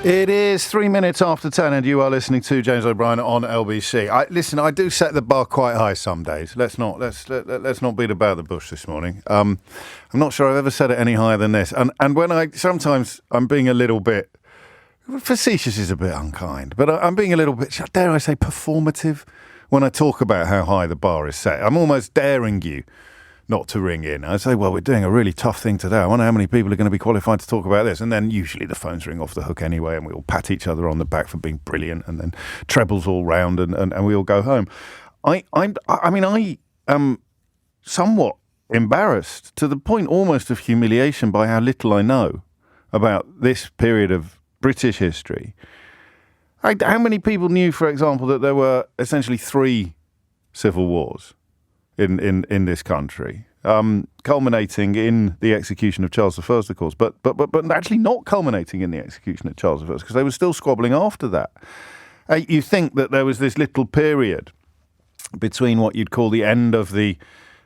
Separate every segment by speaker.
Speaker 1: It is 3 minutes after 10 and you are listening to James O'Brien on LBC. I do set the bar quite high some days. Let's not beat about the bush this morning. I'm not sure I've ever set it any higher than this. And when sometimes I'm being a little bit, facetious is a bit unkind, but I'm being a little bit, dare I say, performative when I talk about how high the bar is set. I'm almost daring you not to ring in. I say, well, we're doing a really tough thing today. I wonder how many people are going to be qualified to talk about this. And then usually the phones ring off the hook anyway, and we all pat each other on the back for being brilliant, and then trebles all round, and we all go home. I am somewhat embarrassed to the point almost of humiliation by how little I know about this period of British history. How many people knew, for example, that there were essentially 3 civil wars in this country, culminating in the execution of Charles I, of course, but actually not culminating in the execution of Charles I, because they were still squabbling after that. You think that there was this little period between what you'd call the end of the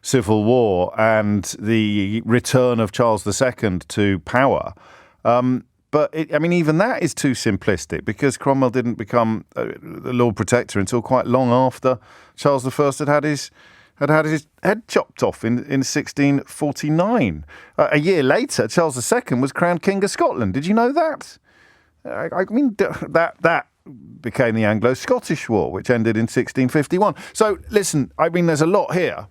Speaker 1: Civil War and the return of Charles II to power. But even that is too simplistic, because Cromwell didn't become the Lord Protector until quite long after Charles I had had his head chopped off in 1649. A year later, Charles II was crowned King of Scotland. Did you know that? That became the Anglo-Scottish War, which ended in 1651. So, listen, there's a lot here,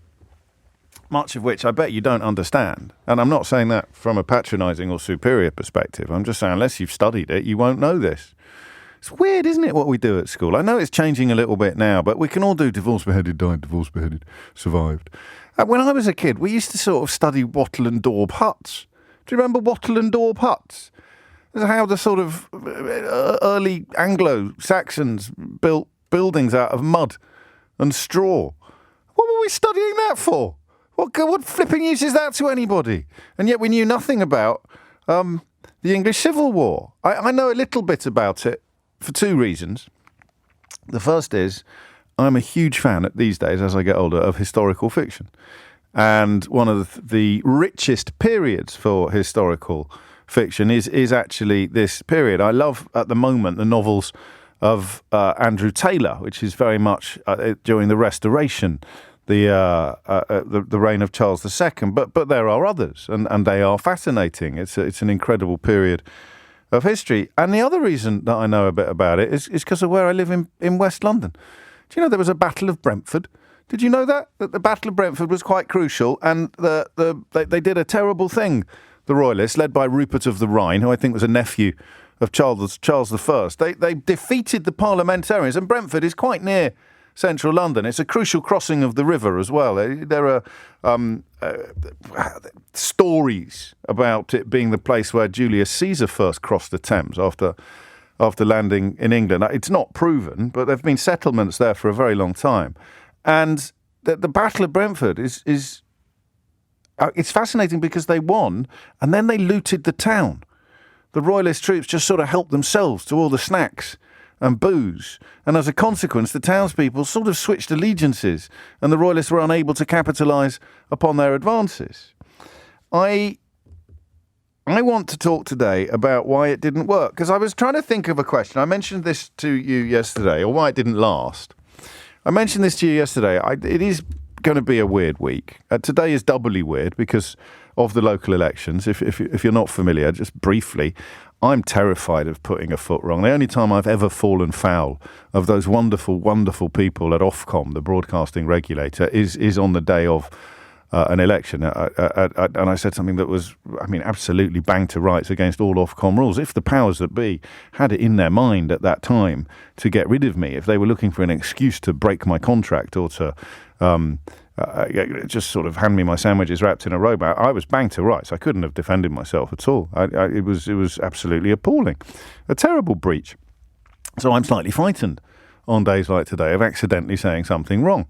Speaker 1: much of which I bet you don't understand. And I'm not saying that from a patronising or superior perspective. I'm just saying, unless you've studied it, you won't know this. It's weird, isn't it, what we do at school? I know it's changing a little bit now, but we can all do divorce beheaded, died, divorce beheaded, survived. When I was a kid, we used to sort of study wattle and daub huts. Do you remember wattle and daub huts? This is how the sort of early Anglo-Saxons built buildings out of mud and straw. What were we studying that for? What flipping use is that to anybody? And yet we knew nothing about the English Civil War. I know a little bit about it for 2 reasons. The first is I'm a huge fan these days, as I get older, of historical fiction. And one of the richest periods for historical fiction is actually this period. I love, at the moment, the novels of Andrew Taylor, which is very much during the Restoration, the reign of Charles II. But there are others, and they are fascinating. It's an incredible period of history. And the other reason that I know a bit about it is because of where I live in West London. Do you know there was a Battle of Brentford? Did you know that the Battle of Brentford was quite crucial, and they did a terrible thing, the Royalists, led by Rupert of the Rhine, who I think was a nephew of Charles I. They defeated the parliamentarians, and Brentford is quite near central London. It's a crucial crossing of the river as well. There are stories about it being the place where Julius Caesar first crossed the Thames after landing in England. It's not proven, but there have been settlements there for a very long time. And the Battle of Brentford is it's fascinating because they won, and then they looted the town. The Royalist troops just sort of helped themselves to all the snacks and booze, and as a consequence the townspeople sort of switched allegiances, and the Royalists were unable to capitalise upon their advances. I want to talk today about why it didn't work, because I was trying to think of a question. I mentioned this to you yesterday, or why it didn't last. I mentioned this to you yesterday. It is going to be a weird week. Today is doubly weird because of the local elections. If you're not familiar, just briefly, I'm terrified of putting a foot wrong. The only time I've ever fallen foul of those wonderful, wonderful people at Ofcom, the broadcasting regulator, is on the day of an election. And I said something that was, absolutely bang to rights against all Ofcom rules. If the powers that be had it in their mind at that time to get rid of me, if they were looking for an excuse to break my contract or to just sort of hand me my sandwiches wrapped in a robe, I was bang to rights. I couldn't have defended myself at all. It was absolutely appalling. A terrible breach. So I'm slightly frightened on days like today of accidentally saying something wrong.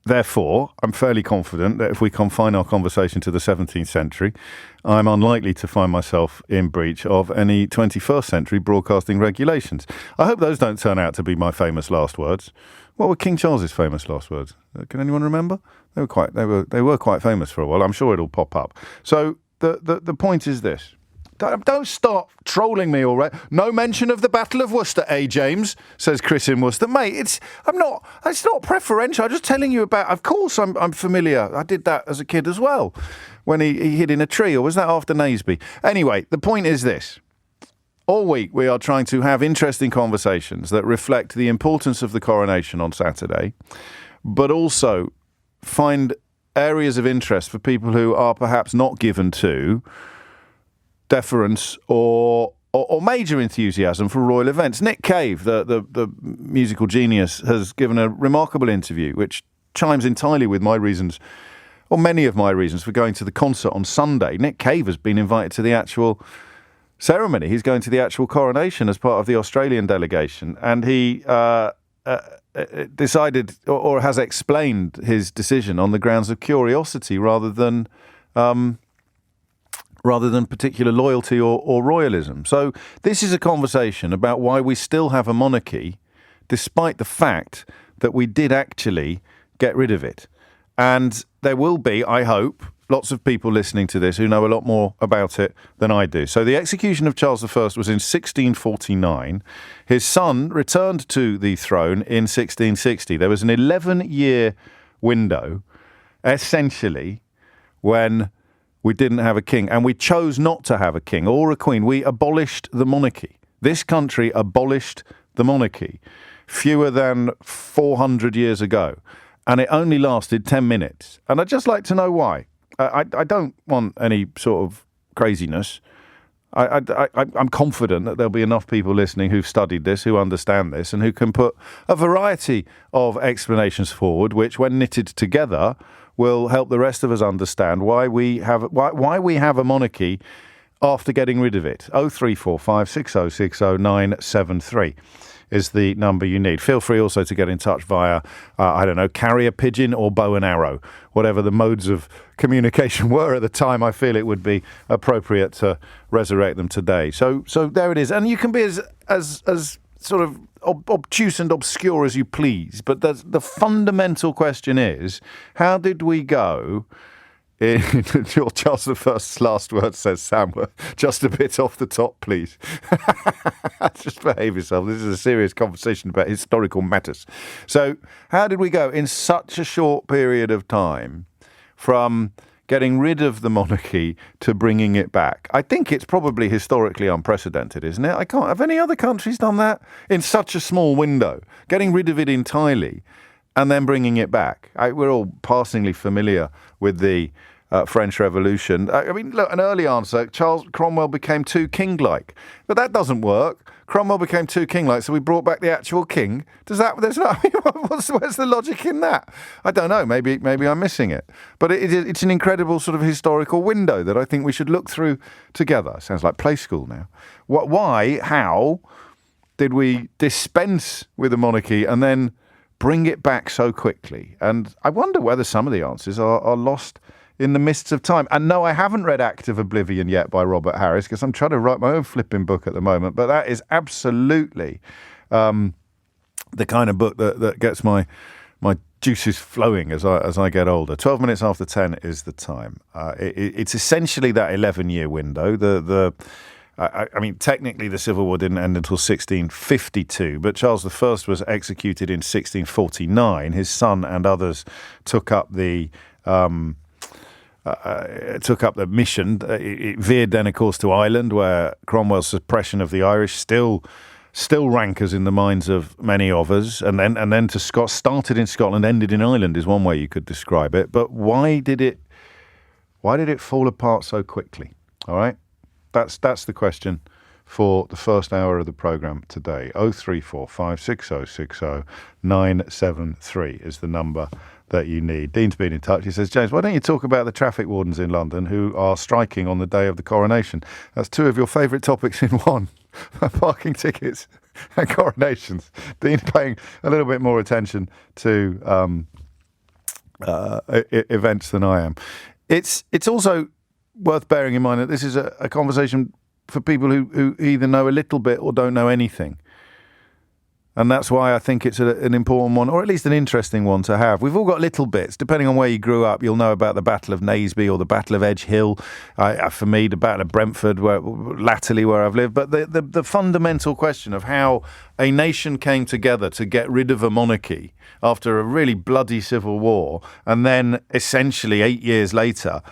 Speaker 1: Therefore, I'm fairly confident that if we confine our conversation to the 17th century, I'm unlikely to find myself in breach of any 21st century broadcasting regulations. I hope those don't turn out to be my famous last words. What were King Charles's famous last words? Can anyone remember? They were quite famous for a while. I'm sure it'll pop up. So the point is this. Don't start trolling me already. No mention of the Battle of Worcester, James, says Chris in Worcester. Mate, it's not preferential. I'm just telling you about, of course I'm familiar. I did that as a kid as well, when he hid in a tree, or was that after Naseby? Anyway, the point is this. All week we are trying to have interesting conversations that reflect the importance of the coronation on Saturday, but also find areas of interest for people who are perhaps not given to deference or major enthusiasm for royal events. Nick Cave, the musical genius, has given a remarkable interview which chimes entirely with my reasons, or many of my reasons, for going to the concert on Sunday. Nick Cave has been invited to the actual ceremony. He's going to the actual coronation as part of the Australian delegation, and he decided or has explained his decision on the grounds of curiosity rather than particular loyalty or royalism. So this is a conversation about why we still have a monarchy, despite the fact that we did actually get rid of it. And there will be, I hope, lots of people listening to this who know a lot more about it than I do. So the execution of Charles I was in 1649. His son returned to the throne in 1660. There was an 11-year window, essentially, when we didn't have a king. And we chose not to have a king or a queen. We abolished the monarchy. This country abolished the monarchy fewer than 400 years ago. And it only lasted 10 minutes. And I'd just like to know why. I don't want any sort of craziness. I'm confident that there'll be enough people listening who've studied this, who understand this, and who can put a variety of explanations forward, which, when knitted together, will help the rest of us understand why we have a monarchy after getting rid of it. 0345 6060 973 is the number you need. Feel free also to get in touch via, carrier pigeon or bow and arrow, whatever the modes of communication were at the time. I feel it would be appropriate to resurrect them today. So there it is. And you can be as sort of obtuse and obscure as you please. But the fundamental question is, how did we go in your Charles I's last words, says Sam, were just a bit off the top, please. Just behave yourself. This is a serious conversation about historical matters. So how did we go in such a short period of time from getting rid of the monarchy to bringing it back? I think it's probably historically unprecedented, isn't it? Have any other countries done that in such a small window? Getting rid of it entirely and then bringing it back. We're all passingly familiar with the French Revolution. Look, an early answer, Cromwell became too king-like. But that doesn't work. Cromwell became too king-like, so we brought back the actual king. Where's the logic in that? I don't know. Maybe I'm missing it. But it's an incredible sort of historical window that I think we should look through together. Sounds like play school now. How did we dispense with the monarchy and then bring it back so quickly? And I wonder whether some of the answers are lost in the mists of time. And no, I haven't read Act of Oblivion yet by Robert Harris, because I'm trying to write my own flipping book at the moment. But that is absolutely the kind of book that gets my juices flowing as I get older. 12 minutes after 10 is the time. It's essentially that 11-year window. Technically the Civil War didn't end until 1652, but Charles I was executed in 1649. His son and others took up the mission. It veered then, of course, to Ireland, where Cromwell's suppression of the Irish still rankers in the minds of many of us, and then to Scott, started in Scotland, ended in Ireland, is one way you could describe it. But why did it fall apart so quickly? All right, that's the question for the first hour of the programme today. 0345 6060 973 is the number that you need. Dean's been in touch. He says, James, why don't you talk about the traffic wardens in London who are striking on the day of the coronation? That's two of your favourite topics in one. Parking tickets and coronations. Dean's paying a little bit more attention to events than I am. It's also worth bearing in mind that this is a conversation for people who either know a little bit or don't know anything And that's why I think it's an important one, or at least an interesting one to have. We've all got little bits. Depending on where you grew up, you'll know about the Battle of Naseby or the Battle of Edge Hill. For me, the Battle of Brentford, latterly where I've lived. But the fundamental question of how a nation came together to get rid of a monarchy after a really bloody civil war, and then essentially 8 years later,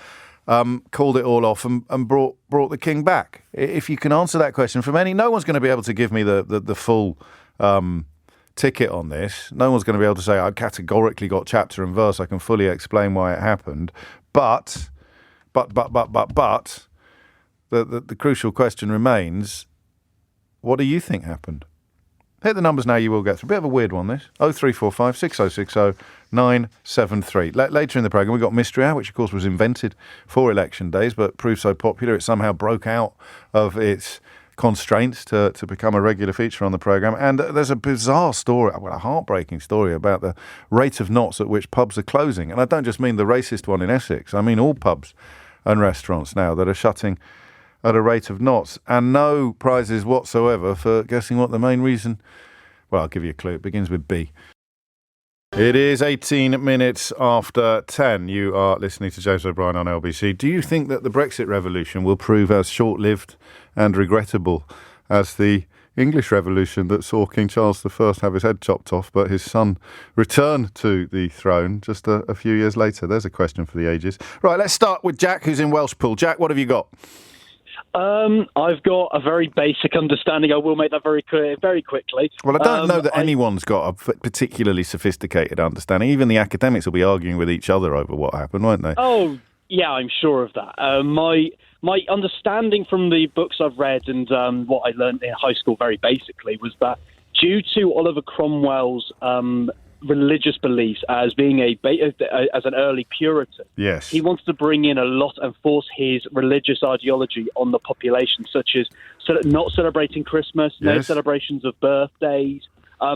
Speaker 1: called it all off and brought the king back. If you can answer that question from no one's going to be able to give me the full ticket on this. No one's going to be able to say I categorically got chapter and verse. I can fully explain why it happened. But the crucial question remains: what do you think happened? Hit the numbers now. You will get through. A bit of a weird one, this. 0345 6060 973. Later in the programme, we've got Mystery Hour, which of course was invented for election days, but proved so popular it somehow broke out of its constraints to become a regular feature on the programme. And there's a bizarre story, a heartbreaking story about the rate of knots at which pubs are closing. And I don't just mean the racist one in Essex. I mean all pubs and restaurants now that are shutting at a rate of knots. And no prizes whatsoever for guessing what the main reason... Well, I'll give you a clue. It begins with B. It is 18 minutes after 10. You are listening to James O'Brien on LBC. Do you think that the Brexit revolution will prove as short-lived and regrettable as the English revolution that saw King Charles I have his head chopped off, but his son return to the throne just a few years later? There's a question for the ages. Right, let's start with Jack, who's in Welshpool. Jack, what have you got?
Speaker 2: I've got a very basic understanding. I will make that very clear very quickly.
Speaker 1: Well, I don't know that anyone's got a particularly sophisticated understanding. Even the academics will be arguing with each other over what happened, won't they?
Speaker 2: Oh, yeah, I'm sure of that. My understanding from the books I've read and what I learned in high school very basically was that due to Oliver Cromwell's religious beliefs as being as an early Puritan.
Speaker 1: Yes.
Speaker 2: He wanted to bring in a lot and force his religious ideology on the population, such as not celebrating Christmas, no celebrations of birthdays,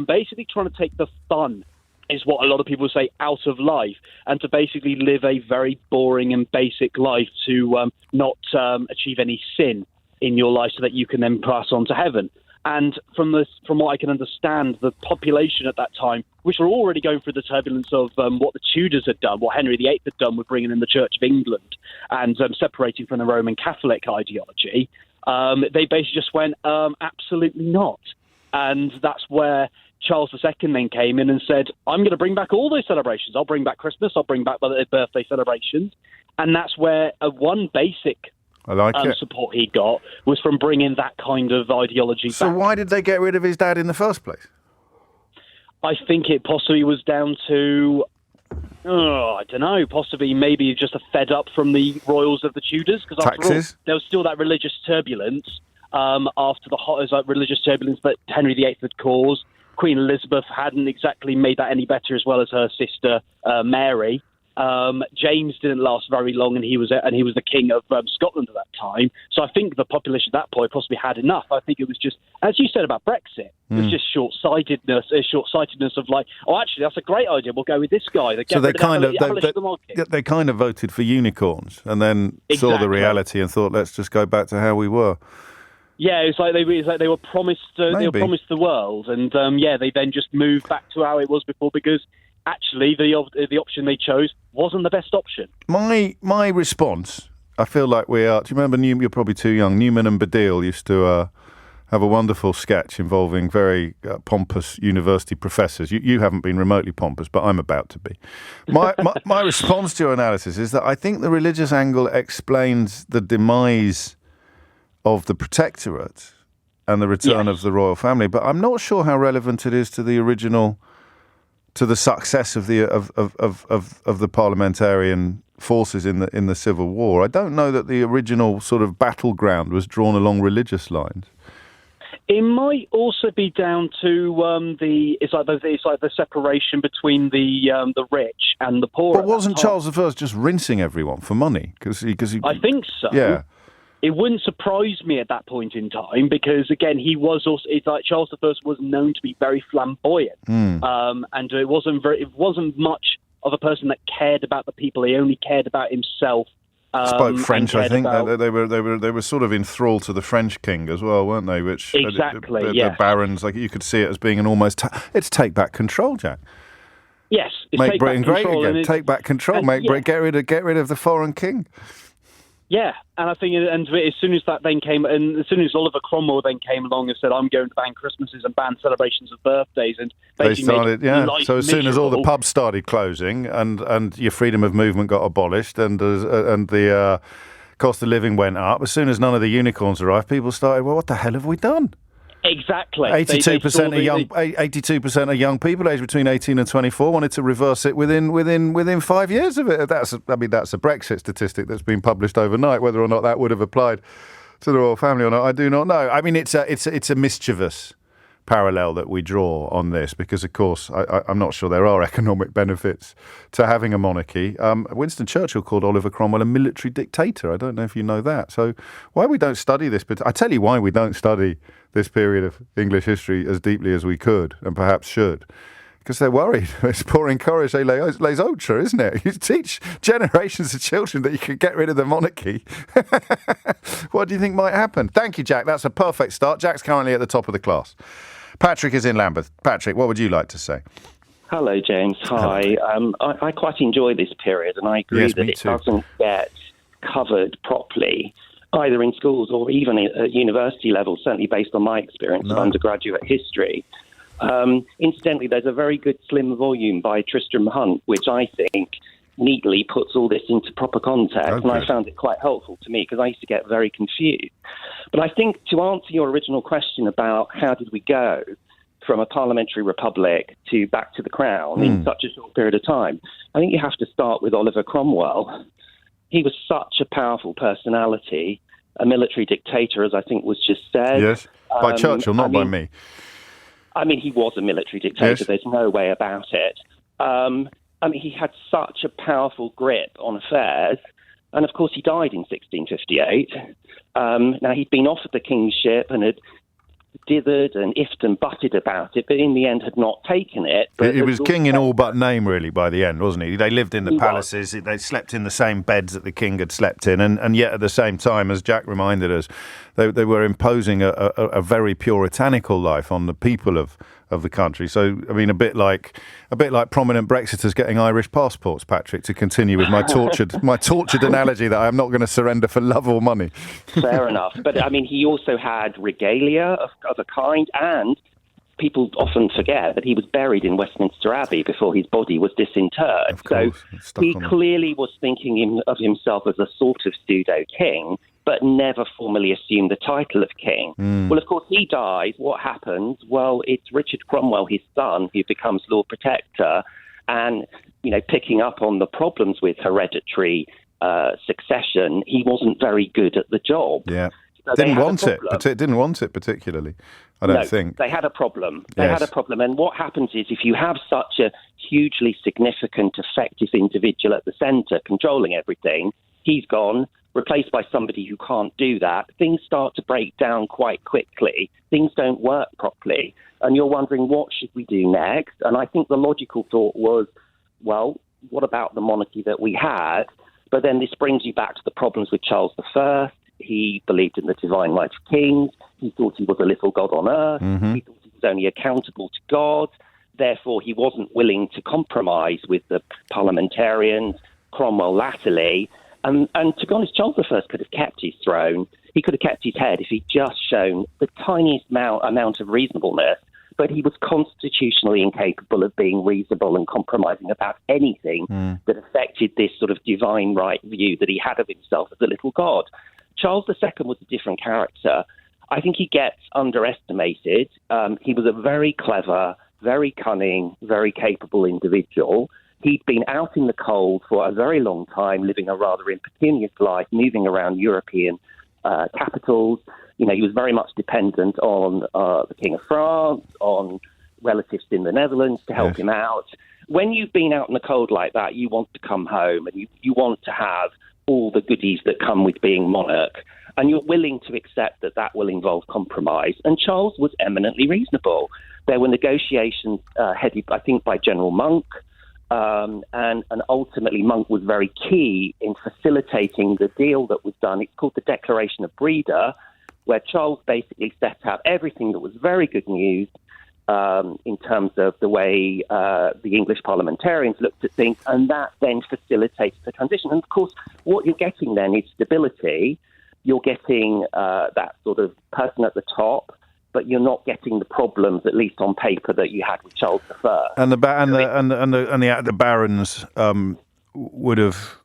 Speaker 2: basically trying to take the fun, is what a lot of people say, out of life, and to basically live a very boring and basic life to not achieve any sin in your life so that you can then pass on to heaven. And from what I can understand, the population at that time, which were already going through the turbulence of what the Tudors had done, what Henry VIII had done with bringing in the Church of England and separating from the Roman Catholic ideology, they basically just went, absolutely not. And that's where Charles II then came in and said, I'm going to bring back all those celebrations. I'll bring back Christmas. I'll bring back birthday celebrations. And that's where one basic support he got was from bringing that kind of ideology back.
Speaker 1: So why did they get rid of his dad in the first place?
Speaker 2: I think it possibly was down to, I don't know, possibly maybe just a fed up from the royals of the Tudors. Because after all, there was still that religious turbulence after the religious turbulence that Henry VIII had caused. Queen Elizabeth hadn't exactly made that any better, as well as her sister Mary. James didn't last very long, and he was the king of Scotland at that time. So I think the population at that point possibly had enough. I think it was just, as you said about Brexit, it was just short-sightedness of like, oh, actually, that's a great idea. We'll go with this guy. They kind of voted for unicorns, and then saw the reality and thought, let's just go back to how we were. Yeah, it's like they were promised. They were promised the world, and they then just moved back to how it was before because. Actually, the option they chose wasn't the best option. My response, I feel like we are... Do you remember, you're probably too young, Newman and Baddiel used to have a wonderful sketch involving very pompous university professors. You haven't been remotely pompous, but I'm about to be. My response to your analysis is that I think the religious angle explains the demise of the Protectorate and the return of the royal family, but I'm not sure how relevant it is to the original... to the success of the parliamentarian forces in the Civil War. I don't know that the original sort of battleground was drawn along religious lines. It might also be down to it's like the separation between the rich and the poor.
Speaker 1: But wasn't Charles I just rinsing everyone for money? Because he
Speaker 2: I think so.
Speaker 1: Yeah.
Speaker 2: It wouldn't surprise me at that point in time because, again, he was also. It's like Charles I was known to be very flamboyant, and it wasn't much of a person that cared about the people. He only cared about himself
Speaker 1: Spoke French, I think. They were sort of enthralled to the French king as well, weren't they? Which
Speaker 2: exactly,
Speaker 1: the barons, like you could see it as being an almost. It's take back control, Jack.
Speaker 2: Yes, it's
Speaker 1: make Britain great again. Take back control. Get rid of the foreign king.
Speaker 2: Yeah, and I think, and as soon as that then came, and as soon as Oliver Cromwell then came along and said, "I'm going to ban Christmases and ban celebrations of birthdays," and
Speaker 1: they started, So as soon as all the pubs started closing, and your freedom of movement got abolished, and the cost of living went up, as soon as none of the unicorns arrived, people started, well, what the hell have we done?
Speaker 2: Exactly.
Speaker 1: 82% of young people aged between 18 and 24 wanted to reverse it within 5 years of it. That's a Brexit statistic that's been published overnight. Whether or not that would have applied to the royal family or not, I do not know. I mean, it's a mischievous parallel that we draw on this because, of course, I'm not sure there are economic benefits to having a monarchy. Winston Churchill called Oliver Cromwell a military dictator. I don't know if you know that. So why we don't study this, but I tell you why we don't study this period of English history as deeply as we could and perhaps should. Because they're worried. It's pouring courage les autres, isn't it? You teach generations of children that you can get rid of the monarchy. What do you think might happen? Thank you, Jack. That's a perfect start. Jack's currently at the top of the class. Patrick is in Lambeth. Patrick, what would you like to say?
Speaker 3: Hello, James. Hi. I quite enjoy this period, and I agree that it doesn't get covered properly, either in schools or even at university level, certainly based on my experience of undergraduate history. Incidentally, there's a very good slim volume by Tristram Hunt, which I think neatly puts all this into proper context, and I found it quite helpful to me because I used to get very confused. But I think to answer your original question about how did we go from a parliamentary republic to back to the crown in such a short period of time, I think you have to start with Oliver Cromwell. He was such a powerful personality, a military dictator, as I think was just said.
Speaker 1: Yes, by Churchill, not by me.
Speaker 3: I mean, he was a military dictator. Yes. There's no way about it. He had such a powerful grip on affairs. And, of course, he died in 1658. Now, he'd been offered the kingship and had dithered and ifed and butted about it, but in the end had not taken it.
Speaker 1: He was king in all but name, really, by the end, wasn't he? They lived in the palaces. They slept in the same beds that the king had slept in. And yet, at the same time, as Jack reminded us, they were imposing a very puritanical life on the people of the country. So, I mean, a bit like prominent Brexiters getting Irish passports, Patrick, to continue with my tortured analogy that I am not going to surrender for love or money.
Speaker 3: Fair enough. But, I mean, he also had regalia of a kind, and people often forget that he was buried in Westminster Abbey before his body was disinterred. So he clearly was thinking of himself as a sort of pseudo-king, but never formally assumed the title of king. Well, of course, he dies. What happens? Well, it's Richard Cromwell, his son, who becomes Lord Protector, and, picking up on the problems with hereditary succession, he wasn't very good at the job.
Speaker 1: Yeah. So didn't want it particularly, I don't think.
Speaker 3: They had a problem. Had a problem. And what happens is if you have such a hugely significant, effective individual at the centre controlling everything, he's gone, replaced by somebody who can't do that, things start to break down quite quickly. Things don't work properly. And you're wondering, what should we do next? And I think the logical thought was, well, what about the monarchy that we had? But then this brings you back to the problems with Charles I. He believed in the divine right of kings. He thought he was a little god on earth. He thought he was only accountable to God. Therefore, he wasn't willing to compromise with the parliamentarians, Cromwell latterly. And to be honest, Charles I could have kept his throne. He could have kept his head if he'd just shown the tiniest amount of reasonableness. But he was constitutionally incapable of being reasonable and compromising about anything that affected this sort of divine right view that he had of himself as a little god. Charles II was a different character. I think he gets underestimated. He was a very clever, very cunning, very capable individual. He'd been out in the cold for a very long time, living a rather impecunious life, moving around European capitals. He was very much dependent on the King of France, on relatives in the Netherlands to help him out. When you've been out in the cold like that, you want to come home and you want to have all the goodies that come with being monarch, and you're willing to accept that will involve compromise. And Charles was eminently reasonable. There were negotiations headed, I think, by General Monk, and ultimately Monk was very key in facilitating the deal that was done. It's called the Declaration of Breda, where Charles basically set out everything that was very good news in terms of the way the English parliamentarians looked at things, and that then facilitates the transition. And of course, what you're getting then is stability. You're getting that sort of person at the top, but you're not getting the problems, at least on paper, that you had with Charles I.
Speaker 1: And the barons would have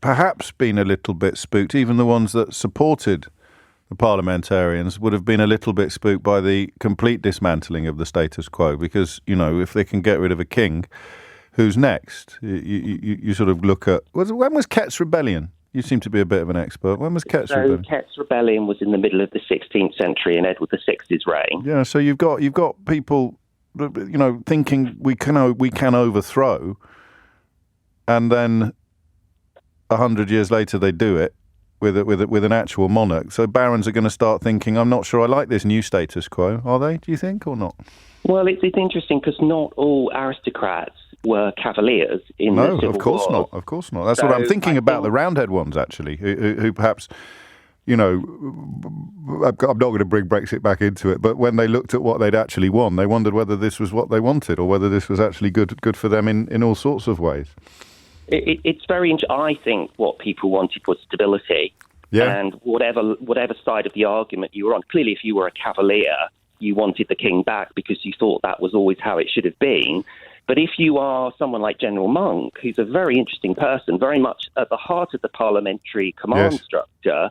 Speaker 1: perhaps been a little bit spooked. Even the ones that supported the parliamentarians would have been a little bit spooked by the complete dismantling of the status quo, because, you know, if they can get rid of a king, who's next? You sort of look at... When was Kett's Rebellion? You seem to be a bit of an expert. When was Kett's Rebellion?
Speaker 3: Kett's Rebellion was in the middle of the 16th century in Edward VI's reign.
Speaker 1: Yeah, so you've got people, you know, thinking we can overthrow, and then 100 years later they do it with an actual monarch. So barons are going to start thinking, I'm not sure I like this new status quo. Are they? Do you think, or not?
Speaker 3: Well, it's interesting because not all aristocrats were cavaliers in the Civil
Speaker 1: War. No, of course not. That's what I'm thinking about the Roundhead ones, actually, who perhaps, you know, I'm not going to bring Brexit back into it, but when they looked at what they'd actually won, they wondered whether this was what they wanted or whether this was actually good for them in all sorts of ways.
Speaker 3: It's very interesting. I think what people wanted was stability.
Speaker 1: Yeah.
Speaker 3: And whatever side of the argument you were on. Clearly, if you were a cavalier, you wanted the king back because you thought that was always how it should have been. But if you are someone like General Monk, who's a very interesting person, very much at the heart of the parliamentary command structure,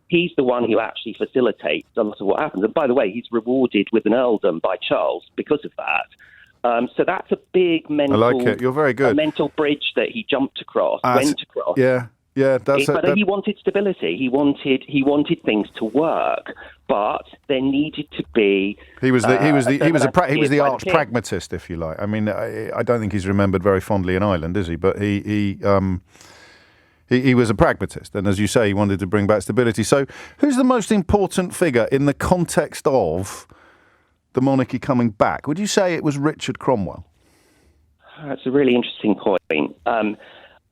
Speaker 3: he's the one who actually facilitates a lot of what happens. And by the way, he's rewarded with an earldom by Charles because of that. So that's a big mental... I like it.
Speaker 1: You're very good.
Speaker 3: A mental bridge that he jumped across, went across.
Speaker 1: Yeah. Yeah,
Speaker 3: but he wanted stability. He wanted things to work, but there needed to be.
Speaker 1: He was the arch pragmatist, if you like. I mean, I don't think he's remembered very fondly in Ireland, is he? But he was a pragmatist, and as you say, he wanted to bring back stability. So, who's the most important figure in the context of the monarchy coming back? Would you say it was Richard Cromwell?
Speaker 3: That's a really interesting point.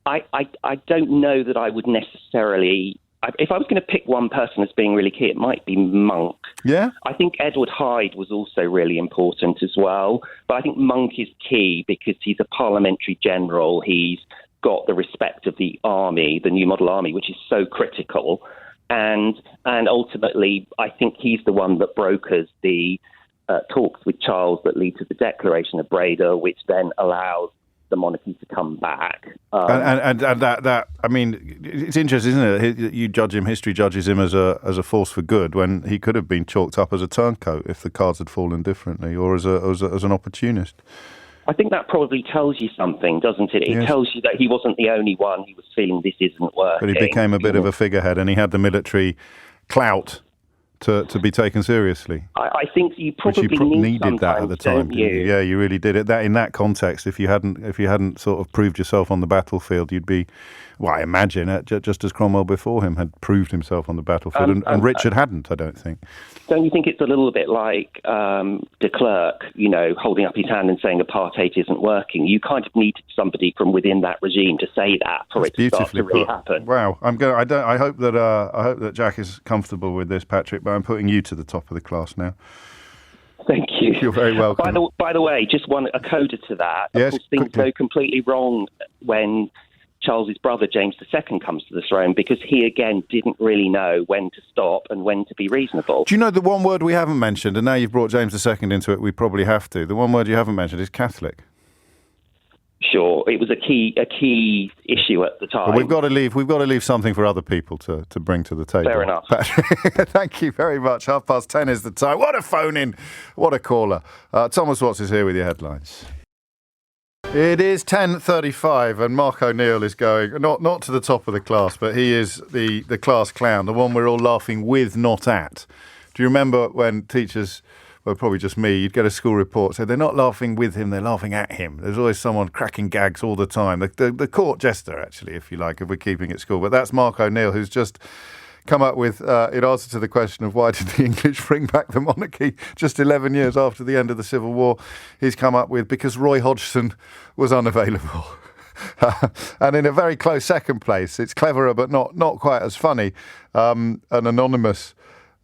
Speaker 3: I don't know that I would necessarily... If I was going to pick one person as being really key, it might be Monk.
Speaker 1: Yeah?
Speaker 3: I think Edward Hyde was also really important as well. But I think Monk is key because he's a parliamentary general. He's got the respect of the army, the new model army, which is so critical. And ultimately, I think he's the one that brokers the talks with Charles that lead to the Declaration of Breda, which then allows the monarchy to come back.
Speaker 1: And that I mean, it's interesting, isn't it? You judge him, history judges him as a force for good when he could have been chalked up as a turncoat if the cards had fallen differently, or as an opportunist.
Speaker 3: I think that probably tells you something, doesn't it? It tells you that he wasn't the only one who was feeling this isn't working.
Speaker 1: But he became a bit of a figurehead, and he had the military clout to be taken seriously.
Speaker 3: I think you probably
Speaker 1: needed that at the time. Yeah, you really did it. That in that context, if you hadn't sort of proved yourself on the battlefield, you'd be, well, I imagine, just as Cromwell before him had proved himself on the battlefield, and Richard hadn't. I don't think.
Speaker 3: Don't you think it's a little bit like de Klerk, holding up his hand and saying apartheid isn't working? You kind of needed somebody from within that regime to say that for it to start to really happen.
Speaker 1: Wow, I hope that Jack is comfortable with this, Patrick. But I'm putting you to the top of the class now.
Speaker 3: Thank you.
Speaker 1: You're very welcome.
Speaker 3: By the way, just a coda to that.
Speaker 1: Yes,
Speaker 3: of course, things go completely wrong when Charles's brother James II comes to the throne, because he again didn't really know when to stop and when to be reasonable.
Speaker 1: Do you know the one word we haven't mentioned, and now you've brought James II into it, we probably have to. The one word you haven't mentioned is Catholic.
Speaker 3: Sure, it was a key issue at the time.
Speaker 1: But we've got to leave something for other people to bring to the table.
Speaker 3: Fair enough.
Speaker 1: Thank you very much. 10:30 is the time. What a phone in! What a caller. Thomas Watts is here with your headlines. It is 10:35 and Mark O'Neill is going, not to the top of the class, but he is the class clown, the one we're all laughing with, not at. Do you remember when teachers, well, probably just me, you'd get a school report, so they're not laughing with him, they're laughing at him. There's always someone cracking gags all the time. The court jester, actually, if you like, if we're keeping it school. But that's Mark O'Neill, who's just come up with, in answer to the question of why did the English bring back the monarchy just 11 years after the end of the Civil War, he's come up with because Roy Hodgson was unavailable. And in a very close second place, it's cleverer but not quite as funny, an anonymous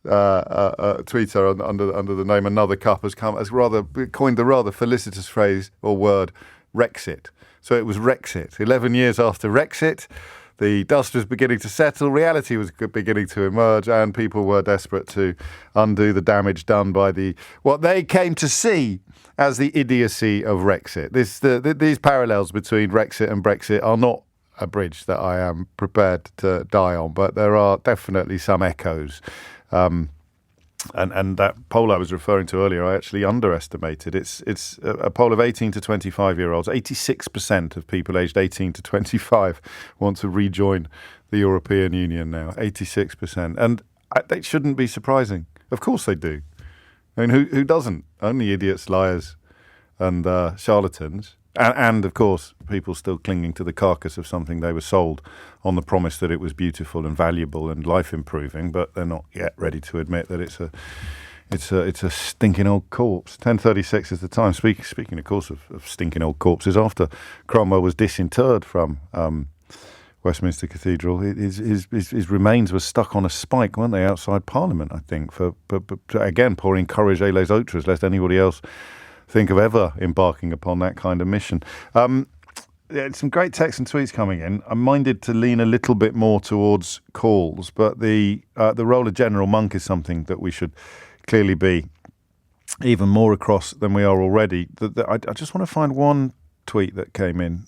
Speaker 1: tweeter under the name Another Cup has coined the rather felicitous phrase or word Rexit. So it was Rexit. 11 years after Rexit, the dust was beginning to settle, reality was beginning to emerge, and people were desperate to undo the damage done by what they came to see as the idiocy of Rexit. These parallels between Rexit and Brexit are not a bridge that I am prepared to die on, but there are definitely some echoes. And that poll I was referring to earlier, I actually underestimated. It's a poll of 18 to 25-year-olds. 86% of people aged 18 to 25 want to rejoin the European Union now. 86%. And they shouldn't be surprising. Of course they do. I mean, who doesn't? Only idiots, liars, and charlatans. And, of course, people still clinging to the carcass of something they were sold on the promise that it was beautiful and valuable and life-improving, but they're not yet ready to admit that it's a stinking old corpse. 10:36 is the time. Speaking, of course, of stinking old corpses, after Cromwell was disinterred from Westminster Cathedral, his remains were stuck on a spike, weren't they, outside Parliament, I think, for again, pour encourager les autres, lest anybody else think of ever embarking upon that kind of mission. Some great texts and tweets coming in. I'm minded to lean a little bit more towards calls, but the role of General Monk is something that we should clearly be even more across than we are already. I just want to find one tweet that came in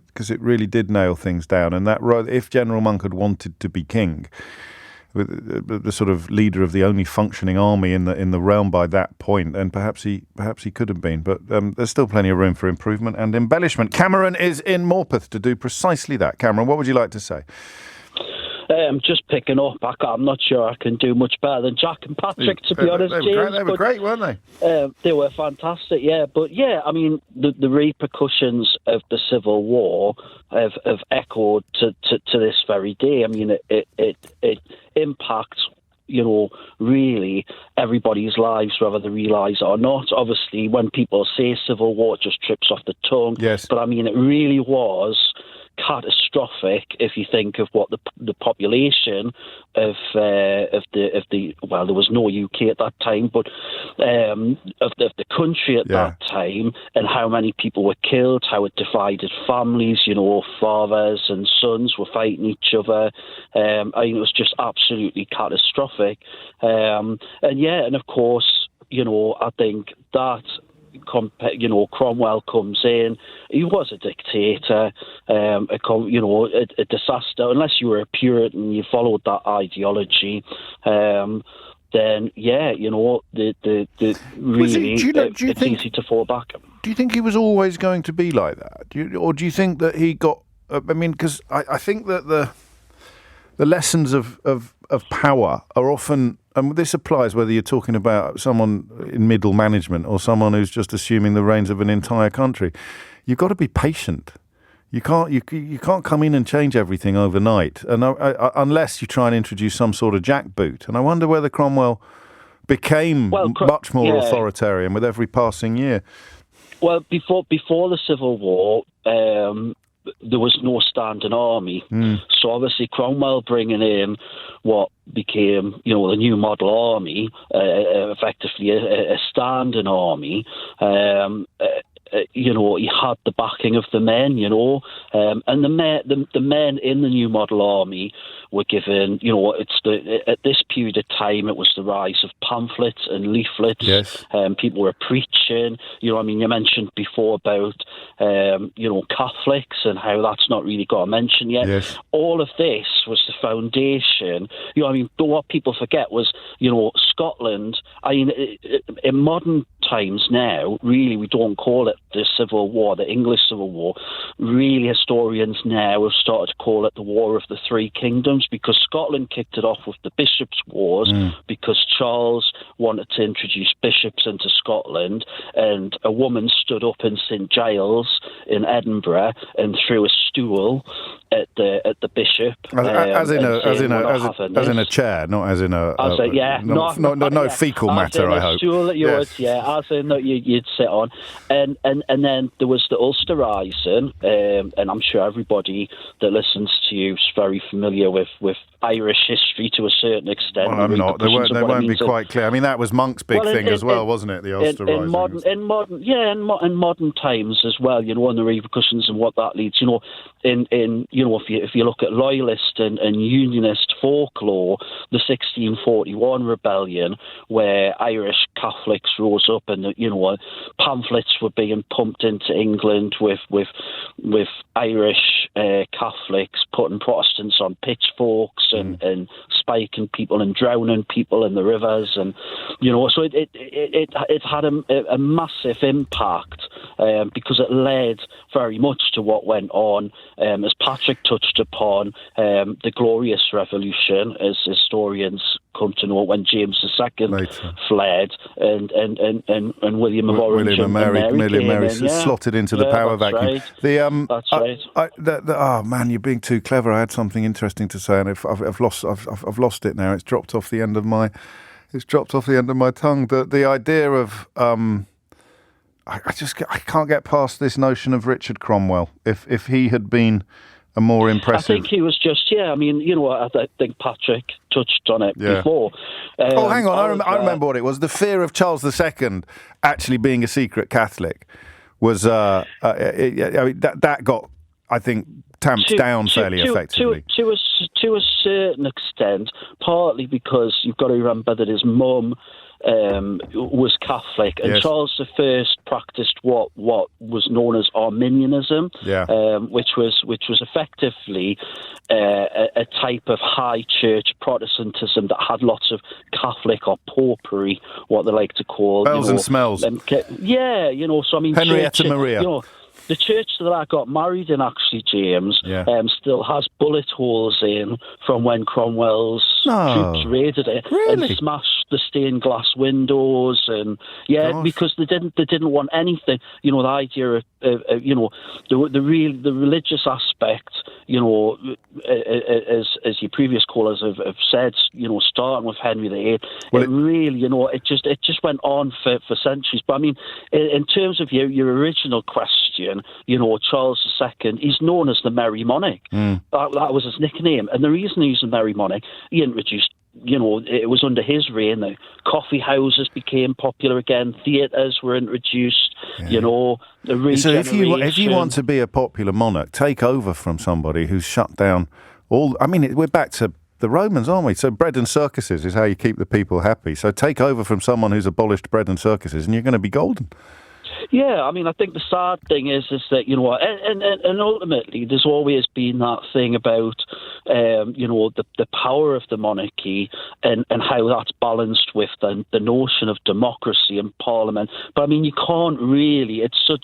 Speaker 1: because it really did nail things down, and that if General Monk had wanted to be king, the sort of leader of the only functioning army in the realm by that point, and perhaps he could have been. But there's still plenty of room for improvement and embellishment. Cameron is in Morpeth to do precisely that. Cameron, what would you like to say?
Speaker 2: Just picking up. I'm not sure I can do much better than Jack and Patrick, to be honest, James.
Speaker 1: They were great, weren't they?
Speaker 2: They were fantastic, yeah. But, yeah, I mean, the repercussions of the Civil War have echoed to this very day. I mean, it impacts, really everybody's lives, whether they realise it or not. Obviously, when people say Civil War, it just trips off the tongue.
Speaker 1: Yes.
Speaker 2: But, I mean, it really was catastrophic if you think of what the population of the well, there was no UK at that time, but of the country at that time, and how many people were killed, how it divided families. Fathers and sons were fighting each other. I mean, it was just absolutely catastrophic. And of course, I think that. Cromwell comes in. He was a dictator, a disaster. Unless you were a Puritan, you followed that ideology. Then, it's easy to fall back.
Speaker 1: Do you think he was always going to be like that? Or do you think that he got? I mean, because I think that the lessons of power are often. And this applies whether you're talking about someone in middle management or someone who's just assuming the reins of an entire country. You've got to be patient. You can't come in and change everything overnight, and unless you try and introduce some sort of jackboot. And I wonder whether Cromwell became much more authoritarian with every passing year.
Speaker 2: Well, before the Civil War, there was no standing army. So obviously Cromwell bringing in what became, the new model army, effectively a standing army. He had the backing of the men, and the men in the new model army were given, at this period of time, it was the rise of pamphlets and leaflets.
Speaker 1: Yes.
Speaker 2: People were preaching. You mentioned before about, Catholics and how that's not really got a mention yet.
Speaker 1: Yes.
Speaker 2: All of this was the foundation. What people forget was, Scotland. I mean, in modern times now, really, we don't call it the Civil War, the English Civil War. Really, historians now have started to call it the War of the Three Kingdoms, because Scotland kicked it off with the Bishops' Wars, because Charles wanted to introduce bishops into Scotland, and a woman stood up in St Giles in Edinburgh and threw a stool at the bishop,
Speaker 1: as in a chair, not as in no fecal matter. I hope.
Speaker 2: Stool that you would, as in that you'd sit on, and then there was the Ulster Rising, and I'm sure everybody that listens to you is very familiar with Irish history to a certain extent.
Speaker 1: Well, I'm not. They won't be quite clear. I mean, that was Monk's big thing as well, wasn't it? The Ulster Rising.
Speaker 2: In modern times as well, and the repercussions and what that leads. If you look at loyalist and unionist folklore, the 1641 rebellion, where Irish Catholics rose up and pamphlets were being pumped into England with Irish Catholics putting Protestants on pitchforks and spiking people and drowning people in the rivers, and so it had a massive impact because it led very much to what went on, as Patrick touched upon, the Glorious Revolution, as historians come to know, when James II later fled and William of Orange and Mary
Speaker 1: slotted into the power vacuum.
Speaker 2: Right. That's right.
Speaker 1: Oh man, you're being too clever. I had something interesting to say, and I've lost it now. It's dropped off the end of my tongue. The idea of I can't get past this notion of Richard Cromwell. If he had been a more impressive,
Speaker 2: I think he was just. I think Patrick touched on it before.
Speaker 1: Hang on, I remember what it was. The fear of Charles II actually being a secret Catholic was that got, I think, tamped down fairly effectively.
Speaker 2: To a certain extent, partly because you've got to remember that his mum was Catholic, and Charles I practiced what was known as Arminianism, which was effectively a type of high church Protestantism that had lots of Catholic or popery, what they like to call
Speaker 1: bells and smells.
Speaker 2: So I mean,
Speaker 1: Henrietta Maria.
Speaker 2: The church that I got married in, actually, James, still has bullet holes in from when Cromwell's troops raided it and smashed the stained glass windows, and because they didn't want anything. The idea of the religious aspect. As your previous callers have said, starting with Henry VIII, it just went on for centuries. But I mean, in terms of your original question, Charles II, he's known as the Merry Monarch. That was his nickname, and the reason he's the Merry Monarch, he introduced. It was under his reign that coffee houses became popular again, theatres were introduced, the regeneration.
Speaker 1: So if you want to be a popular monarch, take over from somebody who's shut down all... I mean, we're back to the Romans, aren't we? So bread and circuses is how you keep the people happy. So take over from someone who's abolished bread and circuses and you're going to be golden.
Speaker 2: Yeah, I mean, I think the sad thing is that, and ultimately there's always been that thing about, the power of the monarchy and how that's balanced with the notion of democracy and parliament. But I mean, you can't really, it's such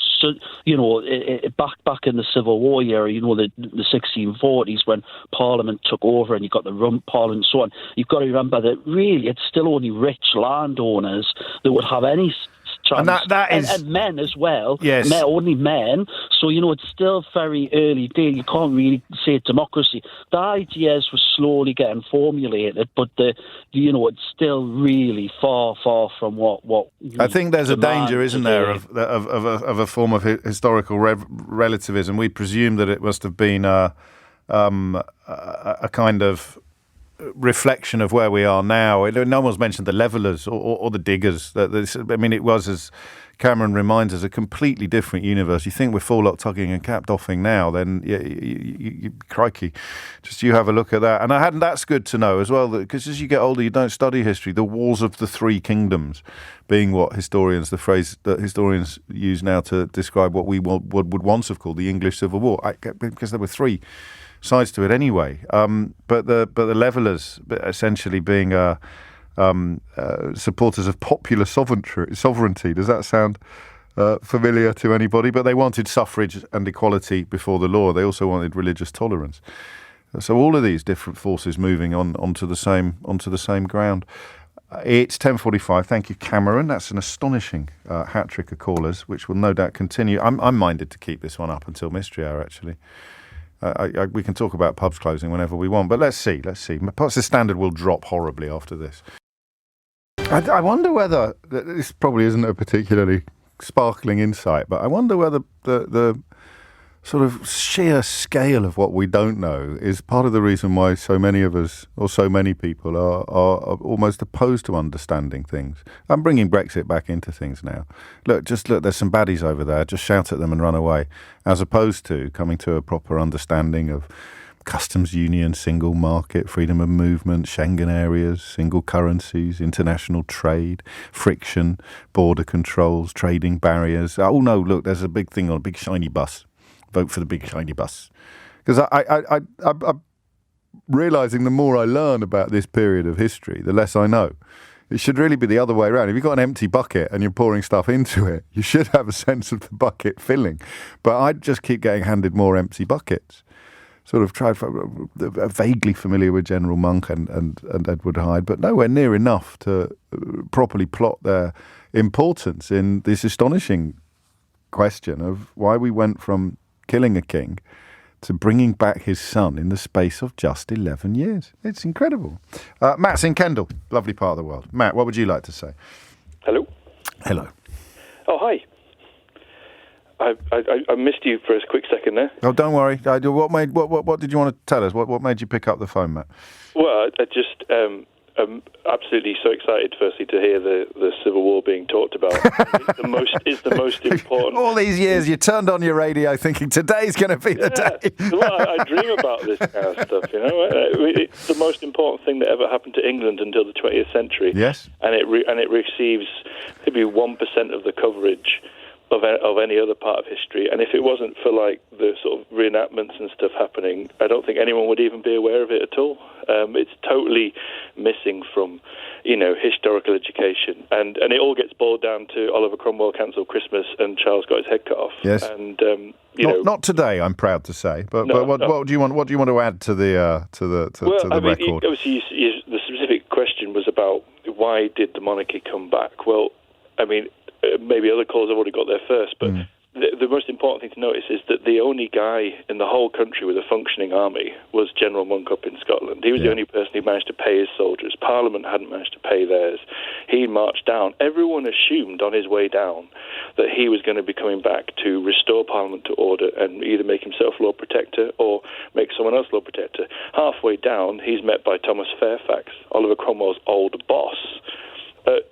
Speaker 2: back in the Civil War era, the 1640s when parliament took over and you got the rump parliament and so on. You've got to remember that really it's still only rich landowners that would have any chance. And men as well.
Speaker 1: Yes.
Speaker 2: Only men. So, it's still very early day. You can't really say democracy. The ideas were slowly getting formulated, but it's still really far from what
Speaker 1: I think there's a danger, isn't there, of a form of historical relativism. We presume that it must have been a kind of reflection of where we are now. No one's mentioned the levelers or the diggers. It was, as Cameron reminds us, a completely different universe. You think we're forelock tugging and cap doffing now, then you crikey, just you have a look at that. And that's good to know as well, because as you get older, you don't study history. The wars of the three kingdoms being the phrase that historians use now to describe what we would once have called the English Civil War, because there were three sides to it anyway. But the levelers essentially being supporters of popular sovereignty. Does that sound familiar to anybody? But they wanted suffrage and equality before the law. They also wanted religious tolerance. So all of these different forces moving onto the same ground. It's 10:45. Thank you, Cameron. That's an astonishing hat trick of callers, which will no doubt continue. I'm minded to keep this one up until Mystery Hour, actually. We can talk about pubs closing whenever we want, but let's see. Perhaps the standard will drop horribly after this. I wonder whether, this probably isn't a particularly sparkling insight, but I wonder whether the sort of sheer scale of what we don't know is part of the reason why so many of us, or so many people, are almost opposed to understanding things. I'm bringing Brexit back into things now. Look, there's some baddies over there, just shout at them and run away, as opposed to coming to a proper understanding of customs union, single market, freedom of movement, Schengen areas, single currencies, international trade, friction, border controls, trading barriers. Oh no, look, there's a big thing on a big shiny bus. Vote for the big shiny bus. Because I'm realising the more I learn about this period of history, the less I know. It should really be the other way around. If you've got an empty bucket and you're pouring stuff into it, you should have a sense of the bucket filling. But I just keep getting handed more empty buckets. Sort of vaguely familiar with General Monk and Edward Hyde, but nowhere near enough to properly plot their importance in this astonishing question of why we went from killing a king to bringing back his son in the space of just 11 years. It's incredible. Matt's in Kendal, lovely part of the world. Matt, what would you like to say?
Speaker 4: Hello.
Speaker 1: Hello.
Speaker 4: Oh, hi. I missed you for a quick second there.
Speaker 1: Oh, don't worry. What did you want to tell us? What made you pick up the phone, Matt?
Speaker 4: Well, I just I'm absolutely so excited, firstly, to hear the Civil War being talked about. It's the most important.
Speaker 1: All these years, you turned on your radio thinking today's going to be the day.
Speaker 4: Well, I dream about this kind of stuff, you know. It's the most important thing that ever happened to England until the 20th century.
Speaker 1: Yes.
Speaker 4: And it receives maybe 1% of the coverage of any other part of history, and if it wasn't for like the sort of reenactments and stuff happening, I don't think anyone would even be aware of it at all. It's totally missing from, historical education, and it all gets boiled down to Oliver Cromwell cancelled Christmas and Charles got his head cut off.
Speaker 1: Yes,
Speaker 4: and
Speaker 1: not today, I'm proud to say. But what do you want? What do you want to add to the record?
Speaker 4: Obviously, the specific question was about why did the monarchy come back? Well, I mean, maybe other callers have already got there first, but the most important thing to notice is that the only guy in the whole country with a functioning army was General Monk up in Scotland. He was the only person who managed to pay his soldiers. Parliament hadn't managed to pay theirs. He marched down. Everyone assumed on his way down that he was going to be coming back to restore Parliament to order and either make himself Lord Protector or make someone else Lord Protector. Halfway down, he's met by Thomas Fairfax, Oliver Cromwell's old boss,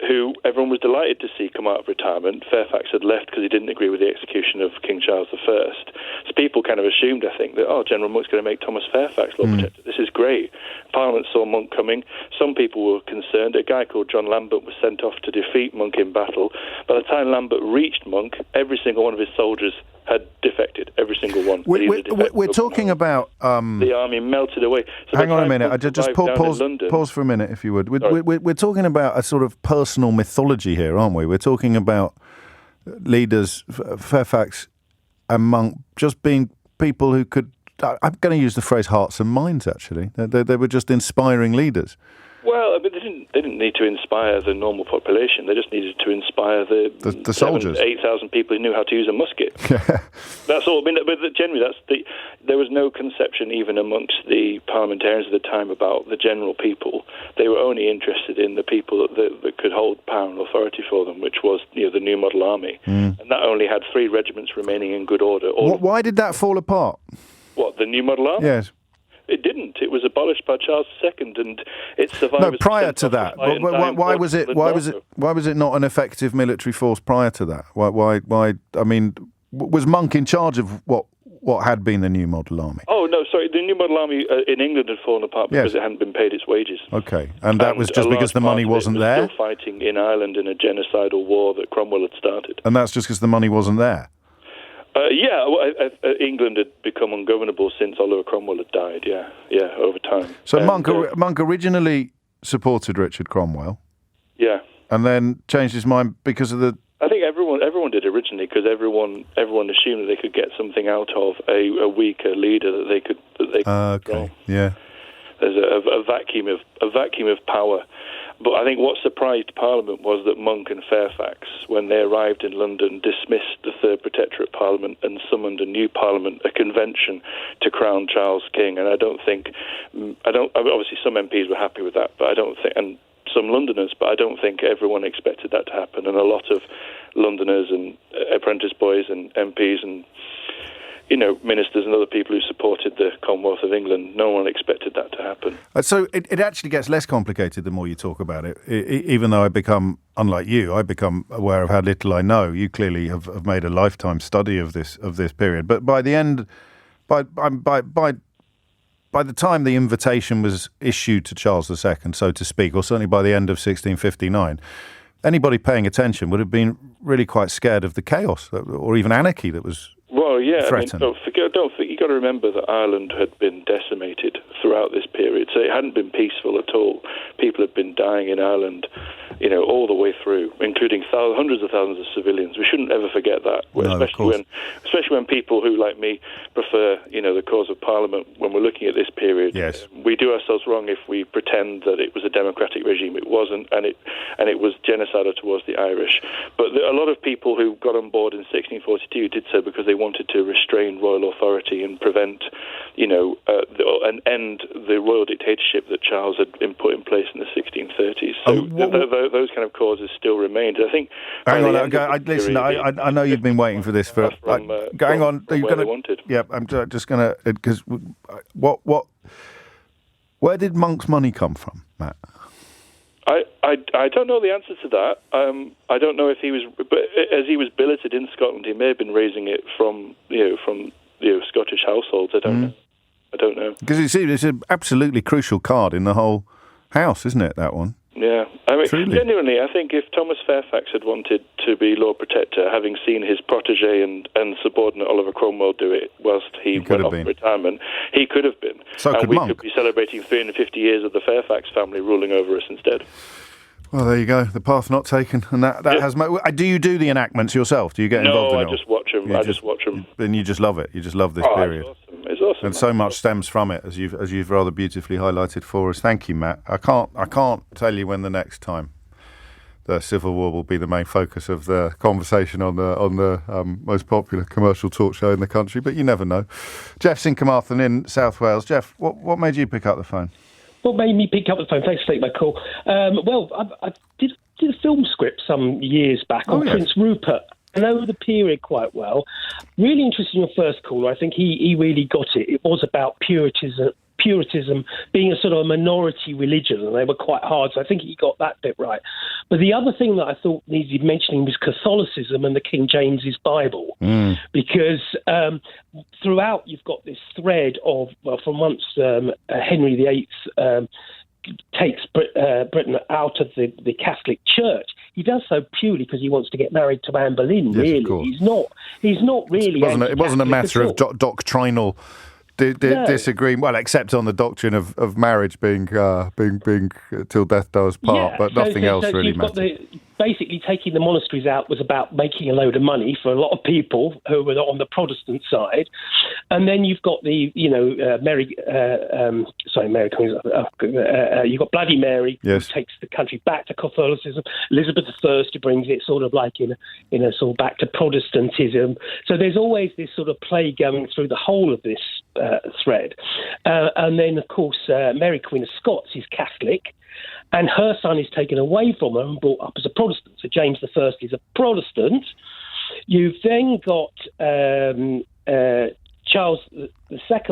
Speaker 4: who everyone was delighted to see come out of retirement. Fairfax had left because he didn't agree with the execution of King Charles I. So people kind of assumed, I think, that, General Monk's going to make Thomas Fairfax Lord Protector. This is great. Parliament saw Monk coming. Some people were concerned. A guy called John Lambert was sent off to defeat Monk in battle. By the time Lambert reached Monk, every single one of his soldiers had defected, every single one.
Speaker 1: We're talking about...
Speaker 4: the army melted away. So
Speaker 1: hang on a minute. Just pause for a minute, if you would. We're talking about a sort of personal mythology here, aren't we? We're talking about leaders, Fairfax and Monk, just being people who could... I'm going to use the phrase hearts and minds, actually. They were just inspiring leaders.
Speaker 4: Well, I mean, they didn't need to inspire the normal population. They just needed to inspire the
Speaker 1: soldiers,
Speaker 4: 8,000 people who knew how to use a musket. That's all. I mean, but generally, there was no conception even amongst the parliamentarians at the time about the general people. They were only interested in the people that could hold power and authority for them, which was the new model army, and that only had 3 regiments remaining in good order.
Speaker 1: Why did that fall apart?
Speaker 4: What, the new model army?
Speaker 1: Yes.
Speaker 4: It didn't. It was abolished by Charles II, and it survived.
Speaker 1: No, prior to that, why was it not an effective military force prior to that? Why? I mean, was Monk in charge of what had been the new model army?
Speaker 4: Oh no, sorry. The new model army in England had fallen apart because it hadn't been paid its wages.
Speaker 1: Okay, and that was just because the money wasn't there.
Speaker 4: Still fighting in Ireland in a genocidal war that Cromwell had started.
Speaker 1: And that's just because the money wasn't there.
Speaker 4: England had become ungovernable since Oliver Cromwell had died. Yeah, over time.
Speaker 1: So Monk originally supported Richard Cromwell.
Speaker 4: Yeah,
Speaker 1: and then changed his mind because of the.
Speaker 4: I think everyone did originally because everyone assumed that they could get something out of a weaker leader that they could.
Speaker 1: Okay. Yeah.
Speaker 4: There's a vacuum of power. But I think what surprised Parliament was that Monk and Fairfax, when they arrived in London, dismissed the Third Protectorate Parliament and summoned a new Parliament, a convention, to crown Charles King. And obviously some MPs were happy with that, but I don't think, and some Londoners, but I don't think everyone expected that to happen. And a lot of Londoners and apprentice boys and MPs and ministers and other people who supported the Commonwealth of England, no one expected that to happen.
Speaker 1: So it actually gets less complicated the more you talk about it. Even though unlike you, I become aware of how little I know. You clearly have made a lifetime study of this period. But by the end, by the time the invitation was issued to Charles II, so to speak, or certainly by the end of 1659, anybody paying attention would have been really quite scared of the chaos or even anarchy that was threatened.
Speaker 4: Don't forget, you've got to remember that Ireland had been decimated throughout this period, so it hadn't been peaceful at all. People had been dying in Ireland, all the way through, including hundreds of thousands of civilians. We shouldn't ever forget that, especially when people who, like me, prefer, the cause of Parliament. When we're looking at this period,
Speaker 1: yes,
Speaker 4: we do ourselves wrong if we pretend that it was a democratic regime. It wasn't, and it was genocidal towards the Irish. But a lot of people who got on board in 1642 did so because they wanted to restrain royal authority and prevent, and end the royal dictatorship that Charles had been put in place in the 1630s. So those kind of causes still remained. I think. Hang on,
Speaker 1: listen. I know you've been waiting for this for. Going on. Are you going to? Yeah, I'm just going to because where did Monk's money come from, Matt?
Speaker 4: I don't know the answer to that. I don't know if he was, but as he was billeted in Scotland, he may have been raising it from Scottish households. I don't know. Because
Speaker 1: it's an absolutely crucial card in the whole house, isn't it? That one.
Speaker 4: Yeah, I mean,
Speaker 1: Truly.
Speaker 4: Genuinely, I think if Thomas Fairfax had wanted to be Lord Protector, having seen his protege and subordinate Oliver Cromwell do it whilst he went off retirement, he could have been.
Speaker 1: So
Speaker 4: and
Speaker 1: could
Speaker 4: we
Speaker 1: Monk.
Speaker 4: could be celebrating 350 years of the Fairfax family ruling over us instead.
Speaker 1: Well, there you go. The path not taken, and that has. Do you do the enactments yourself? Do you get involved in it?
Speaker 4: No, I just watch them. I just watch them.
Speaker 1: And you just love it. You just love this period.
Speaker 4: It's awesome.
Speaker 1: And so much stems from it, as you've rather beautifully highlighted for us. Thank you, Matt. I can't tell you when the next time the Civil War will be the main focus of the conversation on the most popular commercial talk show in the country, but you never know. Jeff's in Carmarthen in South Wales. Jeff, what made you pick up the phone?
Speaker 5: What made me pick up the phone? Thanks for taking my call. I did a film script some years back on Prince Rupert. I know the period quite well. Really interested in your first call. I think he really got it. It was about Puritanism being a sort of a minority religion, and they were quite hard, so I think he got that bit right. But the other thing that I thought needed mentioning was Catholicism and the King James's Bible, because throughout you've got this thread of, from once Henry VIII takes Britain out of the Catholic Church, he does so purely because he wants to get married to Anne Boleyn.
Speaker 1: Yes,
Speaker 5: really, he's not really.
Speaker 1: It wasn't a matter of doctrinal disagreeing. Well, except on the doctrine of marriage being till death do us part, but nothing else really mattered.
Speaker 5: Basically, taking the monasteries out was about making a load of money for a lot of people who were on the Protestant side, and then you've got the you've got Bloody Mary,
Speaker 1: yes,
Speaker 5: who takes the country back to Catholicism. Elizabeth I, who brings it sort of like in a sort of back to Protestantism. So there's always this sort of play going through the whole of this thread, and then of course Mary Queen of Scots is Catholic. And her son is taken away from her and brought up as a Protestant. So James I is a Protestant. You've then got Charles II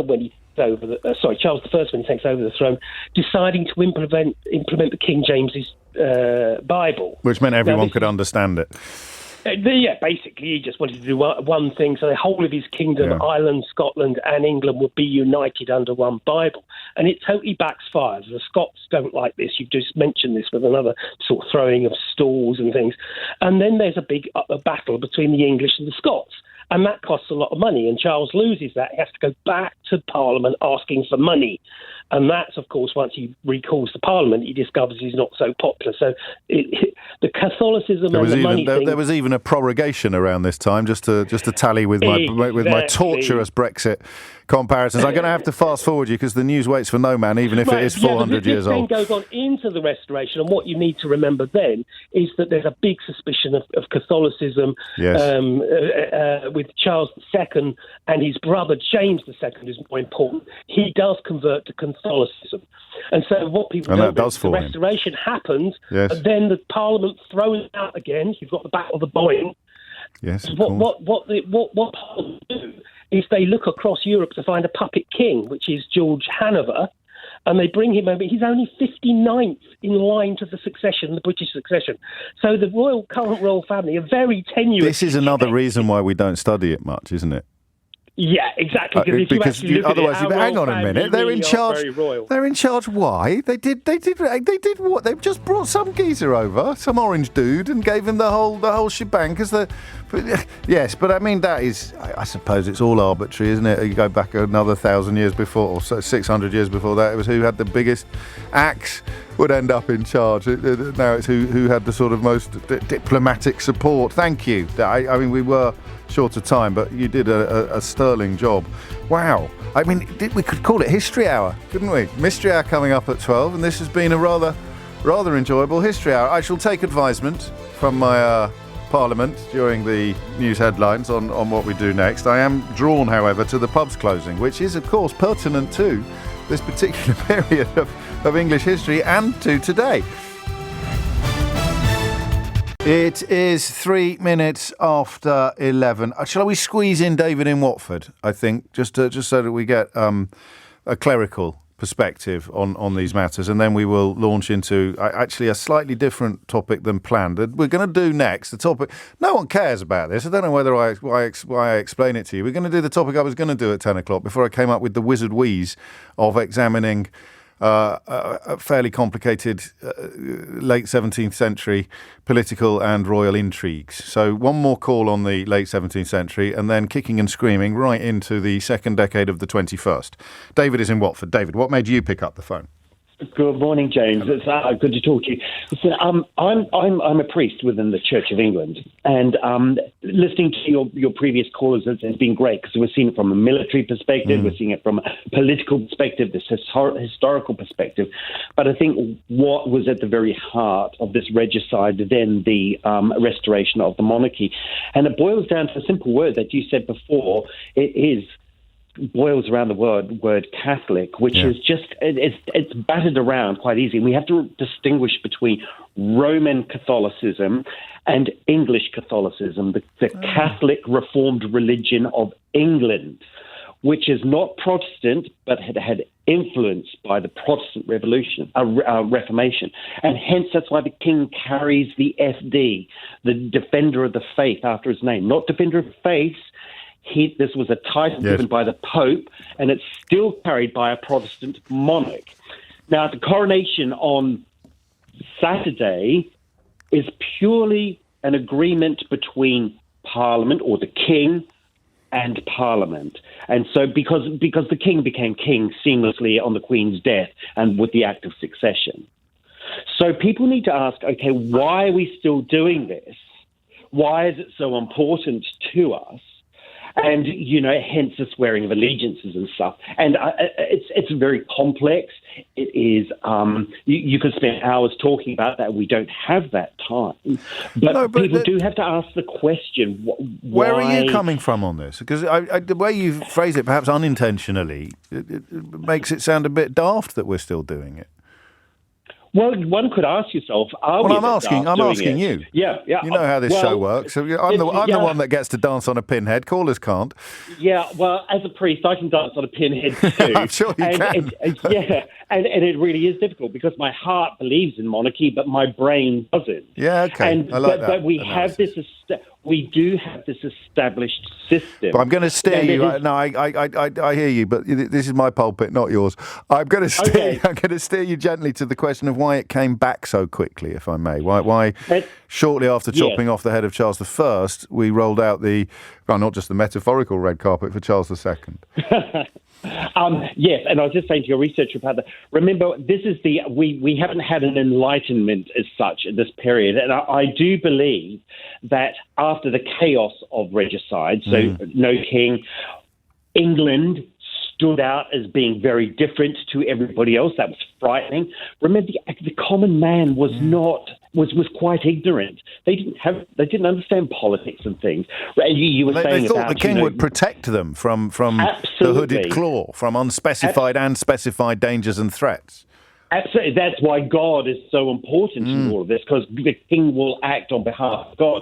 Speaker 5: when he takes over Charles I when he takes over the throne, deciding to implement the King James's Bible,
Speaker 1: which meant everyone could understand it.
Speaker 5: Basically, he just wanted to do one thing, so the whole of his kingdom, Ireland, Scotland and England, would be united under one Bible. And it totally backfires. The Scots don't like this. You've just mentioned this with another sort of throwing of stalls and things. And then there's a big battle between the English and the Scots. And that costs a lot of money, and Charles loses that. He has to go back to Parliament asking for money. And that's, of course, once he recalls the Parliament, he discovers he's not so popular. So the Catholicism and the money thing...
Speaker 1: There was even a prorogation around this time, just to tally with my torturous Brexit comparisons. I'm going to have to fast forward you because the news waits for no man, even if it is 400 years old.
Speaker 5: This then goes on into the Restoration, and what you need to remember then is that there's a big suspicion of Catholicism with Charles II, and his brother James II is more important. He does convert to Catholicism. And so what people do is the Restoration happens, and then the Parliament throws out again. You've got the Battle of the Boyne.
Speaker 1: Yes.
Speaker 5: What Parliament do is they look across Europe to find a puppet king, which is George Hanover, and they bring him over. He's only 59th in line to the succession, the British succession. So the current royal family are very tenuous.
Speaker 1: This is another reason why we don't study it much, isn't it?
Speaker 5: Yeah, exactly.
Speaker 1: Because otherwise, hang on a minute. They're in charge. They're in charge. Why? They did what? They've just brought some geezer over, some orange dude, and gave him the whole shebang. Yes, but I mean that is. I suppose it's all arbitrary, isn't it? You go back another 1,000 years before, or 600 years before that. It was who had the biggest axe would end up in charge. Now it's who had the sort of most diplomatic support. Thank you. I mean, we were short of time, but you did a sterling job. Wow. I mean, we could call it History Hour, couldn't we? Mystery Hour coming up at 12, and this has been a rather enjoyable History Hour. I shall take advisement from my Parliament during the news headlines on what we do next. I am drawn, however, to the pubs closing, which is, of course, pertinent to this particular period of English history and to today. It is 3 minutes after 11. Shall we squeeze in David in Watford, I think, just so that we get a clerical perspective on these matters, and then we will launch into actually a slightly different topic than planned. We're going to do next the topic. No one cares about this. I don't know why I explain it to you. We're going to do the topic I was going to do at 10 o'clock before I came up with the wizard wheeze of examining a fairly complicated late 17th century political and royal intrigues. So one more call on the late 17th century and then kicking and screaming right into the second decade of the 21st. David is in Watford. David, what made you pick up the phone?
Speaker 6: Good morning, James. It's good to talk to you. Listen, I'm a priest within the Church of England, and listening to your previous callers has been great because we're seeing it from a military perspective, we're seeing it from a political perspective, this historical perspective. But I think what was at the very heart of this regicide, then the restoration of the monarchy, and it boils down to a simple word that you said before. It boils around the word Catholic, which is just it's battered around quite easy. We have to distinguish between Roman Catholicism and English Catholicism, the Catholic Reformed religion of England, which is not Protestant but had influence by the Protestant Reformation, and hence that's why the King carries the FD, the Defender of the Faith, after his name, not Defender of Faith. This was a title given by the Pope, and it's still carried by a Protestant monarch. Now, the coronation on Saturday is purely an agreement between Parliament, or the King, and Parliament. And so because the King became king seamlessly on the Queen's death and with the Act of Succession. So people need to ask, okay, why are we still doing this? Why is it so important to us? And, hence the swearing of allegiances and stuff. And it's very complex. It is, you could spend hours talking about that. We don't have that time. But people do have to ask the question, why...
Speaker 1: Where are you coming from on this? Because the way you phrase it, perhaps unintentionally, it makes it sound a bit daft that we're still doing it.
Speaker 6: Well, one could ask yourself,
Speaker 1: I'm asking you.
Speaker 6: Yeah.
Speaker 1: You know how this show works. I'm the one that gets to dance on a pinhead. Callers can't.
Speaker 6: Yeah, well, as a priest, I can dance on a pinhead too.
Speaker 1: I'm sure you can.
Speaker 6: And it really is difficult because my heart believes in monarchy, but my brain doesn't.
Speaker 1: Yeah, okay. I like that.
Speaker 6: But we have this. We do have this established system.
Speaker 1: But I'm going to steer you. No, I hear you, but this is my pulpit, not yours. I'm going to steer you gently to the question of why it came back so quickly, if I may. Why shortly after chopping off the head of Charles I, we rolled out not just the metaphorical red carpet for Charles II.
Speaker 6: Yes, and I was just saying to your researcher about that. Remember, this is we haven't had an enlightenment as such at this period, and I do believe that after the chaos of regicide, so no king, England stood out as being very different to everybody else. That was frightening. Remember, the common man was quite ignorant. They didn't understand politics and things. You were saying
Speaker 1: they thought
Speaker 6: about,
Speaker 1: the king would protect them from the hooded claw, from unspecified and specified dangers and threats.
Speaker 6: Absolutely. That's why God is so important in all of this, because the king will act on behalf of God.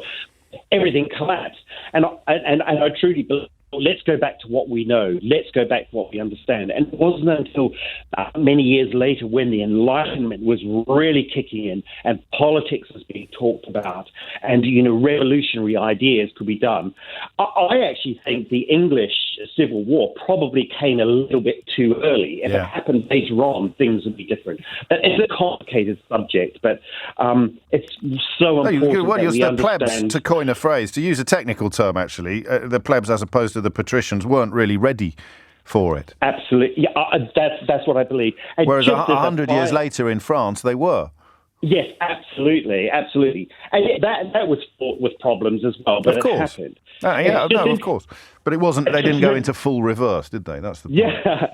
Speaker 6: Everything collapsed. And I truly believe, let's go back to what we know. Let's go back to what we understand. And it wasn't until many years later, when the Enlightenment was really kicking in and politics was being talked about and, revolutionary ideas could be done. I actually think the English Civil War probably came a little bit too early. If it happened later on, things would be different. But it's a complicated subject, but it's so important that we understand.
Speaker 1: Plebs, to coin a phrase, to use a technical term, actually, the plebs as opposed to the patricians weren't really ready for it.
Speaker 6: Absolutely. Yeah, that's what I believe. And
Speaker 1: whereas 100 years later in France, they were.
Speaker 6: Yes, absolutely. And that was fraught with problems as well, but it happened.
Speaker 1: Of course. But it wasn't. They didn't go into full reverse, did they? That's the point.
Speaker 6: Yeah.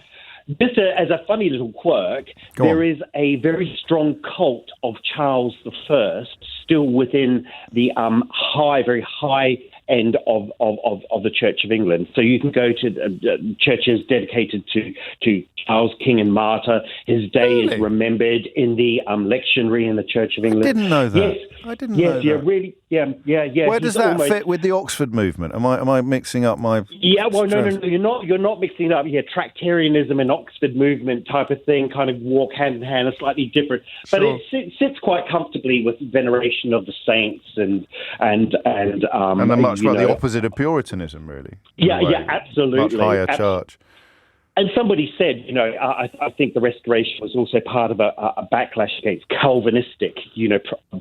Speaker 6: Just as a funny little quirk, there is a very strong cult of Charles I still within the very high end of the Church of England. So you can go to churches dedicated to Charles, King and Martyr. His day is remembered in the lectionary in the Church of England.
Speaker 1: I didn't know that.
Speaker 6: Yes,
Speaker 1: I didn't know that.
Speaker 6: Yeah, really. Yeah.
Speaker 1: Where does that fit with the Oxford movement? Am I mixing up my?
Speaker 6: Yeah, well, no. You're not mixing up. Yeah, Tractarianism and Oxford movement type of thing kind of walk hand in hand. Are slightly different, but it sits quite comfortably with veneration of the saints and
Speaker 1: they're much like the opposite of Puritanism, really.
Speaker 6: Yeah, absolutely.
Speaker 1: Much higher church.
Speaker 6: And somebody said, I think the Restoration was also part of a backlash against Calvinistic,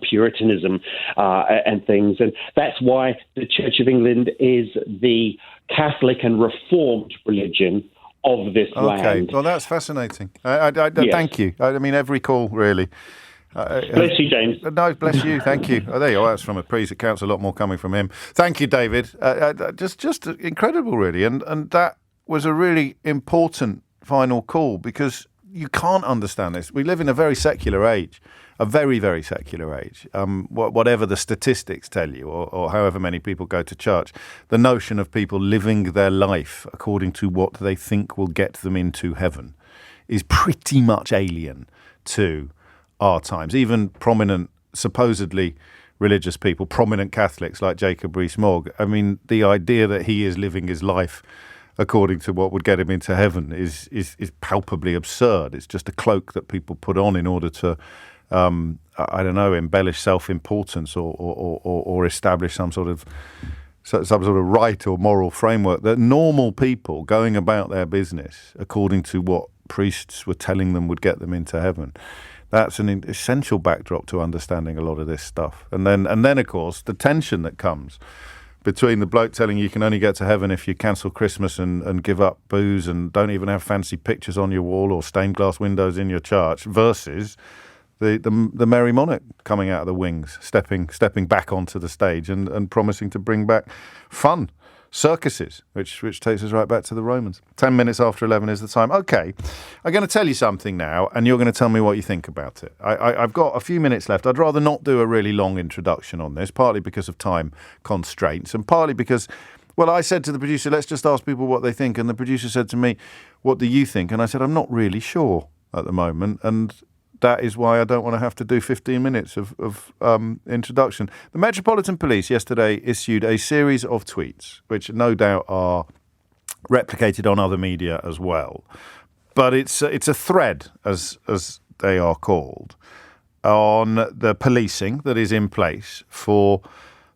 Speaker 6: Puritanism and things. And that's why the Church of England is the Catholic and Reformed religion of this land.
Speaker 1: Okay, well, that's fascinating. Thank you. I mean, every call, really.
Speaker 6: Bless you, James.
Speaker 1: No, bless you. Thank you. Oh, there you are. That's from a priest. It counts a lot more coming from him. Thank you, David. Just incredible, really. And that was a really important final call, because you can't understand this. We live in a very secular age, a very, very secular age. Whatever the statistics tell you, or however many people go to church, the notion of people living their life according to what they think will get them into heaven is pretty much alien to our times. Even prominent, supposedly religious people, prominent Catholics like Jacob Rees-Mogg, I mean, the idea that he is living his life according to what would get him into heaven is palpably absurd. It's just a cloak that people put on in order to, embellish self-importance or establish some sort of right or moral framework. That normal people going about their business according to what priests were telling them would get them into heaven. That's an essential backdrop to understanding a lot of this stuff. And then, of course, the tension that comes between the bloke telling you can only get to heaven if you cancel Christmas and give up booze and don't even have fancy pictures on your wall or stained glass windows in your church, versus the merry monarch coming out of the wings, stepping back onto the stage and promising to bring back fun. Circuses, which takes us right back to the Romans. 10 minutes after 11 is the time. Okay, I'm going to tell you something now, and you're going to tell me what you think about it. I've got a few minutes left. I'd rather not do a really long introduction on this, partly because of time constraints, and partly because, well, I said to the producer, let's just ask people what they think, and the producer said to me, what do you think? And I said, I'm not really sure at the moment, and that is why I don't want to have to do 15 minutes of introduction. The Metropolitan Police yesterday issued a series of tweets, which no doubt are replicated on other media as well. But it's a thread, as they are called, on the policing that is in place for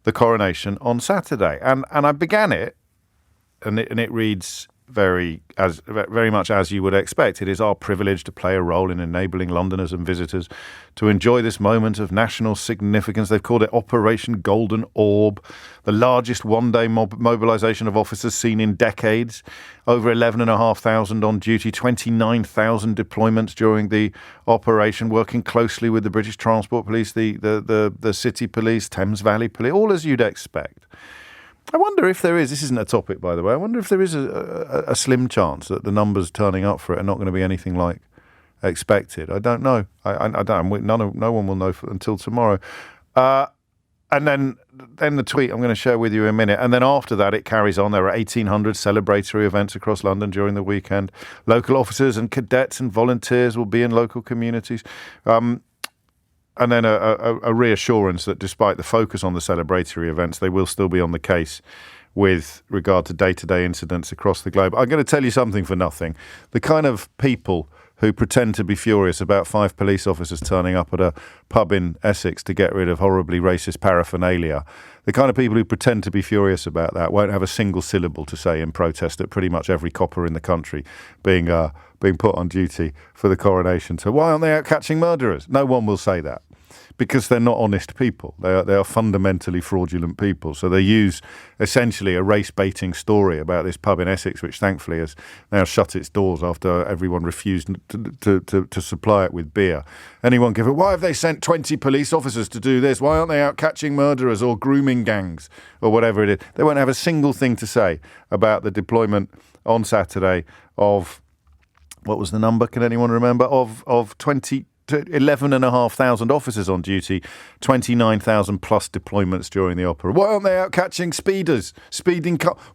Speaker 1: the coronation on Saturday. And I began it, and it reads very much as you would expect. It is our privilege to play a role in enabling Londoners and visitors to enjoy this moment of national significance. They've called it Operation Golden Orb, the largest one-day mobilisation of officers seen in decades. Over 11,500 on duty, 29,000 deployments during the operation, working closely with the British Transport Police, the City Police, Thames Valley Police, all as you'd expect. I wonder if there is, this isn't a topic, by the way, I wonder if there is a slim chance that the numbers turning up for it are not going to be anything like expected. I don't know. I don't. No one will know until tomorrow. And then the tweet I'm going to share with you in a minute. And then after that, it carries on. There are 1,800 celebratory events across London during the weekend. Local officers and cadets and volunteers will be in local communities. And then a reassurance that despite the focus on the celebratory events, they will still be on the case with regard to day-to-day incidents across the globe. I'm going to tell you something for nothing. The kind of people who pretend to be furious about 5 police officers turning up at a pub in Essex to get rid of horribly racist paraphernalia, the kind of people who pretend to be furious about that won't have a single syllable to say in protest at pretty much every copper in the country being put on duty for the coronation. So why aren't they out catching murderers? No one will say that. Because they're not honest people. They are fundamentally fraudulent people. So they use essentially a race-baiting story about this pub in Essex, which thankfully has now shut its doors after everyone refused to supply it with beer. Anyone give it, why have they sent 20 police officers to do this? Why aren't they out catching murderers or grooming gangs or whatever it is? They won't have a single thing to say about the deployment on Saturday of, what was the number? Can anyone remember? Of 11,500 officers on duty, 29,000 plus deployments during the opera. Why aren't they out catching speeders,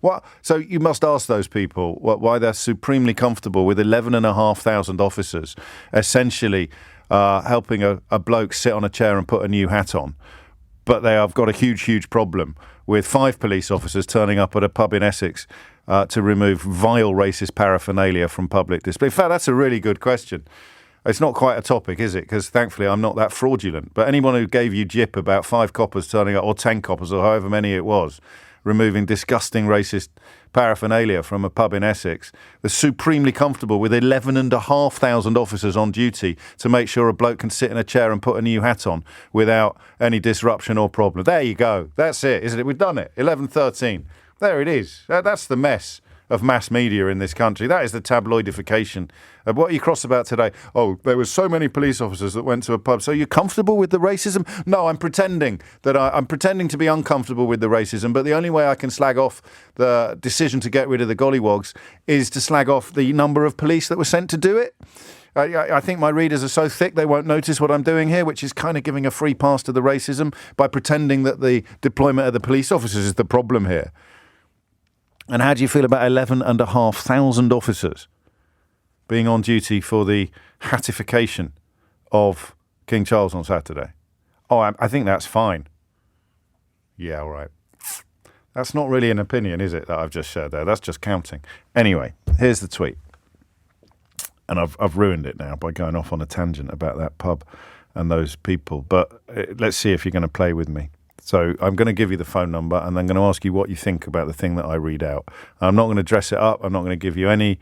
Speaker 1: what? So you must ask those people why they're supremely comfortable with 11,500 officers essentially helping a bloke sit on a chair and put a new hat on. But they have got a huge problem with 5 police officers turning up at a pub in Essex to remove vile racist paraphernalia from public display. In fact, that's a really good question. It's not quite a topic, is it? Because thankfully I'm not that fraudulent. But anyone who gave you jip about 5 coppers turning up, or 10 coppers, or however many it was, removing disgusting racist paraphernalia from a pub in Essex, they're supremely comfortable with 11,500 officers on duty to make sure a bloke can sit in a chair and put a new hat on without any disruption or problem. There you go. That's it, isn't it? We've done it. 11:13. There it is. That's the mess of mass media in this country. That is the tabloidification of what are you cross about today. Oh, there were so many police officers that went to a pub. So you're comfortable with the racism? No, I'm pretending to be uncomfortable with the racism, but the only way I can slag off the decision to get rid of the gollywogs is to slag off the number of police that were sent to do it. I think my readers are so thick they won't notice what I'm doing here, which is kind of giving a free pass to the racism by pretending that the deployment of the police officers is the problem here. And how do you feel about 11,500 officers being on duty for the hattification of King Charles on Saturday? Oh, I think that's fine. Yeah, all right. That's not really an opinion, is it, that I've just shared there? That's just counting. Anyway, here's the tweet. And I've ruined it now by going off on a tangent about that pub and those people. But let's see if you're going to play with me. So I'm going to give you the phone number and I'm going to ask you what you think about the thing that I read out. I'm not going to dress it up. I'm not going to give you any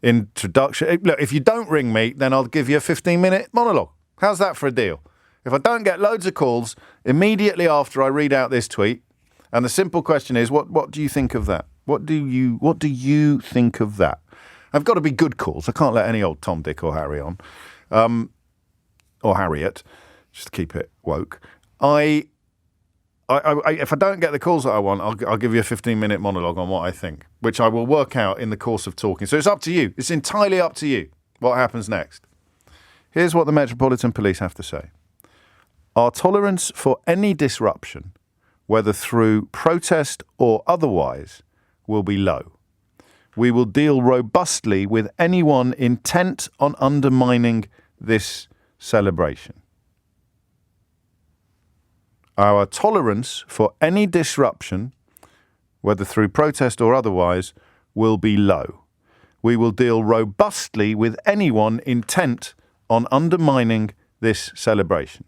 Speaker 1: introduction. Look, if you don't ring me, then I'll give you a 15-minute monologue. How's that for a deal? If I don't get loads of calls immediately after I read out this tweet, and the simple question is, what do you think of that? What do you think of that? I've got to be good calls. I can't let any old Tom, Dick or Harry on. Or Harriet, just to keep it woke. If I don't get the calls that I want, I'll give you a 15-minute monologue on what I think, which I will work out in the course of talking. So it's up to you. It's entirely up to you what happens next. Here's what the Metropolitan Police have to say. Our tolerance for any disruption, whether through protest or otherwise, will be low. We will deal robustly with anyone intent on undermining this celebration. Our tolerance for any disruption, whether through protest or otherwise, will be low. We will deal robustly with anyone intent on undermining this celebration.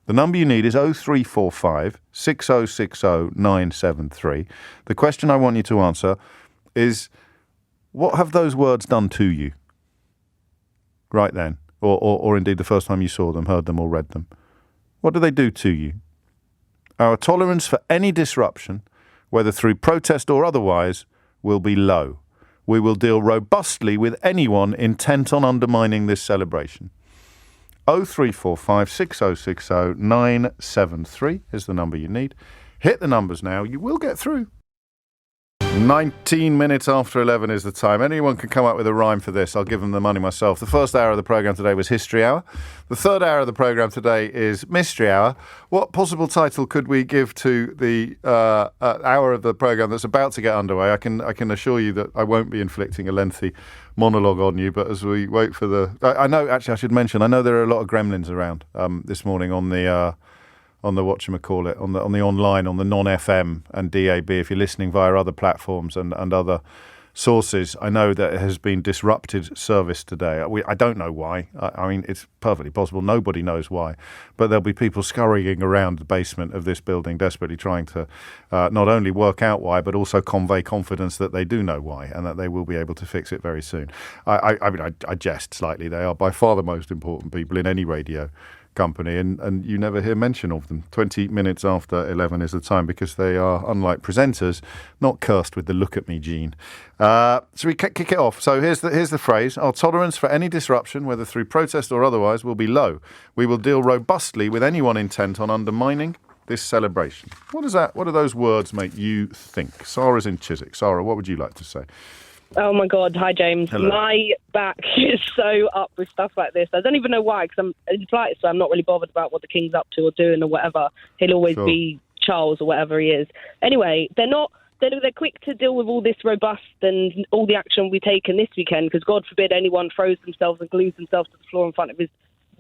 Speaker 1: The number you need is 0345 6060 973. The question I want you to answer is, what have those words done to you? Right then, or indeed the first time you saw them, heard them or read them. What do they do to you? Our tolerance for any disruption, whether through protest or otherwise, will be low. We will deal robustly with anyone intent on undermining this celebration. 0345 6060 973 is the number you need. Hit the numbers now. You will get through. 19 minutes after 11 is the time. Anyone can come up with a rhyme for this. I'll give them the money myself. The first hour of the programme today was History Hour. The third hour of the programme today is Mystery Hour. What possible title could we give to the hour of the programme that's about to get underway? I can assure you that I won't be inflicting a lengthy monologue on you, but as we wait for the... I know, actually, I should mention, I know there are a lot of gremlins around this morning on the whatchamacallit, on the online, on the non-FM and DAB, if you're listening via other platforms and other sources. I know that it has been disrupted service today. I don't know why. I mean, it's perfectly possible. Nobody knows why. But there'll be people scurrying around the basement of this building, desperately trying to not only work out why, but also convey confidence that they do know why and that they will be able to fix it very soon. I jest slightly. They are by far the most important people in any radio company, and you never hear mention of them. 20 minutes after 11 is the time, because they are, unlike presenters, not cursed with the look at me gene. So we kick it off. So here's the phrase: our tolerance for any disruption, whether through protest or otherwise, will be low. We will deal robustly with anyone intent on undermining this celebration. What do those words make you think? Sarah's in Chiswick. Sarah, what would you like to say?
Speaker 7: Oh my God. Hi, James.
Speaker 1: Hello.
Speaker 7: My back is so up with stuff like this. I don't even know why, because I'm in flight, so I'm not really bothered about what the King's up to or doing or whatever. He'll always be Charles or whatever he is. Anyway, they're quick to deal with all this robust and all the action we've taken this weekend, because God forbid anyone throws themselves and glues themselves to the floor in front of his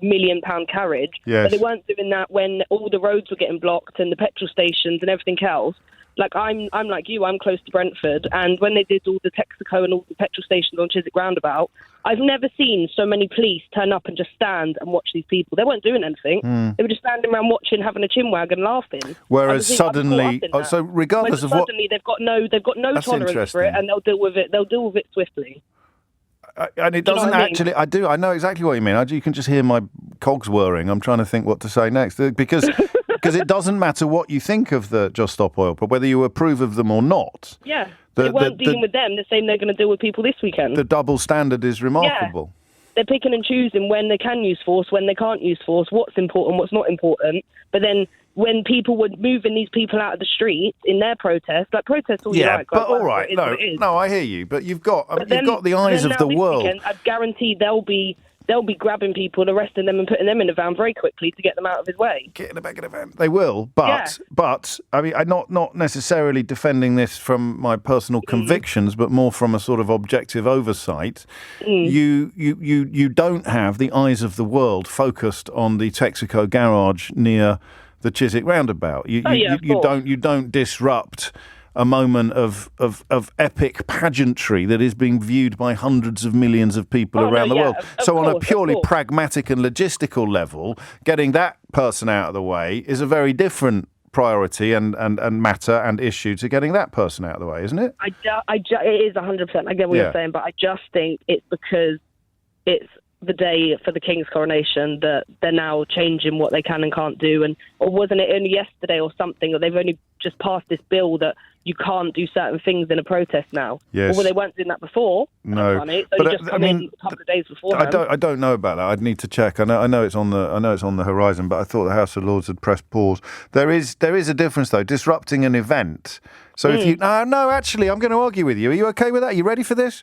Speaker 7: £1 million carriage.
Speaker 1: Yes.
Speaker 7: But they weren't doing that when all the roads were getting blocked and the petrol stations and everything else. Like, I'm like you, I'm close to Brentford, and when they did all the Texaco and all the petrol stations on Chiswick Roundabout, I've never seen so many police turn up and just stand and watch these people. They weren't doing anything. They were just standing around watching, having a chinwag and laughing.
Speaker 1: Whereas suddenly, so regardless of what...
Speaker 7: Suddenly they've got no tolerance for it, and they'll deal with it swiftly.
Speaker 1: And it doesn't actually... I know exactly what you mean. You can just hear my cogs whirring. I'm trying to think what to say next, because... Because it doesn't matter what you think of the Just Stop Oil, but whether you approve of them or not.
Speaker 7: Yeah, they weren't dealing with them the same they're going to deal with people this weekend.
Speaker 1: The double standard is remarkable.
Speaker 7: Yeah. They're picking and choosing when they can use force, when they can't use force, what's important, what's not important. But then when people were moving these people out of the streets in their protest, like protest all you like.
Speaker 1: But all right, no, I hear you. But you've got the eyes of the world.
Speaker 7: Weekend, I guarantee they'll be grabbing people and arresting them and putting them in a van very quickly to get them out of his way.
Speaker 1: Get in the back of the van. They will, but I mean, I'm not necessarily defending this from my personal convictions, but more from a sort of objective oversight. You don't have the eyes of the world focused on the Texaco garage near the Chiswick Roundabout. You don't disrupt a moment of epic pageantry that is being viewed by hundreds of millions of people around the world. So on a purely pragmatic and logistical level, getting that person out of the way is a very different priority and matter and issue to getting that person out of the way, isn't it?
Speaker 7: It is 100%. I get what you're saying, but I just think it's because it's the day for the King's coronation that they're now changing what they can and can't do. Or wasn't it only yesterday or something that they've only just passed this bill that you can't do certain things in a protest now?
Speaker 1: Yes.
Speaker 7: Or they weren't doing that before?
Speaker 1: No,
Speaker 7: but just come in a couple of days before.
Speaker 1: I don't know about that. I'd need to check. I know it's on the horizon, but I thought the House of Lords had pressed pause. There is a difference though. Disrupting an event. So if you no, actually, I'm going to argue with you. Are you okay with that? Are you ready for this?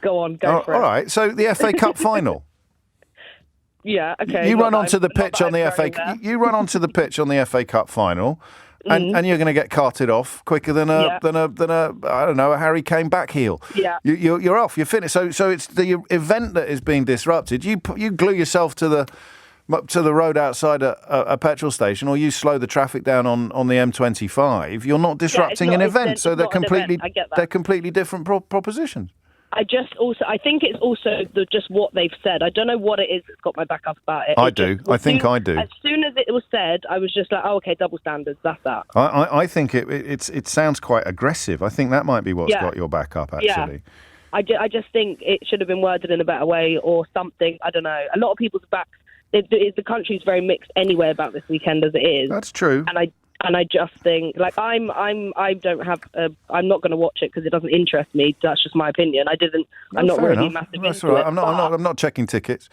Speaker 7: Go on, go for it.
Speaker 1: All right. So the FA Cup final.
Speaker 7: Yeah, okay.
Speaker 1: You run onto the pitch on the FA. You run onto the pitch on the FA Cup final, and you're going to get carted off quicker than a I don't know, a Harry Kane back heel.
Speaker 7: Yeah,
Speaker 1: you're off. You're finished. So it's the event that is being disrupted. You glue yourself to the road outside a petrol station, or you slow the traffic down on the M25. You're not disrupting an event. So they're completely different propositions.
Speaker 7: I think it's also just what they've said. I don't know what it is that's got my back up about it.
Speaker 1: I do. I think I do.
Speaker 7: As soon as it was said, I was just like, oh, okay, double standards, that's that.
Speaker 1: I think it sounds quite aggressive. I think that might be what's got your back up, actually.
Speaker 7: Yeah. I just think it should have been worded in a better way or something. I don't know. A lot of people's backs, the country's very mixed anyway about this weekend as it is.
Speaker 1: That's true.
Speaker 7: And I just think, like, I'm not going to watch it because it doesn't interest me. That's just my opinion. I'm not really massive into it.
Speaker 1: I'm not checking tickets.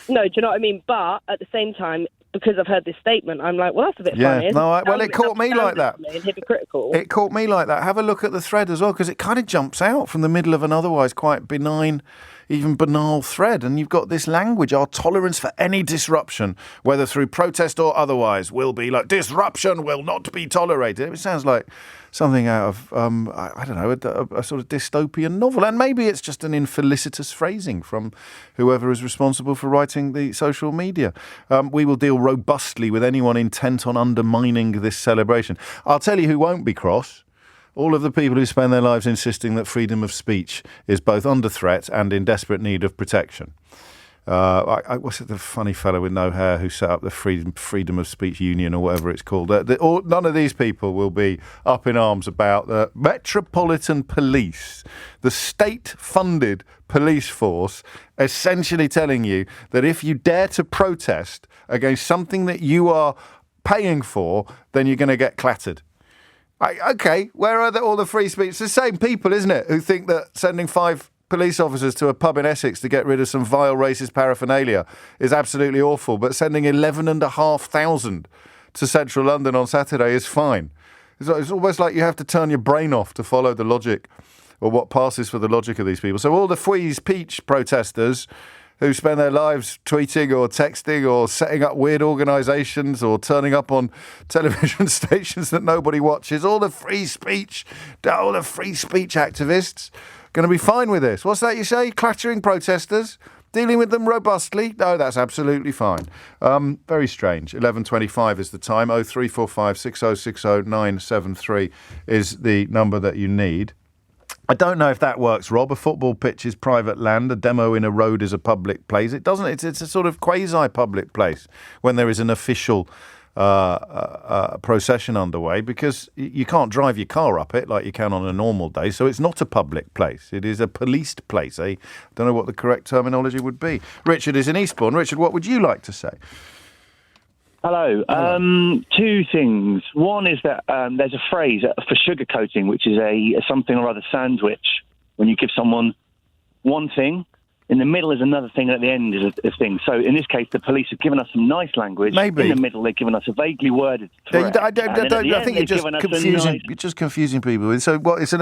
Speaker 7: No, do you know what I mean? But at the same time, because I've heard this statement, I'm like, well, that's a bit funny.
Speaker 1: It caught me like that.
Speaker 7: And hypocritical.
Speaker 1: It caught me like that. Have a look at the thread as well, because it kind of jumps out from the middle of an otherwise quite benign, even banal thread. And you've got this language, our tolerance for any disruption, whether through protest or otherwise, will be like, disruption will not be tolerated. It sounds like something out of, I don't know, a sort of dystopian novel. And maybe it's just an infelicitous phrasing from whoever is responsible for writing the social media. We will deal robustly with anyone intent on undermining this celebration. I'll tell you who won't be cross. All of the people who spend their lives insisting that freedom of speech is both under threat and in desperate need of protection. What's it, the funny fellow with no hair who set up the Freedom of Speech Union or whatever it's called? None of these people will be up in arms about the Metropolitan Police, the state-funded police force, essentially telling you that if you dare to protest against something that you are paying for, then you're going to get clattered. Okay, where are all the free speech? It's the same people, isn't it, who think that sending 5 police officers to a pub in Essex to get rid of some vile racist paraphernalia is absolutely awful, but sending 11,500 to central London on Saturday is fine. It's almost like you have to turn your brain off to follow the logic, or what passes for the logic of these people. So all the free speech protesters who spend their lives tweeting or texting or setting up weird organisations or turning up on television stations that nobody watches, all the free speech activists going to be fine with this. What's that you say? Clattering protesters? Dealing with them robustly? No, that's absolutely fine. Very strange. 11:25 is the time. 0345 6060 973 is the number that you need. I don't know if that works, Rob. A football pitch is private land. A demo in a road is a public place. It doesn't. It's a sort of quasi-public place when there is an official procession underway, because you can't drive your car up it like you can on a normal day. So it's not a public place. It is a policed place. I don't know what the correct terminology would be. Richard is in Eastbourne. Richard, what would you like to say?
Speaker 8: Hello. Two things. One is that there's a phrase for sugarcoating, which is a something or other sandwich. When you give someone one thing, in the middle is another thing, and at the end is a thing. So in this case, the police have given us some nice language.
Speaker 1: Maybe.
Speaker 8: In the middle, they've given us a vaguely worded threat.
Speaker 1: I think you're just confusing. You're just confusing people. So what? It's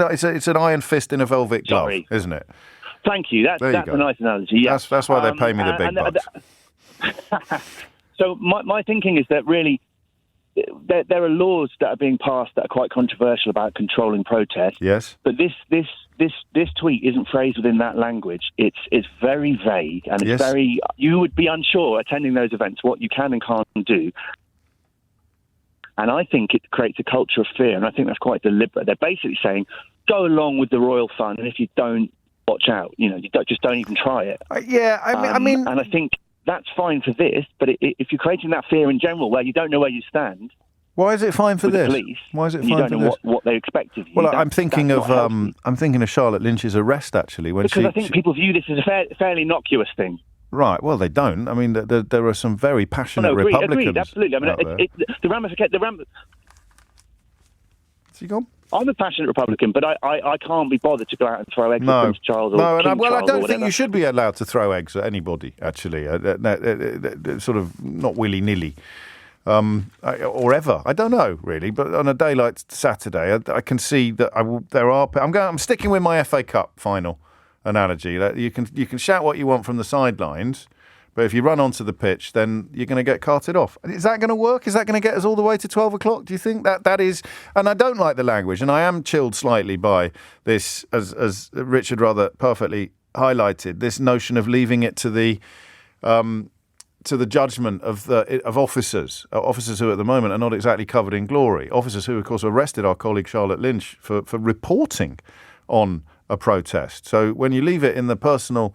Speaker 1: an iron fist in a velvet glove, isn't it?
Speaker 8: Thank you. That's a nice analogy. Yeah.
Speaker 1: That's why they pay me the big bucks.
Speaker 8: So my thinking is that really there are laws that are being passed that are quite controversial about controlling protests.
Speaker 1: Yes.
Speaker 8: But this tweet isn't phrased within that language. It's very vague, and it's very. You would be unsure attending those events what you can and can't do. And I think it creates a culture of fear, and I think that's quite deliberate. They're basically saying, go along with the royal fun, and if you don't, watch out. You don't even try it.
Speaker 1: I mean,
Speaker 8: and I think that's fine for this, but if you're creating that fear in general, where you don't know where you stand.
Speaker 1: Why is it fine for this?
Speaker 8: Police,
Speaker 1: why is it fine
Speaker 8: you don't
Speaker 1: for
Speaker 8: know
Speaker 1: this?
Speaker 8: what they expect of you.
Speaker 1: Well, I'm thinking of Charlotte Lynch's arrest, actually,
Speaker 8: because I think people view this as a fairly innocuous thing.
Speaker 1: Right. Well, they don't. I mean, there are some very passionate Republicans.
Speaker 8: Agreed, absolutely. I mean, the ramifications.
Speaker 1: Is he gone?
Speaker 8: I'm a passionate Republican, but I can't be bothered to go out and throw eggs at Prince Charles or King Charles.
Speaker 1: I don't think you should be allowed to throw eggs at anybody, actually. Sort of not willy-nilly. Or ever. I don't know, really. But on a day like Saturday, I can see that I'm sticking with my FA Cup final analogy. That you can shout what you want from the sidelines, but if you run onto the pitch, then you're going to get carted off. Is that going to work? Is that going to get us all the way to 12 o'clock? Do you think that is? And I don't like the language, and I am chilled slightly by this, as Richard rather perfectly highlighted, this notion of leaving it to the judgment of officers who at the moment are not exactly covered in glory. Officers who, of course, arrested our colleague Charlotte Lynch for reporting on a protest. So when you leave it in the personal,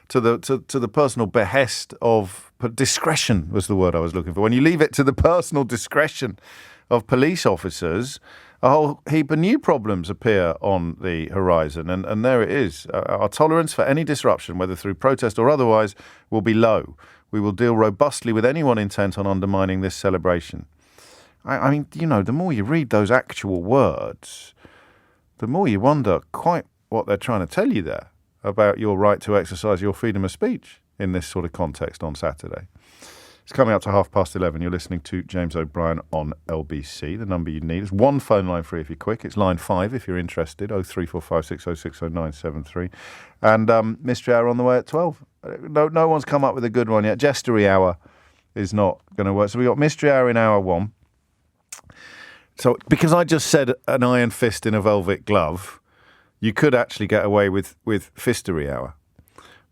Speaker 1: to the personal behest of discretion was the word I was looking for. When you leave it to the personal discretion of police officers, a whole heap of new problems appear on the horizon. And there it is. Our tolerance for any disruption, whether through protest or otherwise, will be low. We will deal robustly with anyone intent on undermining this celebration. I mean, the more you read those actual words, the more you wonder quite what they're trying to tell you there about your right to exercise your freedom of speech in this sort of context on Saturday. It's coming up to 11:30. You're listening to James O'Brien on LBC. The number you need is one phone line free if you're quick. It's line 5 if you're interested, 03456060973. And Mystery Hour on the way at 12. No one's come up with a good one yet. Jestery Hour is not going to work. So we got Mystery Hour in hour 1. So because I just said an iron fist in a velvet glove, you could actually get away with Fistery Hour.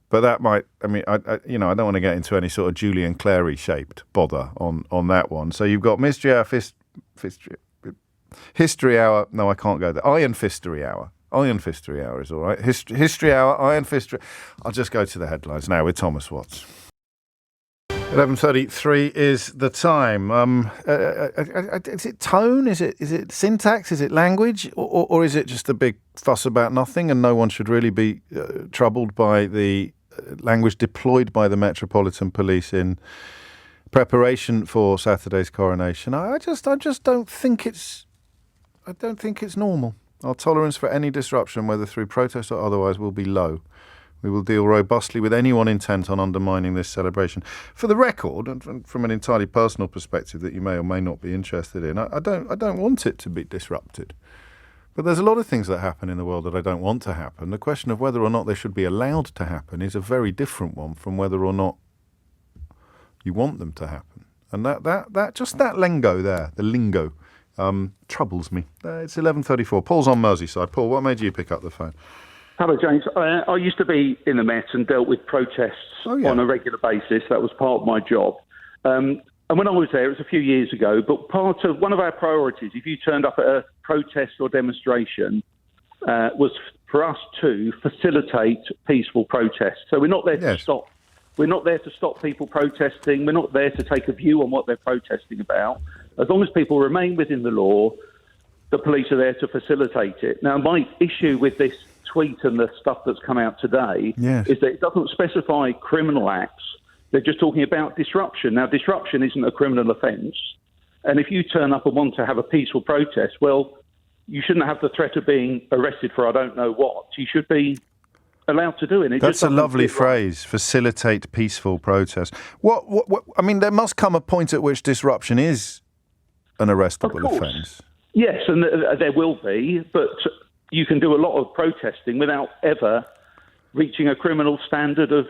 Speaker 1: But that might, I don't want to get into any sort of Julian Clary shaped bother on that one. So you've got Mystery Hour, History Hour. No, I can't go there. Iron Fistery Hour. Iron Fistery Hour is all right. History Hour, Iron Fistery. I'll just go to the headlines now with Thomas Watts. 11:33 is the time. Is it tone? Is it syntax? Is it language? Or is it just a big fuss about nothing and no one should really be troubled by the language deployed by the Metropolitan Police in preparation for Saturday's coronation? I just don't think it's normal. Our tolerance for any disruption, whether through protest or otherwise, will be low. We will deal robustly with anyone intent on undermining this celebration. For the record, and from an entirely personal perspective that you may or may not be interested in, I don't want it to be disrupted. But there's a lot of things that happen in the world that I don't want to happen. The question of whether or not they should be allowed to happen is a very different one from whether or not you want them to happen. And that lingo there, the lingo, troubles me. It's 11:34. Paul's on Merseyside. Paul, what made you pick up the phone?
Speaker 9: Hello, James. I used to be in the Met and dealt with protests on a regular basis. That was part of my job. And when I was there, it was a few years ago, but part of one of our priorities, if you turned up at a protest or demonstration, was for us to facilitate peaceful protests. So we're not there to stop. We're not there to stop people protesting. We're not there to take a view on what they're protesting about. As long as people remain within the law, the police are there to facilitate it. Now, my issue with this tweet and the stuff that's come out today is that it doesn't specify criminal acts. They're just talking about disruption. Now, disruption isn't a criminal offence. And if you turn up and want to have a peaceful protest, well, you shouldn't have the threat of being arrested for I don't know what. You should be allowed to do it.
Speaker 1: That's a lovely phrase, facilitate peaceful protest. What? I mean, there must come a point at which disruption is an arrestable offence.
Speaker 9: Yes, and there will be, but you can do a lot of protesting without ever reaching a criminal standard of,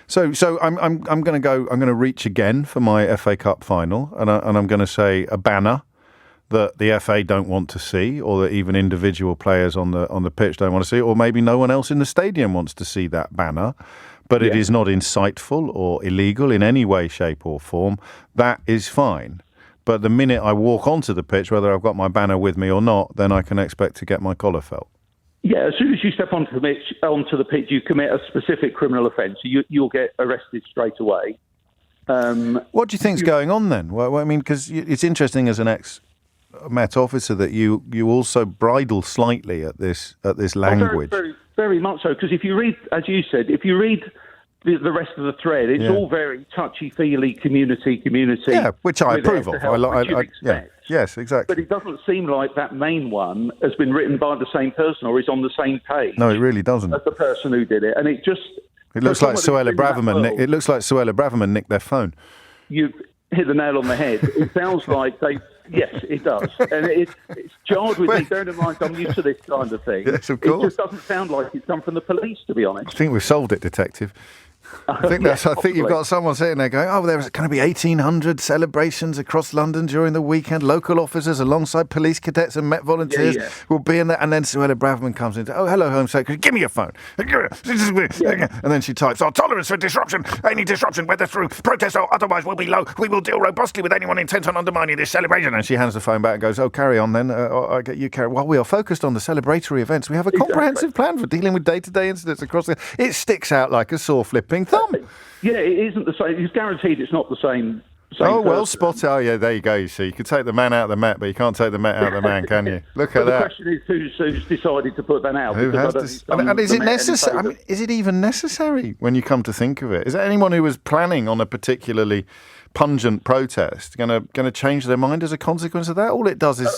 Speaker 1: So I'm going to reach again for my FA Cup final, and I'm going to say a banner that the FA don't want to see, or that even individual players on the pitch don't want to see, or maybe no one else in the stadium wants to see that banner, but it is not insightful or illegal in any way, shape or form. That is fine. But the minute I walk onto the pitch, whether I've got my banner with me or not, then I can expect to get my collar felt.
Speaker 9: Yeah, as soon as you step onto the pitch, you commit a specific criminal offence. You'll get arrested straight away.
Speaker 1: What do you think's going on then? Well, I mean, because it's interesting as an ex-Met officer that you also bridle slightly at this language.
Speaker 9: Very, very much so. Because if you read, as you said, the rest of the thread, it's all very touchy-feely, community.
Speaker 1: Yeah, which I approve of. Yes, exactly.
Speaker 9: But it doesn't seem like that main one has been written by the same person or is on the same page.
Speaker 1: No, it really doesn't.
Speaker 9: As the person who did it, and it
Speaker 1: looks like Suella Braverman. It looks like Suella Braverman nicked their phone.
Speaker 9: You've hit the nail on the head. It sounds like they. Yes, it does, and it's jarred with me. Bearing in mind, I'm used to this kind of thing.
Speaker 1: Yes, of course.
Speaker 9: It just doesn't sound like it's come from the police, to be honest.
Speaker 1: I think we've solved it, Detective. I think you've got someone sitting there going, there's going to be 1,800 celebrations across London during the weekend. Local officers alongside police cadets and Met volunteers will be in there. And then Suella Braverman comes in. Hello, Home Secretary. Give me your phone. And then she types, our tolerance for disruption, any disruption, whether through protest or otherwise, will be low. We will deal robustly with anyone intent on undermining this celebration. And she hands the phone back and goes, carry on then. You carry. While we are focused on the celebratory events, we have a comprehensive plan for dealing with day-to-day incidents across the... It sticks out like a sore flipping thumb.
Speaker 9: Yeah, it isn't the same. It's guaranteed it's not the same
Speaker 1: well spotted. Oh, yeah, there you go, you see. You can take the man out of the Met, but you can't take the Met out of the man, can you? Look at that.
Speaker 9: The question is who's decided to put that out?
Speaker 1: And is it necessary? I mean, is it even necessary when you come to think of it? Is there anyone who was planning on a particularly pungent protest going to change their mind as a consequence of that? All it does is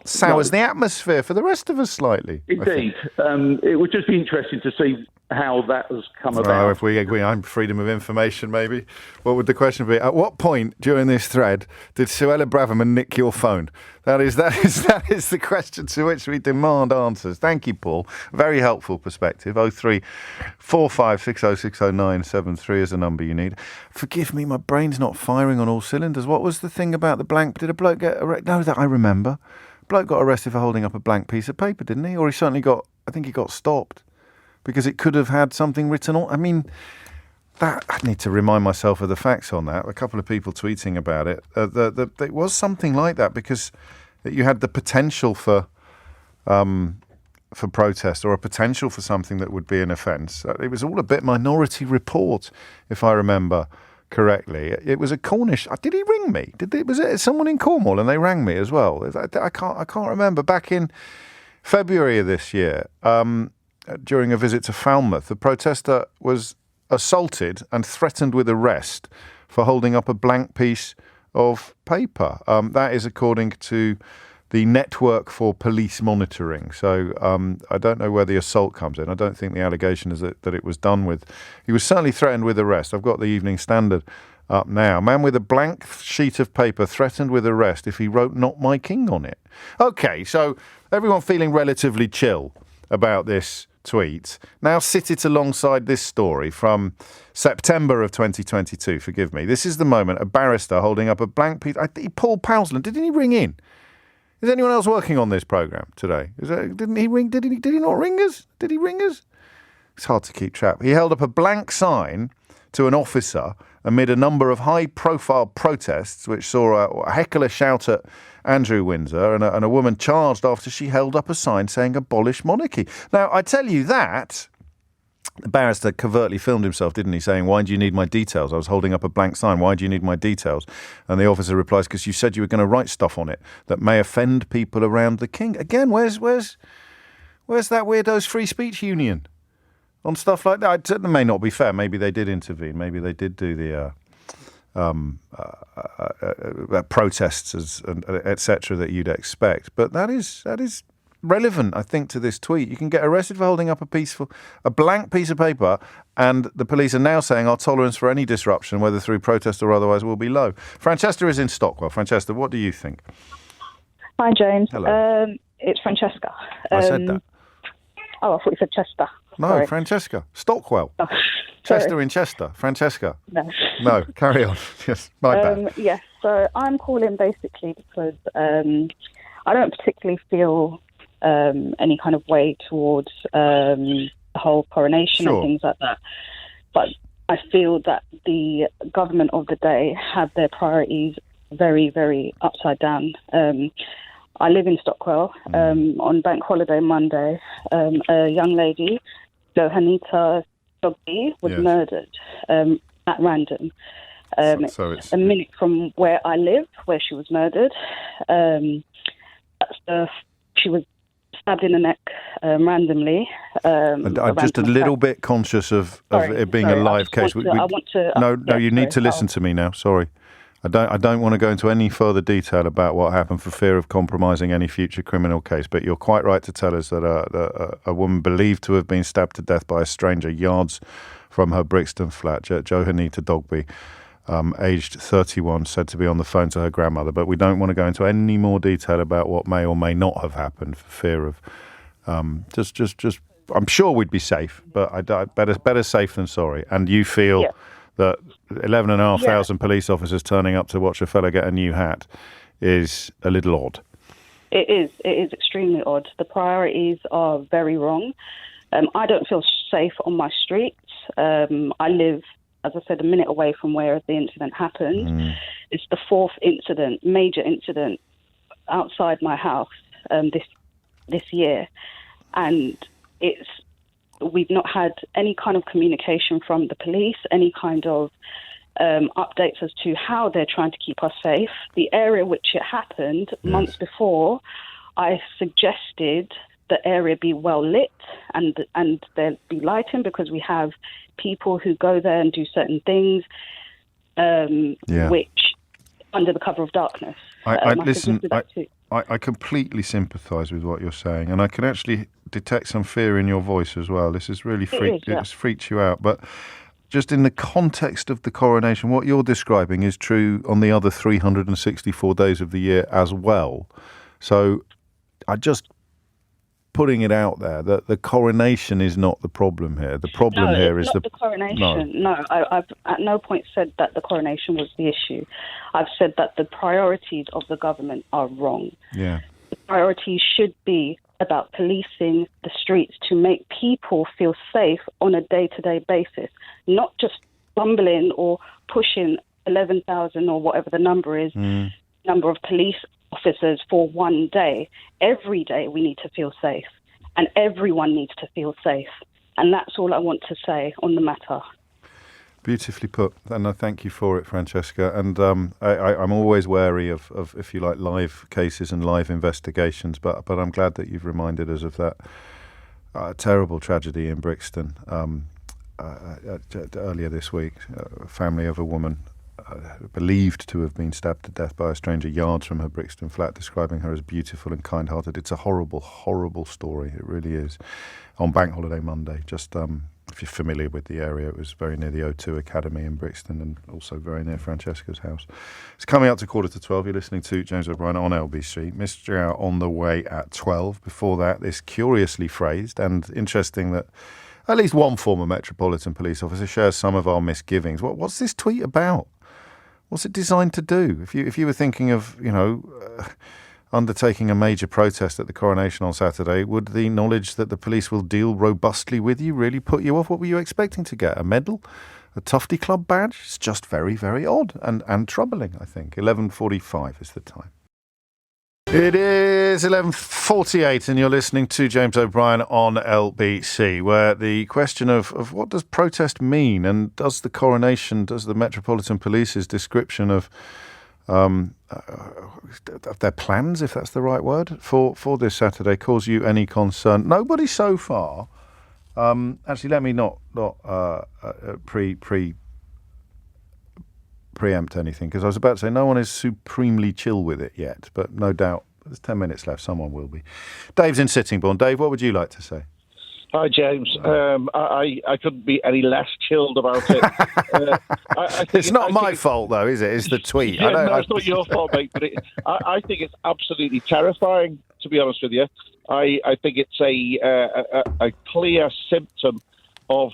Speaker 1: sours the atmosphere for the rest of us slightly.
Speaker 9: Indeed. It would just be interesting to see how that has come about.
Speaker 1: If we agree on freedom of information, maybe. What would the question be? At what point during this thread did Suella Braverman nick your phone? That is the question to which we demand answers. Thank you, Paul. Very helpful perspective. 03456060973 is the number you need. Forgive me, my brain's not firing on all cylinders. What was the thing about the blank? Did a bloke get arrested? No, that I remember. Bloke got arrested for holding up a blank piece of paper, didn't he? Or he certainly got. I think he got stopped because it could have had something written on. I mean, that I need to remind myself of the facts on that. A couple of people tweeting about it. It was something like that because you had the potential for protest or a potential for something that would be an offence. It was all a bit Minority Report, if I remember correctly. It was a Cornish. Did he ring me? Was it someone in Cornwall and they rang me as well? I can't remember. Back in February of this year, during a visit to Falmouth, the protester was assaulted and threatened with arrest for holding up a blank piece of paper. That is according to the Network for Police Monitoring. So I don't know where the assault comes in. I don't think the allegation is that it was done with. He was certainly threatened with arrest. I've got the Evening Standard up now. Man with a blank sheet of paper threatened with arrest if he wrote "Not My King" on it. Okay, so everyone feeling relatively chill about this tweet. Now sit it alongside this story from September of 2022. Forgive me. This is the moment. A barrister holding up a blank piece. Paul Powsland, didn't he ring in? Is anyone else working on this programme today? Didn't he ring? Did he not ring us? Did he ring us? It's hard to keep track. He held up a blank sign to an officer amid a number of high-profile protests, which saw a heckler shout at Andrew Windsor and a woman charged after she held up a sign saying "Abolish monarchy." Now, I tell you that. The barrister covertly filmed himself, didn't he, saying, "Why do you need my details? I was holding up a blank sign. Why do you need my details?" And the officer replies, "Because you said you were going to write stuff on it that may offend people around the king." Again, where's that weirdo's free speech union on stuff like that? It may not be fair. Maybe they did intervene. Maybe they did do the protests and etc. that you'd expect. But that is relevant, I think, to this tweet. You can get arrested for holding up a blank piece of paper, and the police are now saying our tolerance for any disruption, whether through protest or otherwise, will be low. Francesca is in Stockwell. Francesca, what do you think?
Speaker 10: Hi, James.
Speaker 1: Hello.
Speaker 10: It's Francesca.
Speaker 1: I said that.
Speaker 10: Oh, I thought you said Chester.
Speaker 1: No,
Speaker 10: Sorry.
Speaker 1: Francesca. Stockwell.
Speaker 10: Oh,
Speaker 1: Chester in Chester. Francesca.
Speaker 10: No,
Speaker 1: carry on. Yes, my bad.
Speaker 10: Yes, so I'm calling basically because I don't particularly feel any kind of way towards the whole coronation and things like that. But I feel that the government of the day had their priorities very, very upside down. I live in Stockwell. On Bank Holiday Monday, a young lady, Johannita Dogby, was murdered at random.
Speaker 1: So it's
Speaker 10: a minute from where I live, where she was murdered. She was stabbed in the neck randomly.
Speaker 1: I'm just a little bit conscious of it being a live case. No, you need to listen to me now. Sorry. I don't want to go into any further detail about what happened for fear of compromising any future criminal case, but you're quite right to tell us that a woman believed to have been stabbed to death by a stranger yards from her Brixton flat, Johannita Dogby, aged 31, said to be on the phone to her grandmother. But we don't want to go into any more detail about what may or may not have happened for fear of just. I'm sure we'd be safe, but better safe than sorry. And you feel that 11,500 police officers turning up to watch a fella get a new hat is a little odd.
Speaker 10: It is extremely odd. The priorities are very wrong. I don't feel safe on my streets. I live, as I said, a minute away from where the incident happened. It's the fourth major incident outside my house this year, and we've not had any kind of communication from the police, any kind of updates as to how they're trying to keep us safe. The area which it happened months before, I suggested the area be well lit and there be lighting, because we have people who go there and do certain things. which under the cover of darkness.
Speaker 1: I completely sympathise with what you're saying, and I can actually detect some fear in your voice as well. This has really freaked you out. But just in the context of the coronation, what you're describing is true on the other 364 days of the year as well. So I just putting it out there that the coronation is not the problem here. The problem here is
Speaker 10: the coronation. No, I've at no point said that the coronation was the issue. I've said that the priorities of the government are wrong.
Speaker 1: Yeah.
Speaker 10: The priorities should be about policing the streets to make people feel safe on a day-to-day basis, not just bumbling or pushing 11,000 or whatever the number is, number of police officers for one day. Every day we need to feel safe, and everyone needs to feel safe. And that's all I want to say on the matter.
Speaker 1: Beautifully put, and I thank you for it, Francesca. And I'm always wary of, if you like, live cases and live investigations, but I'm glad that you've reminded us of that terrible tragedy in Brixton earlier this week. A family of a woman believed to have been stabbed to death by a stranger yards from her Brixton flat, describing her as beautiful and kind-hearted. It's a horrible, horrible story. It really is. On Bank Holiday Monday, just if you're familiar with the area, it was very near the O2 Academy in Brixton and also very near Francesca's house. It's coming up to 11:45. You're listening to James O'Brien on LBC. Mystery Hour on the way at 12. Before that, this curiously phrased and interesting that at least one former Metropolitan Police officer shares some of our misgivings. What's this tweet about? What's it designed to do? If you were thinking of, undertaking a major protest at the coronation on Saturday, would the knowledge that the police will deal robustly with you really put you off? What were you expecting to get? A medal? A Tufty Club badge? It's just very, very odd and troubling, I think. 11:45 is the time. It is 11:48 and you're listening to James O'Brien on LBC, where the question of what does protest mean, and does the Metropolitan Police's description of their plans, if that's the right word, for this Saturday cause you any concern? Nobody so far. Actually, let me not preempt anything, because I was about to say no one is supremely chill with it yet, but no doubt there's 10 minutes left. Someone will be. Dave's in Sittingbourne. Dave, what would you like to say?
Speaker 11: Hi, James. I couldn't be any less chilled about it.
Speaker 1: It's not my fault, though, is it? It's the tweet.
Speaker 11: Yeah, it's not your fault, mate. But I think it's absolutely terrifying, to be honest with you. I think it's a clear symptom of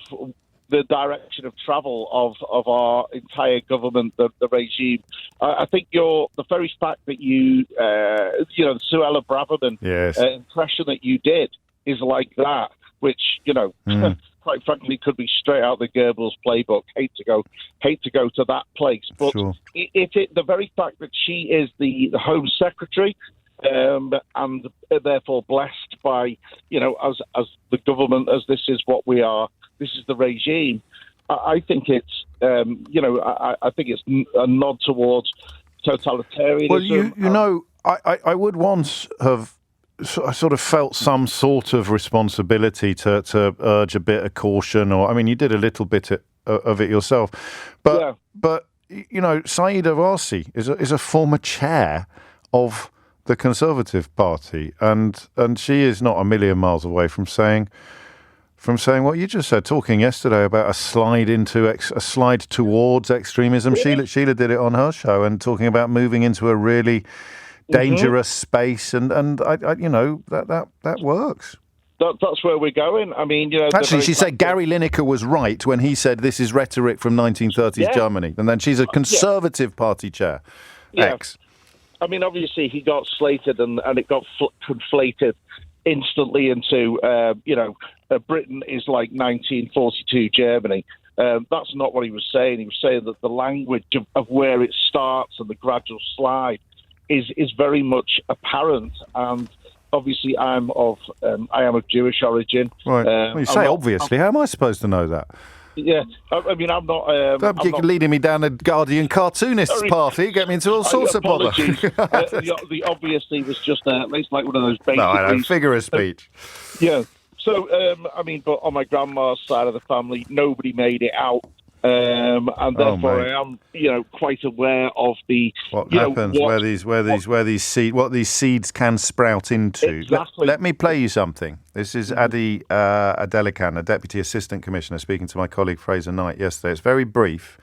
Speaker 11: the direction of travel of our entire government, the regime. I think the very fact that the Suella Braverman impression that you did is like that, which, quite frankly, could be straight out the Goebbels playbook. Hate to go to that place. But sure. The very fact that she is the Home Secretary, and therefore blessed by, as the government, as this is what we are, this is the regime. I think it's, I think it's a nod towards totalitarianism.
Speaker 1: Well, I would once have sort of felt some sort of responsibility to urge a bit of caution, you did a little bit of it yourself, but Saeed Awarsi is a former chair of the Conservative Party, and she is not a million miles away from saying what you just said, talking yesterday about a slide towards extremism.
Speaker 11: Yeah.
Speaker 1: Sheila did it on her show, and talking about moving into a really dangerous space, and that works.
Speaker 11: That's where we're going.
Speaker 1: Actually, she said Gary Lineker was right when he said this is rhetoric from 1930s Germany, and then she's a Conservative Party chair.
Speaker 11: Yeah. Obviously, he got slated, and it got conflated instantly into, Britain is like 1942 Germany. That's not what he was saying. He was saying that the language of where it starts and the gradual slide is very much apparent. And obviously, I am of Jewish origin.
Speaker 1: Right. You say obviously. How am I supposed to know that?
Speaker 11: Yeah, I'm not.
Speaker 1: You're leading me down a Guardian cartoonists party. Get me into all sorts of bother.
Speaker 11: The obviously was just it's like one of those basic.
Speaker 1: No, I know. Figure of speech.
Speaker 11: Yeah. So, but on my grandma's side of the family, nobody made it out and therefore I am, quite aware of the
Speaker 1: what happens where these seeds can sprout into.
Speaker 11: Exactly.
Speaker 1: Let me play you something. This is Adi Adelican, a Deputy Assistant Commissioner, speaking to my colleague Fraser Knight yesterday. It's very brief,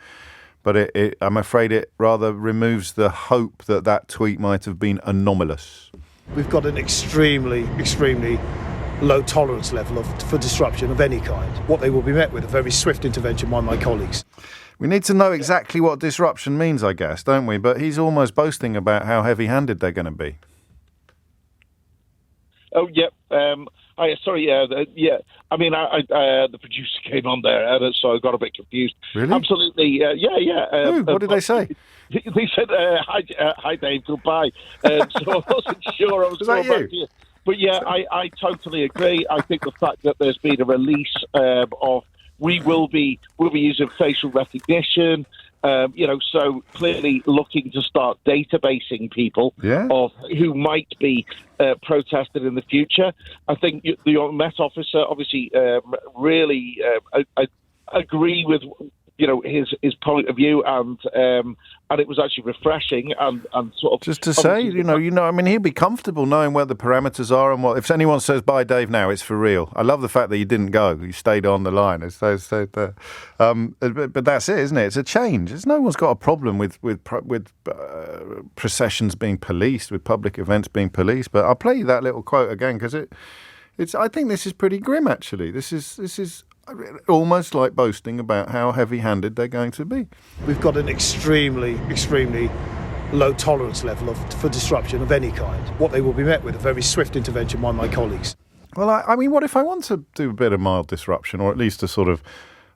Speaker 1: but I'm afraid it rather removes the hope that tweet might have been anomalous.
Speaker 12: We've got an extremely low tolerance level for disruption of any kind. What they will be met with, a very swift intervention by my colleagues.
Speaker 1: We need to know exactly what disruption means, I guess, don't we? But he's almost boasting about how heavy-handed they're going to be.
Speaker 11: Oh, yeah. I mean, the producer came on there, so I got a bit confused.
Speaker 1: Really?
Speaker 11: Absolutely.
Speaker 1: What did they say?
Speaker 11: They said, hi, Dave, goodbye. So I wasn't sure I was going back to you. But yeah, I totally agree. I think the fact that there's been a release of we'll be using facial recognition, so clearly looking to start databasing people of who might be protested in the future. I think the Met officer obviously really agree with his point of view, and it was actually refreshing and sort of
Speaker 1: just to say, I mean, he'd be comfortable knowing where the parameters are and what. If anyone says bye, Dave, now it's for real. I love the fact that you didn't go; you stayed on the line. But that's it, isn't it? It's a change. No one's got a problem with processions being policed, with public events being policed. But I'll play you that little quote again because it's. I think this is pretty grim. Actually, this is. Almost like boasting about how heavy-handed they're going to be.
Speaker 12: We've got an extremely low tolerance level for disruption of any kind. What they will be met with, a very swift intervention by my colleagues.
Speaker 1: Well, I mean, what if I want to do a bit of mild disruption, or at least a sort of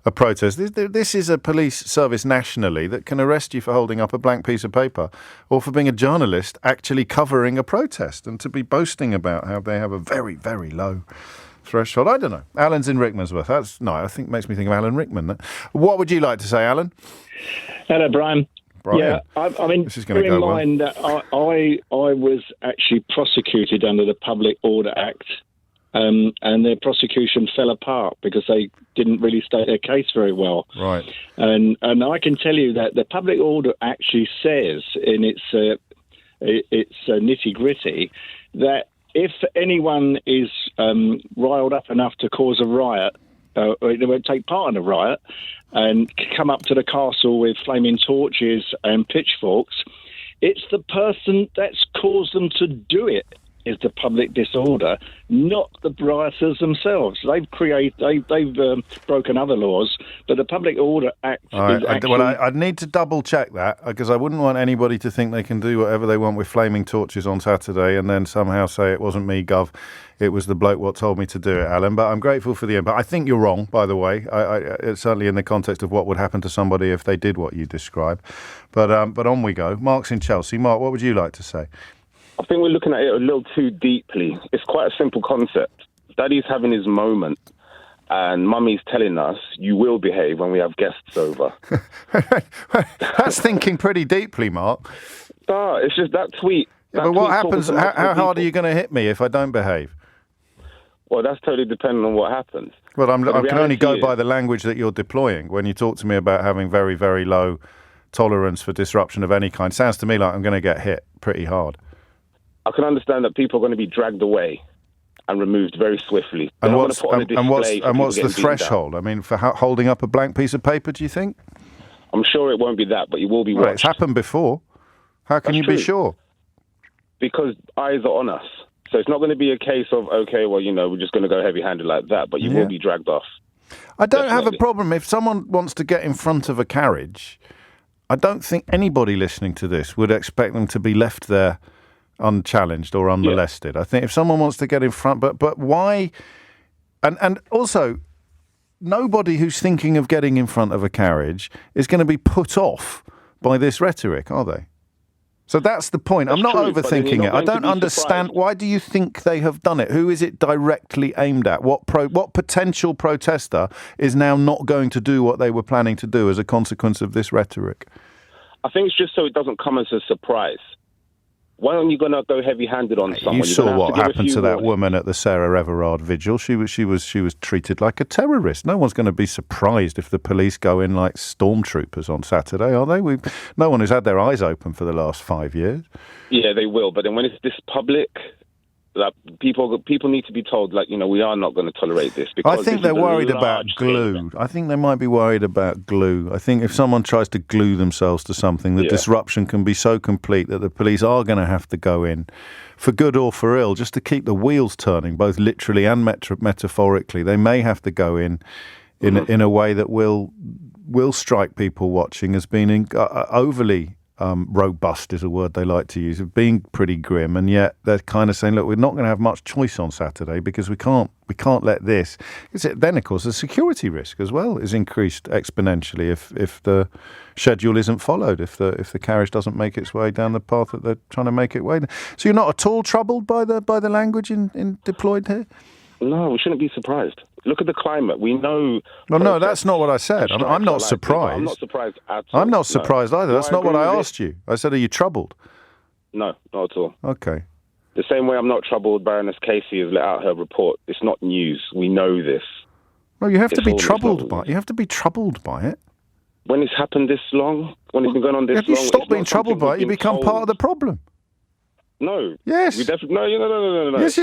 Speaker 1: a protest? This is a police service nationally that can arrest you for holding up a blank piece of paper or for being a journalist actually covering a protest, and to be boasting about how they have a very, very low threshold. I don't know. Alan's in Rickmansworth. I think makes me think of Alan Rickman. What would you like to say, Alan?
Speaker 13: Hello, Brian. Yeah, I mean, bear in mind that I was actually prosecuted under the Public Order Act, and their prosecution fell apart because they didn't really state their case very well.
Speaker 1: Right.
Speaker 13: And I can tell you that the Public Order actually says in its nitty-gritty that if anyone is riled up enough to cause a riot, or they won't take part in a riot, and come up to the castle with flaming torches and pitchforks, it's the person that's caused them to do it is the public disorder, not the rioters themselves. They've broken other laws, but the Public Order Act is actually...
Speaker 1: Well, I'd need to double-check that, because I wouldn't want anybody to think they can do whatever they want with flaming torches on Saturday and then somehow say it wasn't me, Gov, it was the bloke what told me to do it, Alan. But I'm grateful for the input. I think you're wrong, by the way. It's certainly in the context of what would happen to somebody if they did what you describe. But on we go. Mark's in Chelsea. Mark, what would you like to say?
Speaker 14: I think we're looking at it a little too deeply. It's quite a simple concept. Daddy's having his moment, and Mummy's telling us, you will behave when we have guests over.
Speaker 1: That's thinking pretty deeply, Mark.
Speaker 14: No, it's just that tweet.
Speaker 1: But what happens? How hard are you going to hit me if I don't behave?
Speaker 14: Well, that's totally dependent on what happens.
Speaker 1: Well, I can only go by the language that you're deploying when you talk to me about having very, very low tolerance for disruption of any kind. Sounds to me like I'm going to get hit pretty hard.
Speaker 14: I can understand that people are going to be dragged away and removed very swiftly.
Speaker 1: And what's the threshold? I mean, for holding up a blank piece of paper, do you think?
Speaker 14: I'm sure it won't be that, but you will be watched.
Speaker 1: Well, it's happened before. How can you be sure?
Speaker 14: Because eyes are on us. So it's not going to be a case of, okay, well, we're just going to go heavy-handed like that, but you will be dragged off.
Speaker 1: I don't have a problem. If someone wants to get in front of a carriage, I don't think anybody listening to this would expect them to be left there unchallenged or unmolested. I think if someone wants to get in front, but why? And also, nobody who's thinking of getting in front of a carriage is going to be put off by this rhetoric, are they? So that's the point. I'm not overthinking it. I don't understand. Why do you think they have done it? Who is it directly aimed at? What potential protester is now not going to do what they were planning to do as a consequence of this rhetoric?
Speaker 14: I think it's just so it doesn't come as a surprise. Why aren't you going to go heavy-handed on someone?
Speaker 1: You saw what happened to that woman at the Sarah Everard vigil. She was treated like a terrorist. No one's going to be surprised if the police go in like stormtroopers on Saturday, are they? No one who's had their eyes open for the last 5 years.
Speaker 14: Yeah, they will. But then when it's this public, like, people need to be told, like, we are not going to tolerate this. Because
Speaker 1: I think they're worried about glue. I think they might be worried about glue. I think if someone tries to glue themselves to something, the disruption can be so complete that the police are going to have to go in, for good or for ill, just to keep the wheels turning, both literally and metaphorically. They may have to go in a way that will strike people watching as being overly robust is a word they like to use, of being pretty grim, and yet they're kind of saying, look, we're not going to have much choice on Saturday because we can't let this. Then, of course, the security risk as well is increased exponentially if the schedule isn't followed, if the carriage doesn't make its way down the path that they're trying to make it way. So you're not at all troubled by the language in deployed here?
Speaker 14: No, we shouldn't be surprised. Look at the climate. We know...
Speaker 1: No, that's not what I said. I'm not surprised.
Speaker 14: I'm not surprised at all.
Speaker 1: I'm not surprised either. That's not what I asked you. I said, are you troubled?
Speaker 14: No, not at all.
Speaker 1: Okay.
Speaker 14: The same way I'm not troubled Baroness Casey has let out her report. It's not news. We know this.
Speaker 1: Well, you have to be troubled by it. You have to be troubled by it.
Speaker 14: When it's happened this long, when it's been going on this long...
Speaker 1: If you stop being troubled by it, you become part of the problem.
Speaker 14: No.
Speaker 1: Yes.
Speaker 14: We definitely no.
Speaker 1: Yes.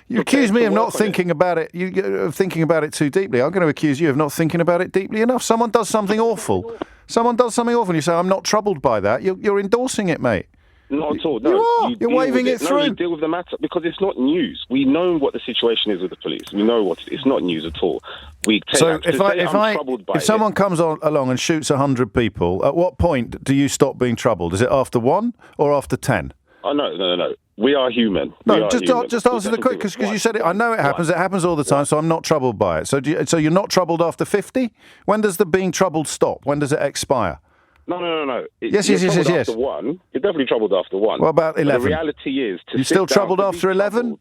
Speaker 1: You accuse me of not thinking about it. Of thinking about it too deeply. I'm going to accuse you of not thinking about it deeply enough. Someone does something awful. And you say, I'm not troubled by that. You're endorsing it, mate.
Speaker 14: Not at all. No,
Speaker 1: you are. You're waving it through.
Speaker 14: No, you deal with the matter because it's not news. We know what the situation is with the police. We know it's not news at all. If someone comes along and shoots 100 people, at what point do you stop being troubled? Is it after 1 or after 10? Oh, no. We are human.
Speaker 1: No, just answer the question, because you said it. I know it happens. It happens all the time, so I'm not troubled by it. So you're not troubled after 50? When does the being troubled stop? When does it expire?
Speaker 14: No.
Speaker 1: Yes.
Speaker 14: After 1, you're definitely troubled after 1.
Speaker 1: What about 11?
Speaker 14: The reality is...
Speaker 1: You're still troubled after 11?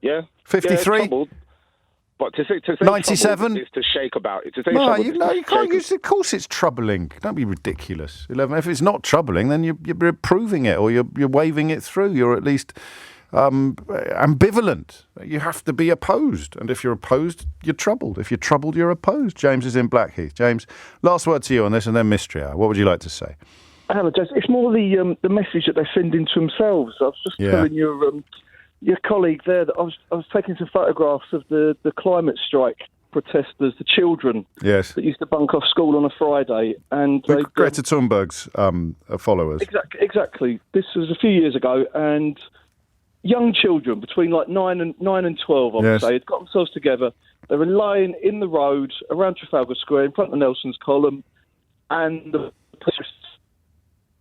Speaker 14: Yeah.
Speaker 1: 53?
Speaker 14: Yeah, but to say
Speaker 1: 97
Speaker 14: is to shake about it.
Speaker 1: You can't use. Of course, it's troubling. Don't be ridiculous. 11. If it's not troubling, then you're approving it, or you're waving it through. You're at least ambivalent. You have to be opposed, and if you're opposed, you're troubled. If you're troubled, you're opposed. James is in Blackheath. James, last word to you on this, and then mystery hour. What would you like to say?
Speaker 15: Hello, Jess. It's more the message that they're sending to themselves. I was just telling your colleague there that I was taking some photographs of the climate strike protesters, the children that used to bunk off school on a Friday, and
Speaker 1: Greta Thunberg's followers.
Speaker 15: Exactly. This was a few years ago, and young children between like 9 and 12, I would say, had got themselves together. They were lying in the road around Trafalgar Square in front of Nelson's Column, and the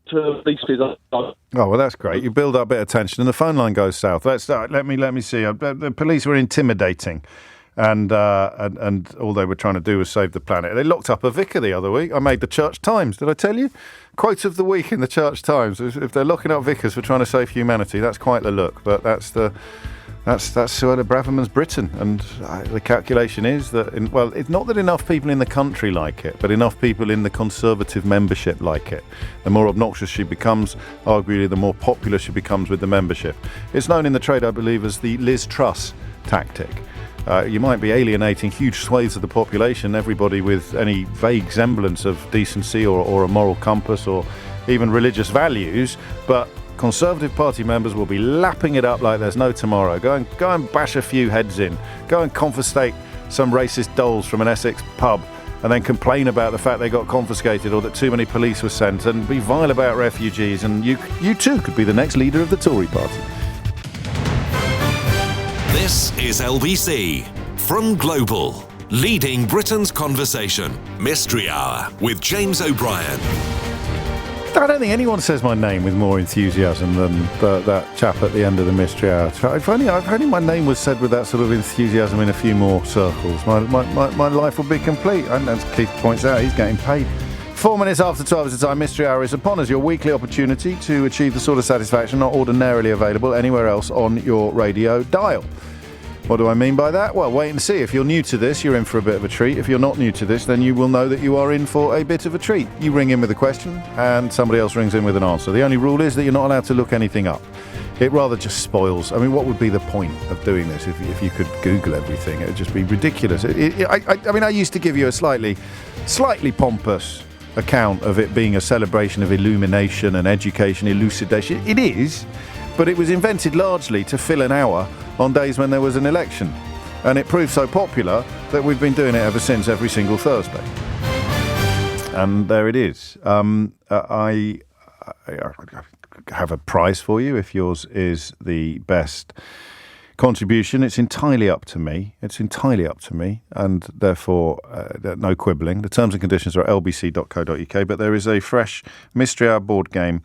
Speaker 15: to these people.
Speaker 1: Oh, well, that's great. You build up a bit of tension, and the phone line goes south. Let's start. Let me see. The police were intimidating, and all they were trying to do was save the planet. They locked up a vicar the other week. I made the Church Times. Did I tell you? Quote of the week in the Church Times. If they're locking up vicars for trying to save humanity, that's quite the look. But that's sort of Braverman's Britain, and the calculation is that it's not that enough people in the country like it, but enough people in the Conservative membership like it. The more obnoxious she becomes, arguably, the more popular she becomes with the membership. It's known in the trade, I believe, as the Liz Truss tactic. You might be alienating huge swathes of the population, everybody with any vague semblance of decency or a moral compass or even religious values, but Conservative Party members will be lapping it up like there's no tomorrow. Go and bash a few heads in. Go and confiscate some racist dolls from an Essex pub and then complain about the fact they got confiscated or that too many police were sent, and be vile about refugees, and you too could be the next leader of the Tory party.
Speaker 16: This is LBC from Global, leading Britain's conversation. Mystery Hour with James O'Brien.
Speaker 1: I don't think anyone says my name with more enthusiasm than that chap at the end of the Mystery Hour. If only my name was said with that sort of enthusiasm in a few more circles, my life would be complete. And as Keith points out, he's getting paid. 4 minutes after 12 is the time. Mystery Hour is upon us, your weekly opportunity to achieve the sort of satisfaction not ordinarily available anywhere else on your radio dial. What do I mean by that? Well, wait and see. If you're new to this, you're in for a bit of a treat. If you're not new to this, then you will know that you are in for a bit of a treat. You ring in with a question and somebody else rings in with an answer. The only rule is that you're not allowed to look anything up. It rather just spoils. I mean, what would be the point of doing this if you could Google everything? It would just be ridiculous. I mean, I used to give you a slightly pompous account of it being a celebration of illumination and education, elucidation. It is, but it was invented largely to fill an hour on days when there was an election. And it proved so popular that we've been doing it ever since, every single Thursday. And there it is. I have a prize for you if yours is the best contribution. It's entirely up to me. And therefore, no quibbling. The terms and conditions are at lbc.co.uk, but there is a fresh Mystery Hour board game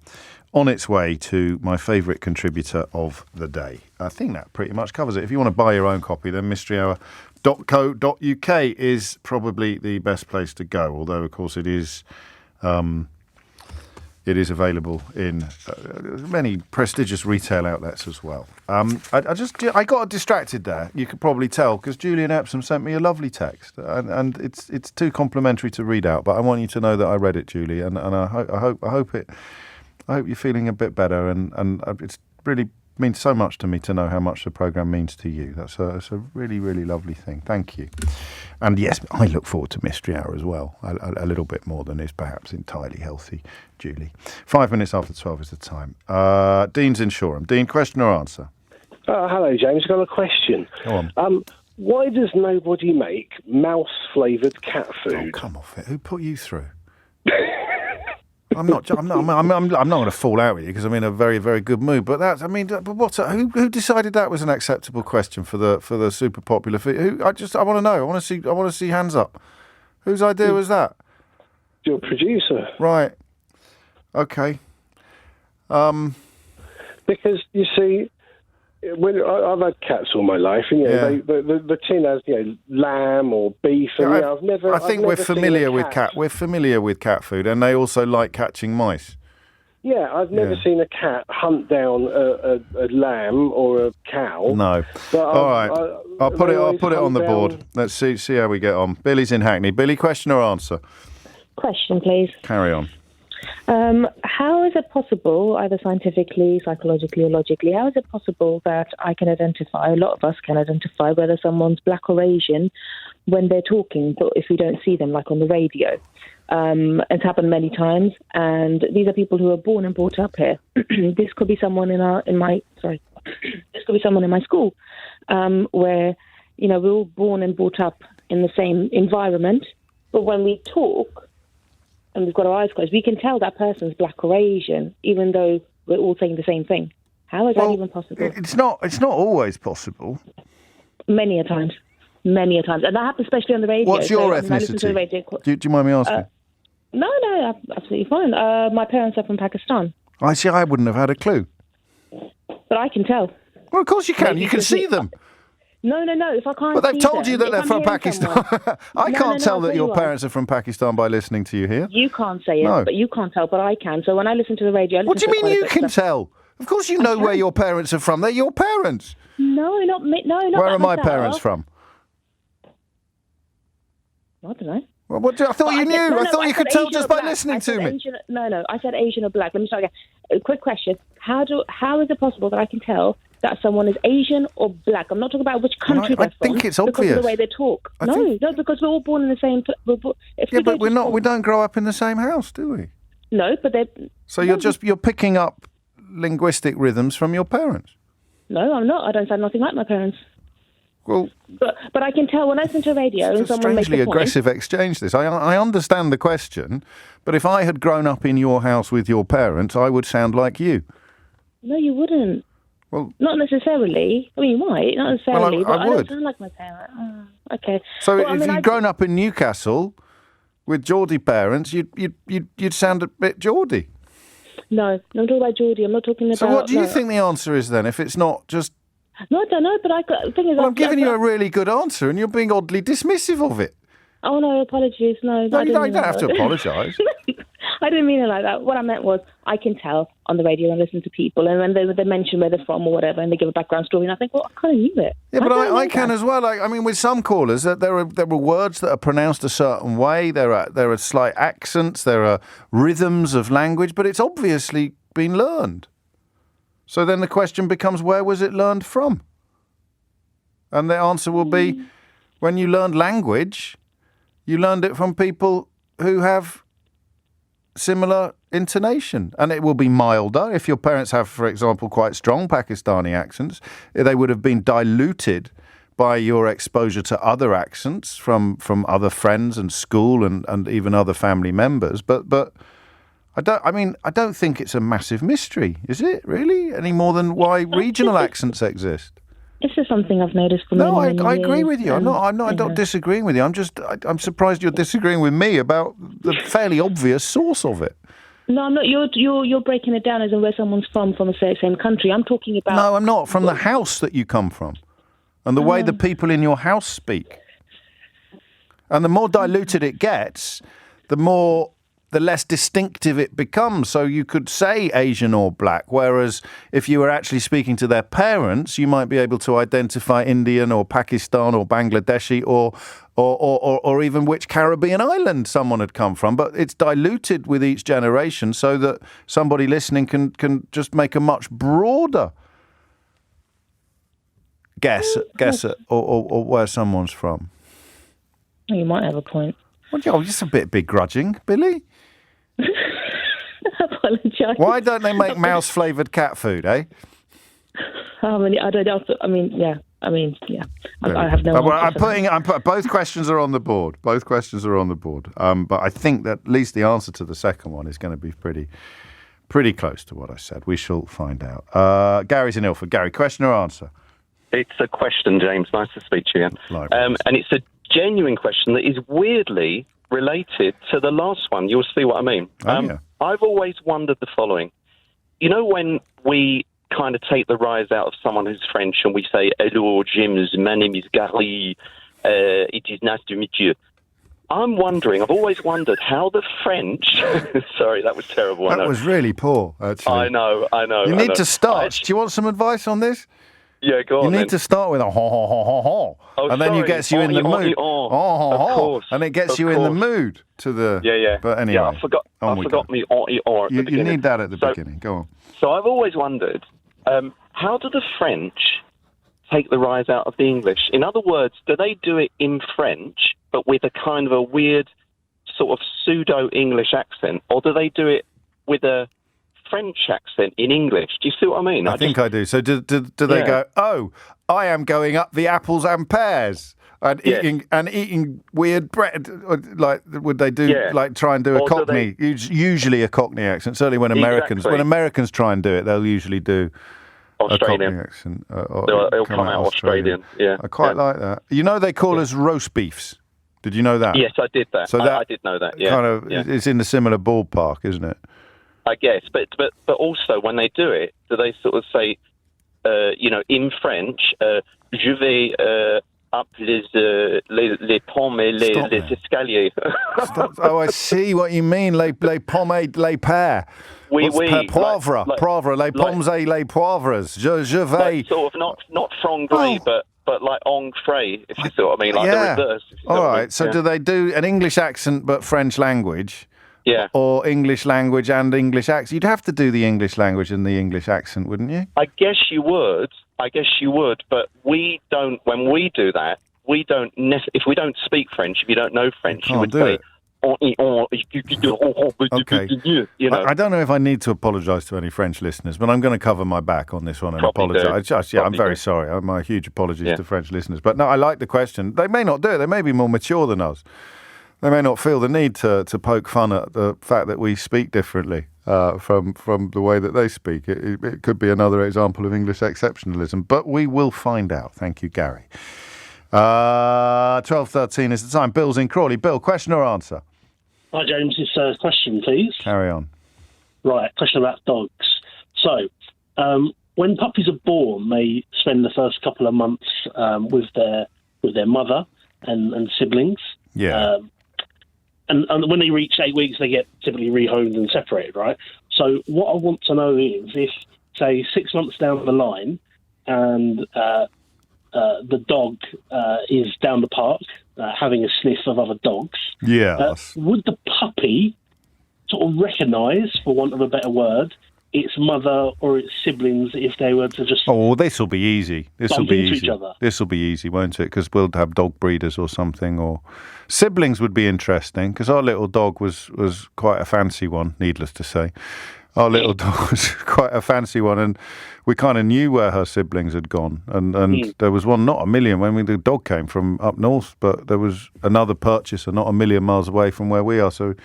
Speaker 1: on its way to my favourite contributor of the day. I think that pretty much covers it. If you want to buy your own copy, then mysteryhour.co.uk is probably the best place to go, although, of course, it is available in many prestigious retail outlets as well. I got distracted there. You could probably tell because Julian Epsom sent me a lovely text, and it's too complimentary to read out. But I want you to know that I read it, Julie, and I hope you're feeling a bit better. And it's really means so much to me to know how much the programme means to you. That's a really, really lovely thing. Thank you. And yes, I look forward to Mystery Hour as well, a little bit more than is perhaps entirely healthy, Julie. 5 minutes after 12 is the time. Dean's in Shoreham. Dean, question or answer?
Speaker 17: Hello, James. I've got a question.
Speaker 1: Go on.
Speaker 17: Why does nobody make mouse-flavoured cat food?
Speaker 1: Oh, come off it. Who put you through? I'm not going to fall out with you because I'm in a very, very good mood. But who decided that was an acceptable question for the super popular food? I want to know. I want to see hands up. Whose idea was that?
Speaker 17: Your producer.
Speaker 1: Right. Okay.
Speaker 17: Because you see, when I've had cats all my life, and the tin has lamb or beef, and I've never.
Speaker 1: I think we're familiar with cat. We're familiar with cat food, and they also like catching mice.
Speaker 17: Yeah, I've never seen a cat hunt down a lamb or a cow.
Speaker 1: No. All right, I'll put it on the board. Let's see how we get on. Billy's in Hackney. Billy, question or answer?
Speaker 18: Question, please.
Speaker 1: Carry on.
Speaker 18: How is it possible, either scientifically, psychologically, or logically, how is it possible that I can identify, a lot of us can identify, whether someone's black or Asian when they're talking, but if we don't see them, like on the radio? It's happened many times, and these are people who are born and brought up here. This could be someone this could be someone in my school, where, we're all born and brought up in the same environment, but when we talk, and we've got our eyes closed, we can tell that person's black or Asian, even though we're all saying the same thing. How is that even possible?
Speaker 1: It's not always possible.
Speaker 18: Many a times. And that happens especially on the radio.
Speaker 1: What's your ethnicity? Do you mind me asking?
Speaker 18: No, absolutely fine. My parents are from Pakistan.
Speaker 1: I see. I wouldn't have had a clue.
Speaker 18: But I can tell.
Speaker 1: Well, of course you can. You can see them.
Speaker 18: No. If I can't.
Speaker 1: But they've told you that they're from Pakistan. I can't tell that your parents are from Pakistan by listening to you here.
Speaker 18: You can't say it, but you can't tell, but I can. So when I listen to the radio,
Speaker 1: what do you mean you can tell? Of course you know where your parents are from. They're your parents.
Speaker 18: No, not me. No, not.
Speaker 1: Where are my parents from?
Speaker 18: I don't know.
Speaker 1: Well, I thought you knew. I thought you could tell just by listening to me.
Speaker 18: No. I said Asian or black. Let me start again. A quick question. How is it possible that I can tell that someone is Asian or black? I'm not talking about which country they're from.
Speaker 1: I think it's obvious.
Speaker 18: Because of the way they talk. No, because we're all born in the same...
Speaker 1: but we're not. We don't grow up in the same house, do we?
Speaker 18: No, but they're...
Speaker 1: So you're picking up linguistic rhythms from your parents?
Speaker 18: No, I'm not. I don't sound nothing like my parents.
Speaker 1: Well...
Speaker 18: But I can tell when I listen to radio and someone makes a
Speaker 1: strangely aggressive exchange, this. I understand the question, but if I had grown up in your house with your parents, I would sound like you.
Speaker 18: No, you wouldn't.
Speaker 1: Well,
Speaker 18: not necessarily. I mean, you might, not necessarily.
Speaker 1: Well, I would.
Speaker 18: don't sound like my parents. Okay.
Speaker 1: So if you'd grown up in Newcastle with Geordie parents, you'd sound a bit Geordie.
Speaker 18: No, I'm talking about Geordie. I'm not talking about...
Speaker 1: So what do you think the answer is then, if it's not just...
Speaker 18: No, I don't know, but the thing is...
Speaker 1: Well, I'm giving you a really good answer, and you're being oddly dismissive of it.
Speaker 18: Oh, no, apologies. No,
Speaker 1: you don't have to apologise.
Speaker 18: I didn't mean it like that. What I meant was I can tell on the radio and listen to people, and when they mention where they're from or whatever, and they give a background story, and I think, well, I kind of knew it.
Speaker 1: Yeah, but I can as well. I mean, with some callers, there are words that are pronounced a certain way. There are slight accents. There are rhythms of language, but it's obviously been learned. So then the question becomes, where was it learned from? And the answer will be, when you learned language, you learned it from people who have similar intonation, and it will be milder. If your parents have, for example, quite strong Pakistani accents, they would have been diluted by your exposure to other accents from other friends and school and even other family members. But I don't think it's a massive mystery, is it really? Any more than why regional accents exist?
Speaker 18: This is something I've noticed for many years.
Speaker 1: I agree with you. I'm not disagreeing with you. I'm surprised you're disagreeing with me about the fairly obvious source of it.
Speaker 18: No, I'm not. You're breaking it down as in where someone's from the same country. I'm talking about.
Speaker 1: No, I'm not. From the house that you come from, and the way the people in your house speak. And the more diluted it gets, the less distinctive it becomes. So you could say Asian or black, whereas if you were actually speaking to their parents, you might be able to identify Indian or Pakistan or Bangladeshi or even which Caribbean island someone had come from. But it's diluted with each generation so that somebody listening can just make a much broader guess at or where someone's from.
Speaker 18: You might have a point.
Speaker 1: Well, you're just a bit begrudging, Billy.
Speaker 18: I apologise.
Speaker 1: Why don't they make mouse-flavoured cat food, eh?
Speaker 18: I have no answer.
Speaker 1: Both questions are on the board. Both questions are on the board. But I think that at least the answer to the second one is going to be pretty close to what I said. We shall find out. Gary's in Ilford. Gary, question or answer?
Speaker 19: It's a question, James. Nice to speak to you again. And it's a genuine question that is weirdly related to the last one. You'll see what I mean. I've always wondered the following. You know, when we kind of take the rise out of someone who's French and we say, "Hello, James, my name is Gary. It is nice to meet you." I've always wondered how the French... Sorry, that was terrible.
Speaker 1: That was really poor, actually.
Speaker 19: I know.
Speaker 1: You need to start. Do you want some advice on this?
Speaker 19: Yeah, go on.
Speaker 1: You need to start with a ho ho ho ho ho, and then it gets you in the mood. Of course, and it gets you in the mood to the.
Speaker 19: Yeah.
Speaker 1: But anyway,
Speaker 19: I forgot me
Speaker 1: You need that at the beginning. Go on.
Speaker 19: So I've always wondered, how do the French take the rise out of the English? In other words, do they do it in French, but with a kind of a weird sort of pseudo-English accent, or do they do it with a French accent in English? Do you see what I mean?
Speaker 1: I think I do. So do they go, "Oh, I am going up the apples and pears," and eating weird bread? Like, would they do like try and do a Cockney? Usually a Cockney accent. Certainly when Americans try and do it, they'll usually do
Speaker 19: Australian
Speaker 1: a Cockney accent.
Speaker 19: It'll come out Australian. Yeah,
Speaker 1: I quite like that. You know, they call us roast beefs. Did you know that?
Speaker 19: Yes, I did that.
Speaker 1: So
Speaker 19: I did know that. Yeah,
Speaker 1: it's in the similar ballpark, isn't it?
Speaker 19: I guess, but also when they do it, do they sort of say, in French, "Je vais up les pommes et les escaliers."
Speaker 1: Oh, I see what you mean. Les pommes, les pears.
Speaker 19: Oui.
Speaker 1: Poivre, les pommes et les poivres. Je vais.
Speaker 19: Sort of not franglais, but like engrais, if you see what I mean, like the reverse.
Speaker 1: All right. So do they do an English accent but French language?
Speaker 19: Yeah.
Speaker 1: Or English language and English accent. You'd have to do the English language and the English accent, wouldn't you?
Speaker 19: I guess you would, but we don't, when we do that, if we don't speak French, if you don't know French, you would say,
Speaker 1: okay.
Speaker 19: You know.
Speaker 1: I don't know if I need to apologise to any French listeners, but I'm going to cover my back on this one and apologise. I'm very sorry. My huge apologies to French listeners. But no, I like the question. They may not do it. They may be more mature than us. They may not feel the need to poke fun at the fact that we speak differently from the way that they speak. It could be another example of English exceptionalism, but we will find out. Thank you, Gary. 12:13 is the time. Bill's in Crawley. Bill, question or answer?
Speaker 20: Hi, James. It's a question, please.
Speaker 1: Carry on.
Speaker 20: Right, question about dogs. So, when puppies are born, they spend the first couple of months with their mother and siblings.
Speaker 1: Yeah.
Speaker 20: and when they reach 8 weeks, they get typically rehomed and separated, right? So what I want to know is if, say, 6 months down the line, and the dog is down the park having a sniff of other dogs, would the puppy sort of recognise, for want of a better word, its mother or its siblings if they were to just...
Speaker 1: Oh, this will be easy. This will be
Speaker 20: into
Speaker 1: easy.
Speaker 20: each other?
Speaker 1: This will be easy, won't it? Because we'll have dog breeders or something, or siblings would be interesting, because our little dog was quite a fancy one, needless to say. Our little dog was quite a fancy one, and we kind of knew where her siblings had gone. And there was one, not a million, when the dog came from up north, but there was another purchaser not a million miles away from where we are. So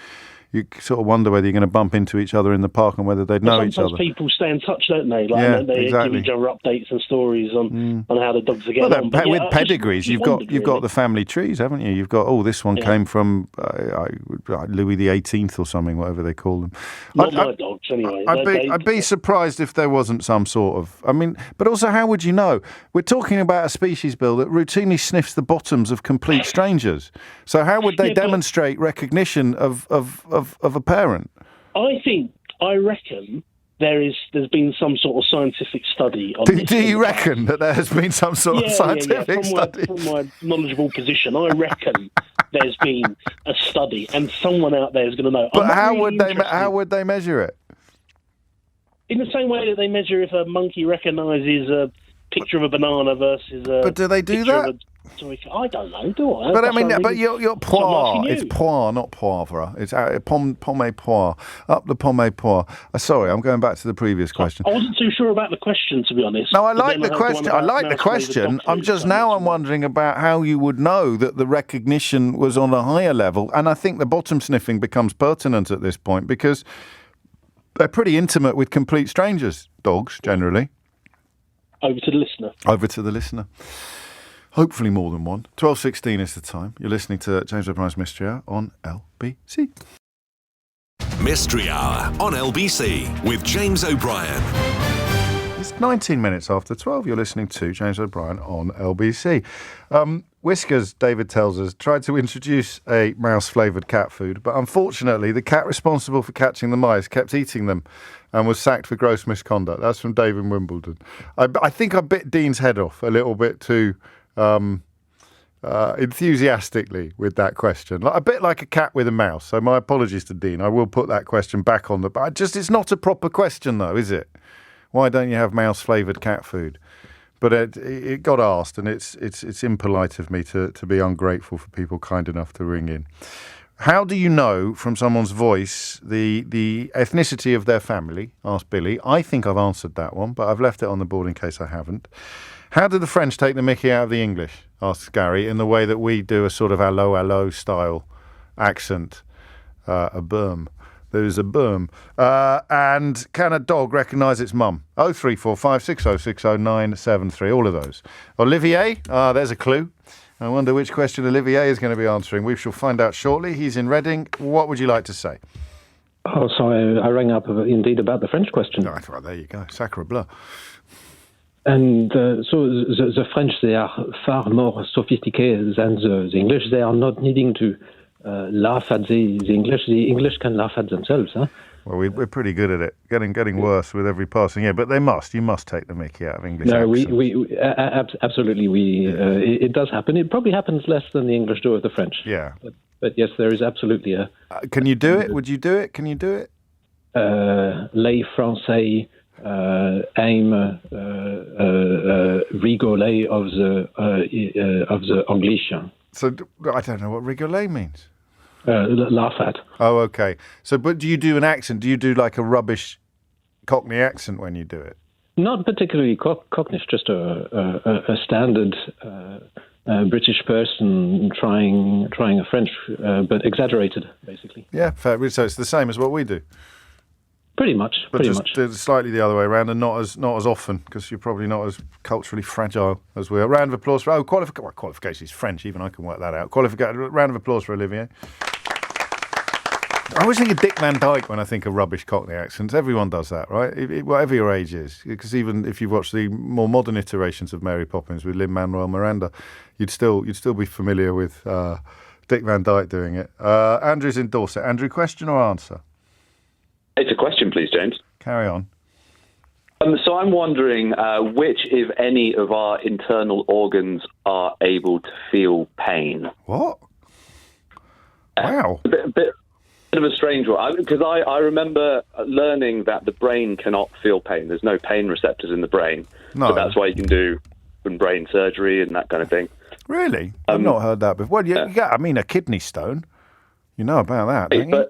Speaker 1: you sort of wonder whether you're going to bump into each other in the park and whether they'd know each other.
Speaker 20: Sometimes people stay in touch, don't they? Like, they give each other updates and stories on how the dogs are getting on. But
Speaker 1: with pedigrees, you've got the family trees, haven't you? You've got, this one came from Louis XVIII or something, whatever they call them.
Speaker 20: Not my dogs, anyway.
Speaker 1: I'd be surprised if there wasn't some sort of... but also, how would you know? We're talking about a species, Bill, that routinely sniffs the bottoms of complete strangers. So how would they demonstrate recognition of a parent?
Speaker 20: I reckon there's been some sort of scientific study on this.
Speaker 1: Do you reckon that there has been some sort of scientific study?
Speaker 20: From my knowledgeable position, I reckon there's been a study, and someone out there is going to know.
Speaker 1: But how would they measure it?
Speaker 20: In the same way that they measure if a monkey recognises a picture of a banana versus a...
Speaker 1: But do they do that?
Speaker 20: I don't know, do I?
Speaker 1: But you're poire. It's poire, not poivre. It's pomme poire. Up the pomme poire. Sorry, I'm going back to the previous question.
Speaker 20: I wasn't too sure about the question, to be honest.
Speaker 1: No, I like the question. I'm wondering about how you would know that the recognition was on a higher level. And I think the bottom sniffing becomes pertinent at this point because they're pretty intimate with complete strangers, dogs, generally.
Speaker 20: Over to the listener.
Speaker 1: Hopefully more than one. 12:16 is the time. You're listening to James O'Brien's Mystery Hour on LBC.
Speaker 16: Mystery Hour on LBC with James O'Brien.
Speaker 1: It's 19 minutes after 12. You're listening to James O'Brien on LBC. Whiskers, David tells us, tried to introduce a mouse-flavoured cat food, but unfortunately the cat responsible for catching the mice kept eating them and was sacked for gross misconduct. That's from Dave in Wimbledon. I think I bit Dean's head off a little bit too enthusiastically with that question. A bit like a cat with a mouse. So my apologies to Dean. I will put that question back on it's not a proper question though, is it? Why don't you have mouse-flavoured cat food? But it got asked, and it's impolite of me to be ungrateful for people kind enough to ring in. How do you know from someone's voice the ethnicity of their family? Asked Billy. I think I've answered that one, but I've left it on the board in case I haven't. How did the French take the mickey out of the English? Asked Gary, in the way that we do a sort of hello style accent, a berm. There's a berm. And can a dog recognise its mum? 0345 6060 973. All of those. Olivier, there's a clue. I wonder which question Olivier is going to be answering. We shall find out shortly. He's in Reading. What would you like to say?
Speaker 21: Oh, sorry, I rang up indeed about the French question.
Speaker 1: Right, there you go. Sacre bleu.
Speaker 21: And so the French, they are far more sophisticated than the English. They are not needing to laugh at the English. The English can laugh at themselves, huh?
Speaker 1: Well, we're pretty good at it. Getting worse with every passing year. But you must take the mickey out of English accents.
Speaker 21: We absolutely. It does happen. It probably happens less than the English do of the French.
Speaker 1: Yeah.
Speaker 21: But yes, there is absolutely a...
Speaker 1: Can you do it? Would you do it? Can you do it?
Speaker 21: Les Français aim rigoler of the English.
Speaker 1: So I don't know what rigoler means.
Speaker 21: Laugh at.
Speaker 1: Oh, okay. So, but do you do an accent? Do you do like a rubbish Cockney accent when you do it?
Speaker 21: Not particularly Cockney, just a standard British person trying a French, but exaggerated, basically.
Speaker 1: Yeah, fair. So it's the same as what we do.
Speaker 21: Pretty much.
Speaker 1: But just slightly the other way around, and not as often, because you're probably not as culturally fragile as we are. Round of applause for qualification is French. Even I can work that out. Round of applause for Olivier. I always think of Dick Van Dyke when I think of rubbish Cockney accents. Everyone does that, right? Whatever your age is, because even if you've watched the more modern iterations of Mary Poppins with Lin-Manuel Miranda, you'd still be familiar with Dick Van Dyke doing it. Andrew's in Dorset. Andrew, question or answer?
Speaker 3: It's a question, please, James.
Speaker 1: Carry on.
Speaker 3: So I'm wondering which, if any, of our internal organs are able to feel pain.
Speaker 1: What? Wow.
Speaker 3: A bit of a strange one, because I remember learning that the brain cannot feel pain. There's no pain receptors in the brain.
Speaker 1: No.
Speaker 3: So that's why you can do brain surgery and that kind of thing.
Speaker 1: Really? I've not heard that before. Well, yeah, I mean, a kidney stone. You know about that, don't you?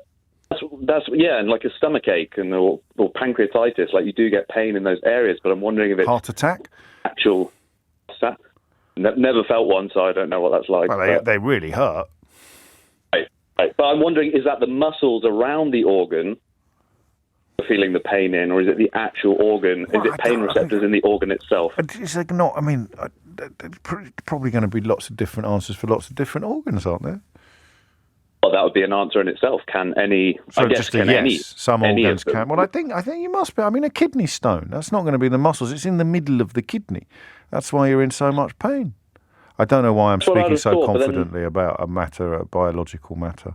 Speaker 3: That's and like a stomach ache or pancreatitis, like you do get pain in those areas. But I'm wondering if it's
Speaker 1: heart attack.
Speaker 3: Actual. Never felt one, so I don't know what that's like.
Speaker 1: Well, they really hurt.
Speaker 3: Right. But I'm wondering, is that the muscles around the organ feeling the pain in, or is it the actual organ? Is it pain receptors in the organ itself?
Speaker 1: It's like not. I mean, there's probably going to be lots of different answers for lots of different organs, aren't there?
Speaker 3: Well, that would be an answer in itself. Can any?
Speaker 1: So
Speaker 3: I guess
Speaker 1: just
Speaker 3: can
Speaker 1: yes,
Speaker 3: any?
Speaker 1: Some
Speaker 3: any
Speaker 1: organs
Speaker 3: of them?
Speaker 1: can. Well, I think you must be. I mean, a kidney stone. That's not going to be the muscles. It's in the middle of the kidney. That's why you're in so much pain. I don't know why I'm speaking so confidently about a biological matter.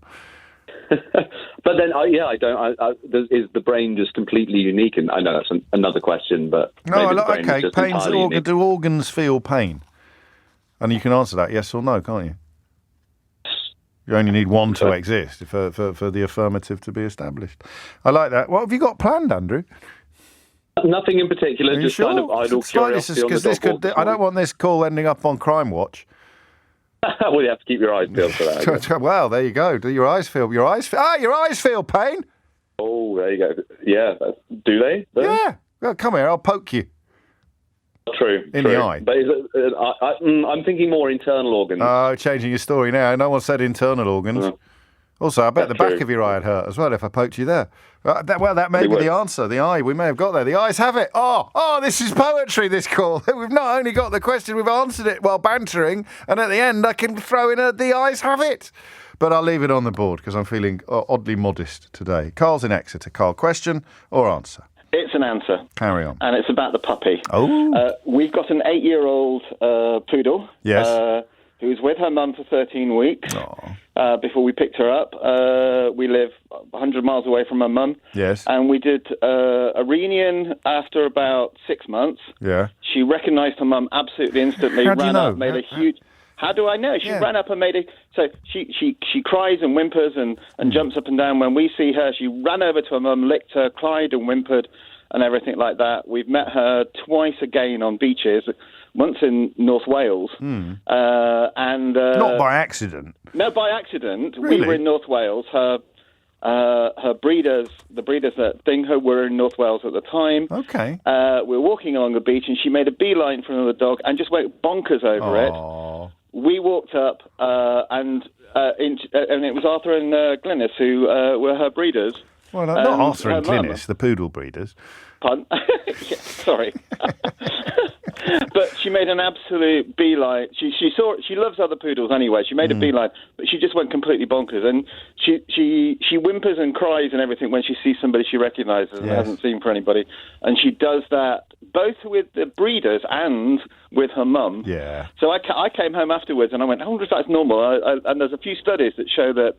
Speaker 3: But then, I don't. Is the brain just completely unique? And I know that's another question, but
Speaker 1: no.
Speaker 3: maybe
Speaker 1: Okay, pain's an organ. Do organs feel pain? And you can answer that yes or no, can't you? You only need one to exist for the affirmative to be established. I like that. What have you got planned, Andrew?
Speaker 3: Nothing in particular. Just kind of idle curiosity.
Speaker 1: I don't want this call ending up on Crime Watch.
Speaker 3: Well, you have to keep your eyes peeled for that.
Speaker 1: Well, there you go. Do your eyes feel? Your eyes feel pain.
Speaker 3: Oh, there you go. Yeah, do they?
Speaker 1: Yeah. Well, come here. I'll poke you.
Speaker 3: True.
Speaker 1: In the eye.
Speaker 3: But is it, I'm thinking more internal organs.
Speaker 1: Oh, changing your story now. No one said internal organs. Also, I bet the back of your eye would hurt as well if I poked you there. That may be the answer. The eye, we may have got there. The eyes have it. Oh, this is poetry, this call. We've not only got the question, we've answered it while bantering, and at the end I can throw in the eyes have it. But I'll leave it on the board because I'm feeling oddly modest today. Carl's in Exeter. Carl, question or answer?
Speaker 22: It's an answer.
Speaker 1: Carry on.
Speaker 22: And it's about the puppy.
Speaker 1: Oh.
Speaker 22: We've got an 8-year-old poodle.
Speaker 1: Yes.
Speaker 22: Who's with her mum for 13 weeks before we picked her up. We live 100 miles away from her mum.
Speaker 1: Yes.
Speaker 22: And we did a reunion after about 6 months.
Speaker 1: Yeah.
Speaker 22: She recognised her mum absolutely instantly.
Speaker 1: How do you know?
Speaker 22: Up, made a huge... How do I know? She ran up and made it. So she cries and whimpers and jumps up and down. When we see her, she ran over to her mum, licked her, cried and whimpered and everything like that. We've met her twice again on beaches, once in North Wales.
Speaker 1: and
Speaker 22: not
Speaker 1: by accident.
Speaker 22: No, by accident.
Speaker 1: Really?
Speaker 22: We were in North Wales. Her breeders, the breeders that thing her were in North Wales at the time.
Speaker 1: Okay.
Speaker 22: We were walking along the beach and she made a beeline for another dog and just went bonkers over it. We walked up and it was Arthur and Glynis who were her breeders.
Speaker 1: Well, not Arthur and Glynis, the poodle breeders.
Speaker 22: Pardon? Yeah, sorry. But she made an absolute beeline. She loves other poodles anyway. She made a beeline, but she just went completely bonkers. And she whimpers and cries and everything when she sees somebody she recognises and hasn't seen for anybody. And she does that both with the breeders and with her mum.
Speaker 1: Yeah.
Speaker 22: So I came home afterwards and I went, I wonder if that's normal. And there's a few studies that show that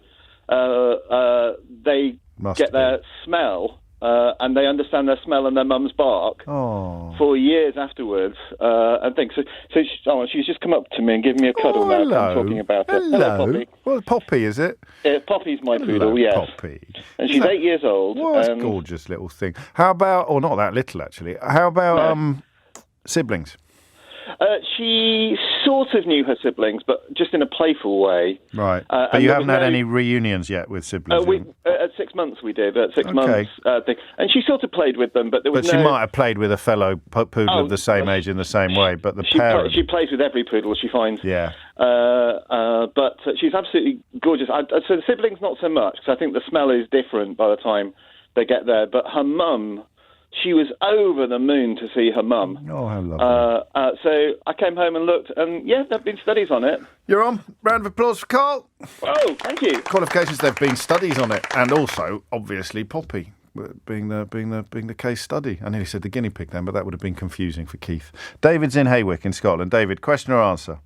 Speaker 22: they get their smell. And they understand their smell and their mum's bark for years afterwards, and things. So she's just come up to me and given me a cuddle now.
Speaker 1: Hello.
Speaker 22: I'm talking about it.
Speaker 1: Hello.
Speaker 22: Poppy.
Speaker 1: Well, Poppy, is it?
Speaker 22: Poppy's my
Speaker 1: Hello,
Speaker 22: poodle, yes.
Speaker 1: Poppy.
Speaker 22: And she's 8 years old.
Speaker 1: What a gorgeous little thing. How about, or not that little actually, how about siblings?
Speaker 22: She sort of knew her siblings, but just in a playful way.
Speaker 1: Right. But you haven't had any reunions yet with siblings?
Speaker 22: At 6 months we did. At 6 months thing. And she sort of played with them, but there was
Speaker 1: she might have played with a fellow poodle of the same age in the same way, but the parent...
Speaker 22: She plays with every poodle she finds.
Speaker 1: Yeah.
Speaker 22: But she's absolutely gorgeous. So the siblings, not so much, because I think the smell is different by the time they get there. But her mum... She was over the moon to see her mum.
Speaker 1: Oh, how lovely.
Speaker 22: So I came home and looked, and there have been studies on it.
Speaker 1: You're on. Round of applause for Carl.
Speaker 22: Oh, thank you.
Speaker 1: Qualifications, there have been studies on it, and also, obviously, Poppy being the case study. I nearly said the guinea pig then, but that would have been confusing for Keith. David's in Haywick in Scotland. David, question or answer?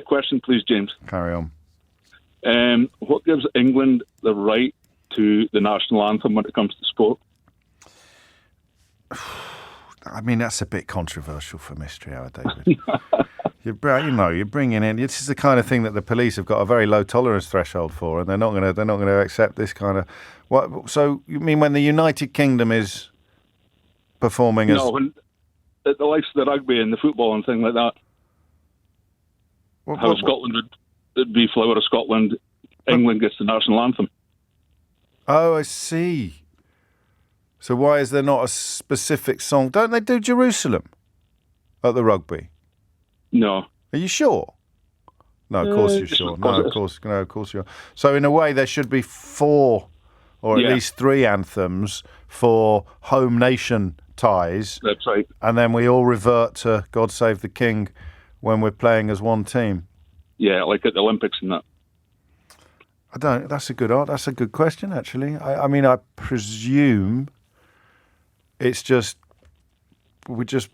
Speaker 23: Question, please, James.
Speaker 1: Carry on.
Speaker 2: What gives England the right to the national anthem when it comes to sport?
Speaker 1: I mean, that's a bit controversial for Mystery Hour, David. You're bringing in. This is the kind of thing that the police have got a very low tolerance threshold for, and they're not going to accept this kind of. What? So you mean when the United Kingdom is performing as?
Speaker 2: No, when the likes of the rugby and the football and things like that. How Scotland would be Flower of Scotland, England gets the national anthem.
Speaker 1: Oh, I see. So why is there not a specific song? Don't they do Jerusalem at the rugby?
Speaker 2: No.
Speaker 1: Are you sure? No, of course you're sure. No, of course you're. So in a way, there should be 4 or at least 3 anthems for home nation ties.
Speaker 2: That's right.
Speaker 1: And then we all revert to God Save the King when we're playing as one team.
Speaker 2: Yeah, like at the Olympics and that.
Speaker 1: That's a good question, actually. I mean, I presume it's just we're just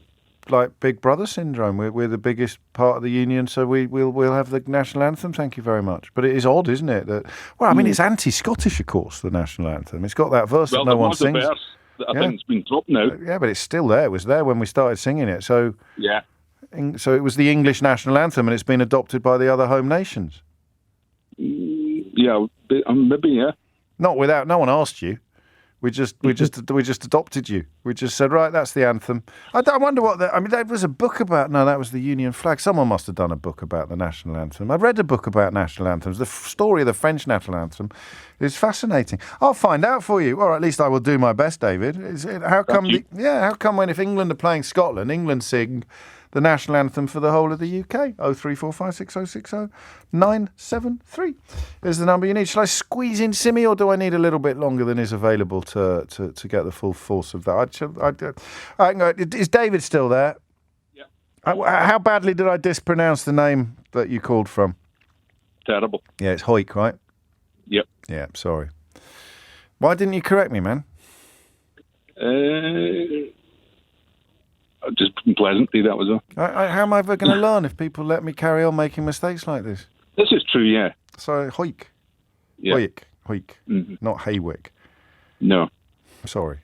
Speaker 1: like Big Brother syndrome. We're the biggest part of the union, so we'll have the national anthem. Thank you very much. But it is odd, isn't it? It's anti-Scottish, of course, the national anthem. It's got that verse that no one sings.
Speaker 2: Well, verse that I think it's been dropped now.
Speaker 1: Yeah, but it's still there. It was there when we started singing it. So
Speaker 2: yeah.
Speaker 1: So it was the English national anthem, and it's been adopted by the other home nations.
Speaker 2: Yeah, maybe, yeah.
Speaker 1: No one asked you. We just adopted you. We just said, right, that's the anthem. I wonder what there was a book about. No, that was the Union flag. Someone must have done a book about the national anthem. I read a book about national anthems. The story of the French national anthem is fascinating. I'll find out for you, or at least I will do my best, David. How come when if England are playing Scotland, England sing the national anthem for the whole of the UK? 03456060973 is the number you need. Shall I squeeze in Simi, or do I need a little bit longer than is available to get the full force of that? Is David still there?
Speaker 2: Yeah.
Speaker 1: How badly did I dispronounce the name that you called from?
Speaker 2: Terrible.
Speaker 1: Yeah, it's Hoik, right?
Speaker 2: Yep.
Speaker 1: Yeah, sorry. Why didn't you correct me, man?
Speaker 2: Just pleasantly, that was all.
Speaker 1: How am I ever going to learn if people let me carry on making mistakes like this?
Speaker 2: This is true, yeah.
Speaker 1: So, Hoik.
Speaker 2: Yeah.
Speaker 1: Hoik.
Speaker 2: Mm-hmm.
Speaker 1: Not Haywick.
Speaker 2: No.
Speaker 1: Sorry.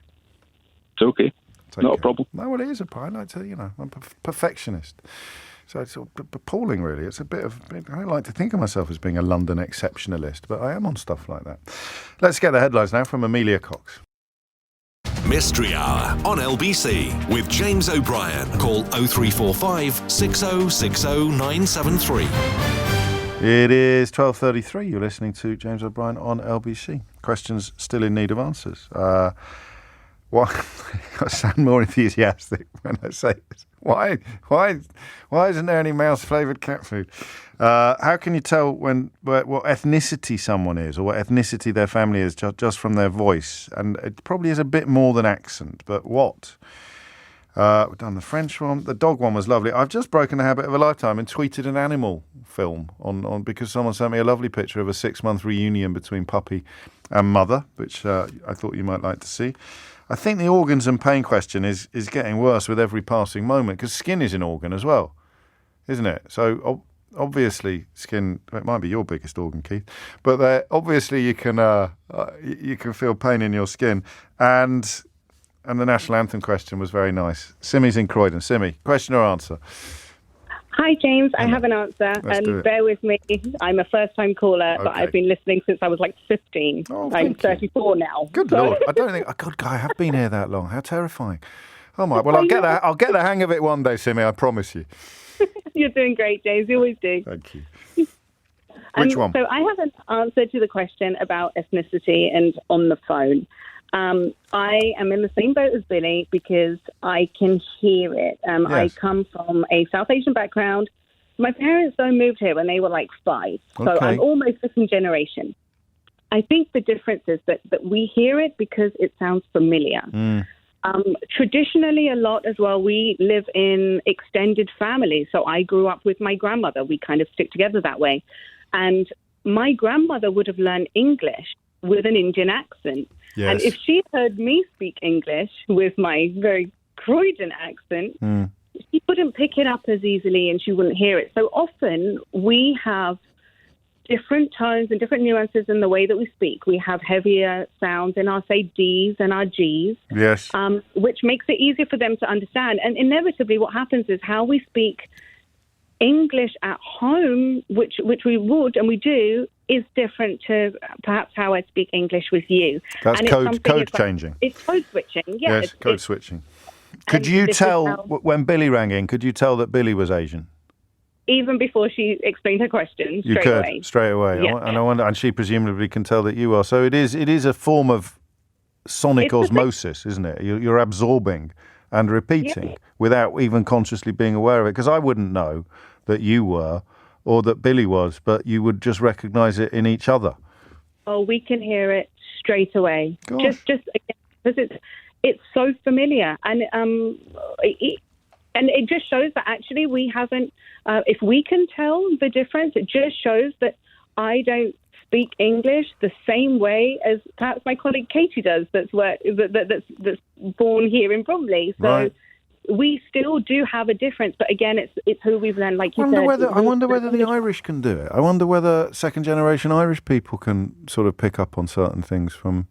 Speaker 2: It's okay. Not a problem.
Speaker 1: No, well, it is a part. I like to, I'm a perfectionist. So it's appalling, really. It's I don't like to think of myself as being a London exceptionalist, but I am on stuff like that. Let's get the headlines now from Amelia Cox.
Speaker 16: Mystery Hour on LBC with James O'Brien. Call 0345 6060 973.
Speaker 1: It is 12:33. You're listening to James O'Brien on LBC. Questions still in need of answers. Why? I sound more enthusiastic when I say this. Why isn't there any mouse-flavoured cat food? How can you tell what ethnicity someone is, or what ethnicity their family is, just from their voice? And it probably is a bit more than accent, but what? We've done the French one. The dog one was lovely. I've just broken the habit of a lifetime and tweeted an animal film on because someone sent me a lovely picture of a 6-month reunion between puppy and mother, which I thought you might like to see. I think the organs and pain question is getting worse with every passing moment, because skin is an organ as well, isn't it? So obviously skin, it might be your biggest organ, Keith, but obviously you can feel pain in your skin. And the national anthem question was very nice. Simi's in Croydon. Simi, question or answer?
Speaker 4: Hi, James. I have an answer, and bear with me. I'm a first-time caller, but I've been listening since I was like 15. I'm 34 now.
Speaker 1: Good Lord. I don't think... God, I have been here that long. How terrifying. Oh, my... Well, I'll get the hang of it one day, Simi, I promise you.
Speaker 4: You're doing great, James. You always do.
Speaker 1: Thank you. Which one?
Speaker 4: So I have an answer to the question about ethnicity and on the phone. I am in the same boat as Billy because I can hear it. Yes. I come from a South Asian background. My parents, though, moved here when they were like 5. So I'm almost second generation. I think the difference is that we hear it because it sounds familiar. Traditionally, a lot as well, we live in extended families. So I grew up with my grandmother. We kind of stick together that way. And my grandmother would have learned English with an Indian accent. Yes. And if she heard me speak English with my very Croydon accent, she wouldn't pick it up as easily and she wouldn't hear it. So often we have different tones and different nuances in the way that we speak. We have heavier sounds in our, say, Ds and our Gs.
Speaker 1: Yes.
Speaker 4: Which makes it easier for them to understand. And inevitably what happens is how we speak English at home, which we would and we do, is different to perhaps how I speak English with you.
Speaker 1: That's
Speaker 4: and
Speaker 1: code changing.
Speaker 4: It's code switching, yeah.
Speaker 1: Yes, code switching. Could you tell, when Billy rang in, could you tell that Billy was Asian?
Speaker 4: Even before she explained her question,
Speaker 1: You could, straight away.
Speaker 4: Yeah.
Speaker 1: And she presumably can tell that you are. So it is a form of sonic osmosis, isn't it? You're absorbing and repeating without even consciously being aware of it. Because I wouldn't know that you were or that Billy was, but you would just recognise it in each other.
Speaker 4: Oh, we can hear it straight away.
Speaker 1: Gosh.
Speaker 4: Just because it's so familiar, and it just shows that actually we haven't. If we can tell the difference, it just shows that I don't speak English the same way as perhaps my colleague Katie does. That's born here in Bromley. So.
Speaker 1: Right.
Speaker 4: We still do have a difference, but again, it's who we've learned. Like you said,
Speaker 1: I wonder whether the Irish can do it. I wonder whether second-generation Irish people can sort of pick up on certain things from.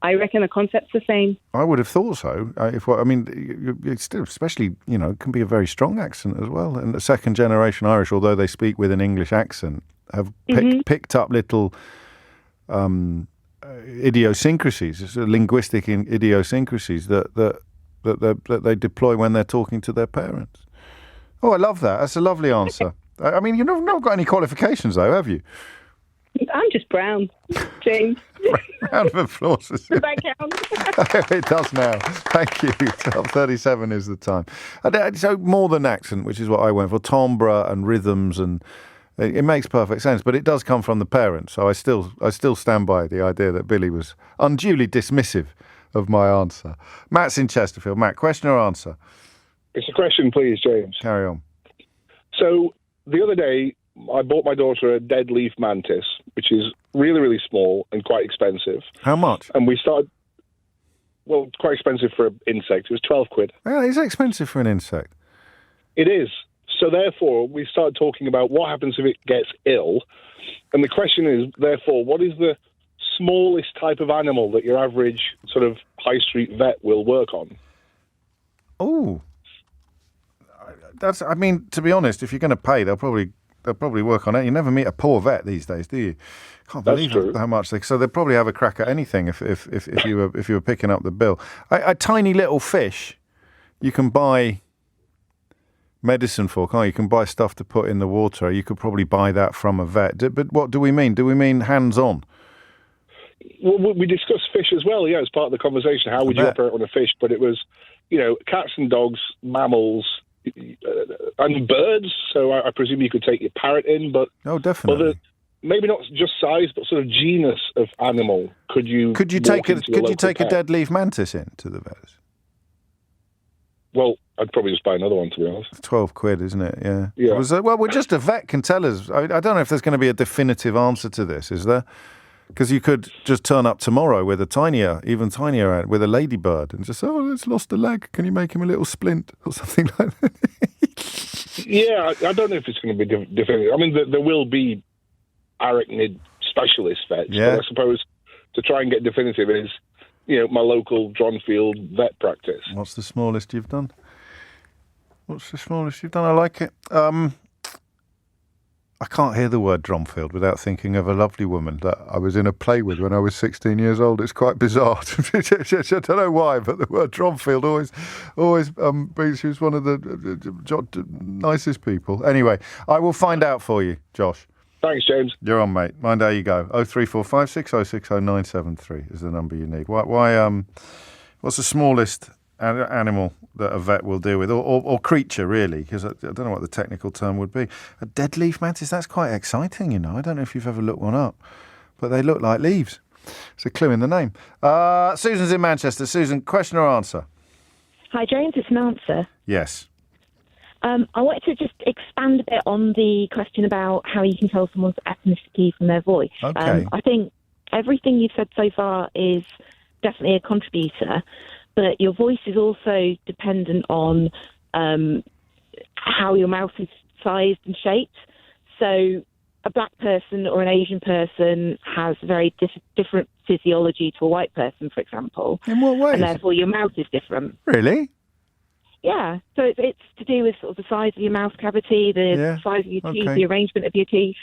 Speaker 4: I reckon the concept's the same.
Speaker 1: I would have thought so. It's still, especially, it can be a very strong accent as well. And the second-generation Irish, although they speak with an English accent, have picked up little idiosyncrasies, linguistic idiosyncrasies that they deploy when they're talking to their parents. Oh, I love that. That's a lovely answer. I mean, you've not got any qualifications, though, have you?
Speaker 4: I'm just brown, James.
Speaker 1: Round of applause.
Speaker 4: Does that count?
Speaker 1: It does now. Thank you. 12:37 is the time. So more than accent, which is what I went for, timbre and rhythms, and it makes perfect sense. But it does come from the parents. So I still stand by the idea that Billy was unduly dismissive of my answer. Matt's in Chesterfield. Matt, question or answer?
Speaker 5: It's a question, please, James.
Speaker 1: Carry on.
Speaker 5: So the other day, I bought my daughter a dead leaf mantis, which is really, really small and quite expensive.
Speaker 1: How much?
Speaker 5: And we started, quite expensive for an insect. It was 12 quid.
Speaker 1: Yeah, it's expensive for an insect.
Speaker 5: It is. So therefore, we started talking about what happens if it gets ill. And the question is, therefore, what is the smallest type of animal that your average sort of high street vet will work on?
Speaker 1: Oh, to be honest, if you're going to pay, they'll probably work on it. You never meet a poor vet these days, do you? Can't believe how much so they'll probably have a crack at anything if you were picking up the bill. A tiny little fish, you can buy medicine for, can't you? You can buy stuff to put in the water. You could probably buy that from a vet. But what do we mean? Do we mean hands-on?
Speaker 5: Well, we discussed fish as well, as part of the conversation. How would you operate on a fish? But it was, cats and dogs, mammals, and birds. So I presume you could take your parrot in, but
Speaker 1: definitely.
Speaker 5: Maybe not just size, but sort of genus of animal. Could you take a dead leaf mantis in to the vets? Well, I'd probably just buy another one, to be honest.
Speaker 1: 12 quid, isn't it? Yeah.
Speaker 5: Yeah.
Speaker 1: Well, just a vet can tell us. I don't know if there's going to be a definitive answer to this, is there? Because you could just turn up tomorrow with even tinier, with a ladybird and just say, it's lost a leg. Can you make him a little splint or something like that?
Speaker 5: Yeah, I don't know if it's going to be definitive. I mean, there will be arachnid specialist vets, but I suppose to try and get definitive is, my local Dronfield vet practice.
Speaker 1: What's the smallest you've done? I like it. I can't hear the word Dronfield without thinking of a lovely woman that I was in a play with when I was 16 years old. It's quite bizarre. I don't know why, but the word Dronfield always brings. She was one of the nicest people. Anyway, I will find out for you, Josh.
Speaker 5: Thanks, James.
Speaker 1: You're on, mate. Mind how you go. 03456060973 is the number you need. Why? What's the smallest animal that a vet will deal with, or creature, really, because I don't know what the technical term would be. A dead leaf mantis, that's quite exciting, I don't know if you've ever looked one up, but they look like leaves. It's a clue in the name. Susan's in Manchester. Susan, question or answer?
Speaker 6: Hi, James, it's an answer.
Speaker 1: Yes.
Speaker 6: I wanted to just expand a bit on the question about how you can tell someone's ethnicity from their voice.
Speaker 1: Okay.
Speaker 6: I think everything you've said so far is definitely a contributor, but your voice is also dependent on how your mouth is sized and shaped. So a black person or an Asian person has very different physiology to a white person, for example.
Speaker 1: In what ways?
Speaker 6: And therefore your mouth is different.
Speaker 1: Really?
Speaker 6: Yeah. So it's to do with sort of the size of your mouth cavity, the size of your teeth, the arrangement of your teeth,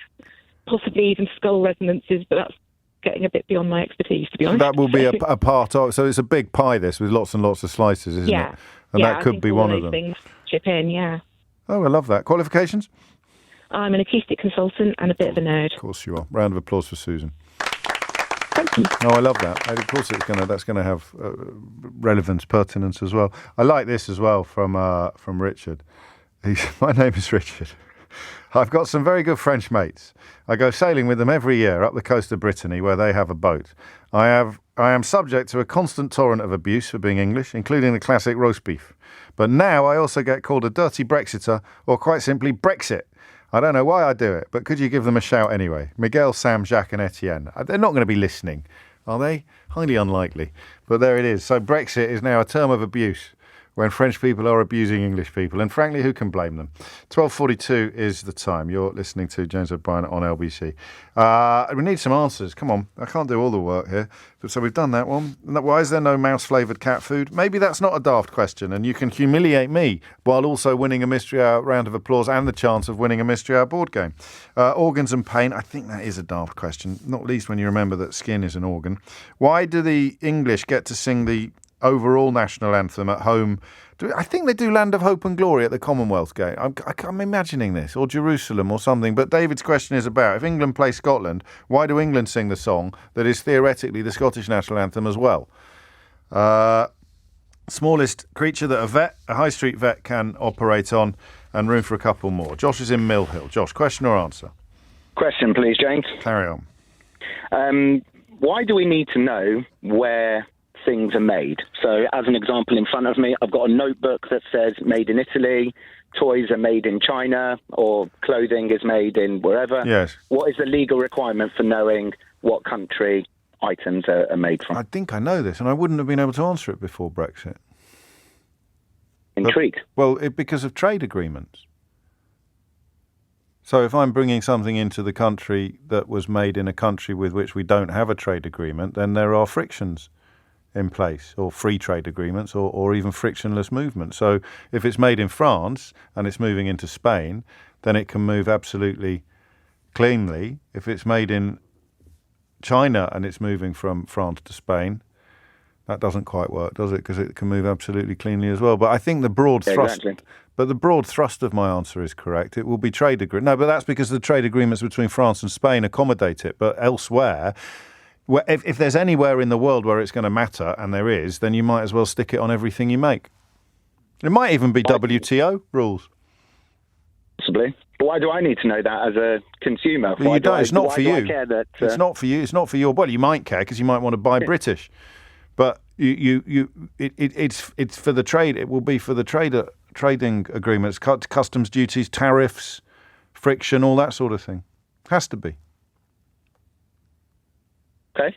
Speaker 6: possibly even skull resonances, but that's getting a bit beyond my expertise, to be honest.
Speaker 1: That will be a part of... So it's a big pie, this, with lots and lots of slices, isn't it? And that could be one of them.
Speaker 6: Things chip in, yeah.
Speaker 1: Oh, I love that. Qualifications?
Speaker 6: I'm an acoustic consultant and a bit of a nerd.
Speaker 1: Of course you are. Round of applause for Susan.
Speaker 6: Thank you.
Speaker 1: Oh, I love that. Of course, that's going to have relevance, pertinence as well. I like this as well from Richard. My name is Richard. I've got some very good French mates. I go sailing with them every year up the coast of Brittany, where they have a boat. I am subject to a constant torrent of abuse for being English, including the classic roast beef. But now I also get called a dirty Brexiter, or quite simply Brexit. I don't know why I do it, but could you give them a shout anyway? Miguel, Sam, Jacques and Etienne. They're not going to be listening, are they? Highly unlikely. But there it is. So Brexit is now a term of abuse when French people are abusing English people. And frankly, who can blame them? 12:42 is the time. You're listening to James O'Brien on LBC. We need some answers. Come on. I can't do all the work here. So we've done that one. Why is there no mouse-flavoured cat food? Maybe that's not a daft question, and you can humiliate me while also winning a Mystery Hour round of applause and the chance of winning a Mystery Hour board game. Organs and pain. I think that is a daft question, not least when you remember that skin is an organ. Why do the English get to sing the overall national anthem at home? I think they do Land of Hope and Glory at the Commonwealth game. I'm imagining this, or Jerusalem or something. But David's question is about, if England play Scotland, why do England sing the song that is theoretically the Scottish national anthem as well? Smallest creature that a high street vet can operate on, and room for a couple more. Josh is in Mill Hill. Josh, question or answer?
Speaker 7: Question, please, James.
Speaker 1: Carry on.
Speaker 7: Why do we need to know where things are made? So, as an example, in front of me, I've got a notebook that says made in Italy, toys are made in China, or clothing is made in wherever.
Speaker 1: Yes.
Speaker 7: What is the legal requirement for knowing what country items are made from?
Speaker 1: I think I know this, and I wouldn't have been able to answer it before Brexit.
Speaker 7: Intrigued?
Speaker 1: Because of trade agreements. So if I'm bringing something into the country that was made in a country with which we don't have a trade agreement, then there are frictions in place, or free trade agreements, or even frictionless movement. So if it's made in France and it's moving into Spain, then it can move absolutely cleanly. If it's made in China and it's moving from France to Spain, that doesn't quite work, does it? Because it can move absolutely cleanly as well. But I think the broad thrust... Exactly. But the broad thrust of my answer is correct. It will be trade agreement. No, but that's because the trade agreements between France and Spain accommodate it. But elsewhere... If there's anywhere in the world where it's going to matter, and there is, then you might as well stick it on everything you make. It might even be WTO rules.
Speaker 7: Possibly. But why do I need to know that as a consumer?
Speaker 1: Well, you don't. It's not for you.
Speaker 7: It's
Speaker 1: not for you. It's not for your... Well, you might care because you might want to buy British. But it's for the trade. It will be for the trading agreements, customs duties, tariffs, friction, all that sort of thing. Has to be.
Speaker 7: Okay.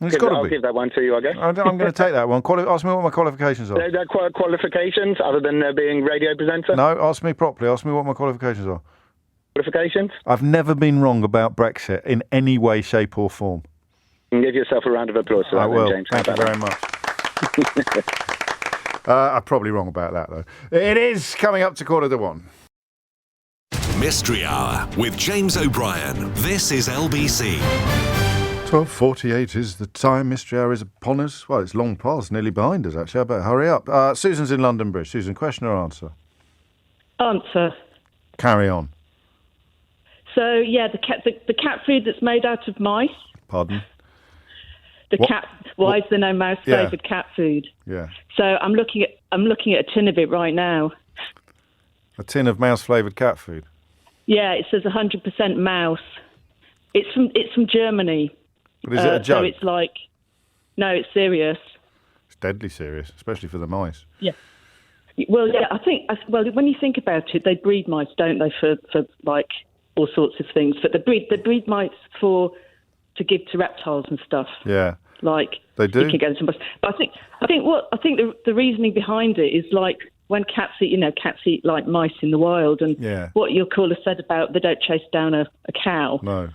Speaker 7: I'll give that one to you, I guess.
Speaker 1: I'm going to take that one. Ask me what my qualifications are.
Speaker 7: There are qualifications other than being radio presenter?
Speaker 1: No, ask me properly. Ask me what my qualifications are.
Speaker 7: Qualifications?
Speaker 1: I've never been wrong about Brexit in any way, shape or form.
Speaker 7: And give yourself a round of applause for that,
Speaker 1: I will.
Speaker 7: James.
Speaker 1: Thank you very much. I'm probably wrong about that, though. It is coming up to 1:45.
Speaker 16: Mystery Hour with James O'Brien. This is LBC.
Speaker 1: 12:48 is the time. Mystery Hour is upon us. Well, it's long past, nearly behind us, actually. I better hurry up. Susan's in London Bridge. Susan, question or answer?
Speaker 8: Answer.
Speaker 1: Carry on.
Speaker 8: So, yeah, the cat food that's made out of mice.
Speaker 1: Pardon?
Speaker 8: Why is there no mouse-flavoured cat food?
Speaker 1: Yeah.
Speaker 8: So I'm looking at a tin of it right now.
Speaker 1: A tin of mouse-flavoured cat food?
Speaker 8: Yeah, it says 100% mouse. It's from Germany.
Speaker 1: But is it a joke?
Speaker 8: So it's like, no, it's serious.
Speaker 1: It's deadly serious, especially for the mice.
Speaker 8: Yeah. Well, yeah, I think when you think about it, they breed mice, don't they, for like all sorts of things. But they breed mice to give to reptiles and stuff.
Speaker 1: Yeah.
Speaker 8: Like
Speaker 1: they do.
Speaker 8: You can get some, but I think the reasoning behind it is like when cats eat like mice in the wild, and what your caller said about they don't chase down a cow.
Speaker 1: No.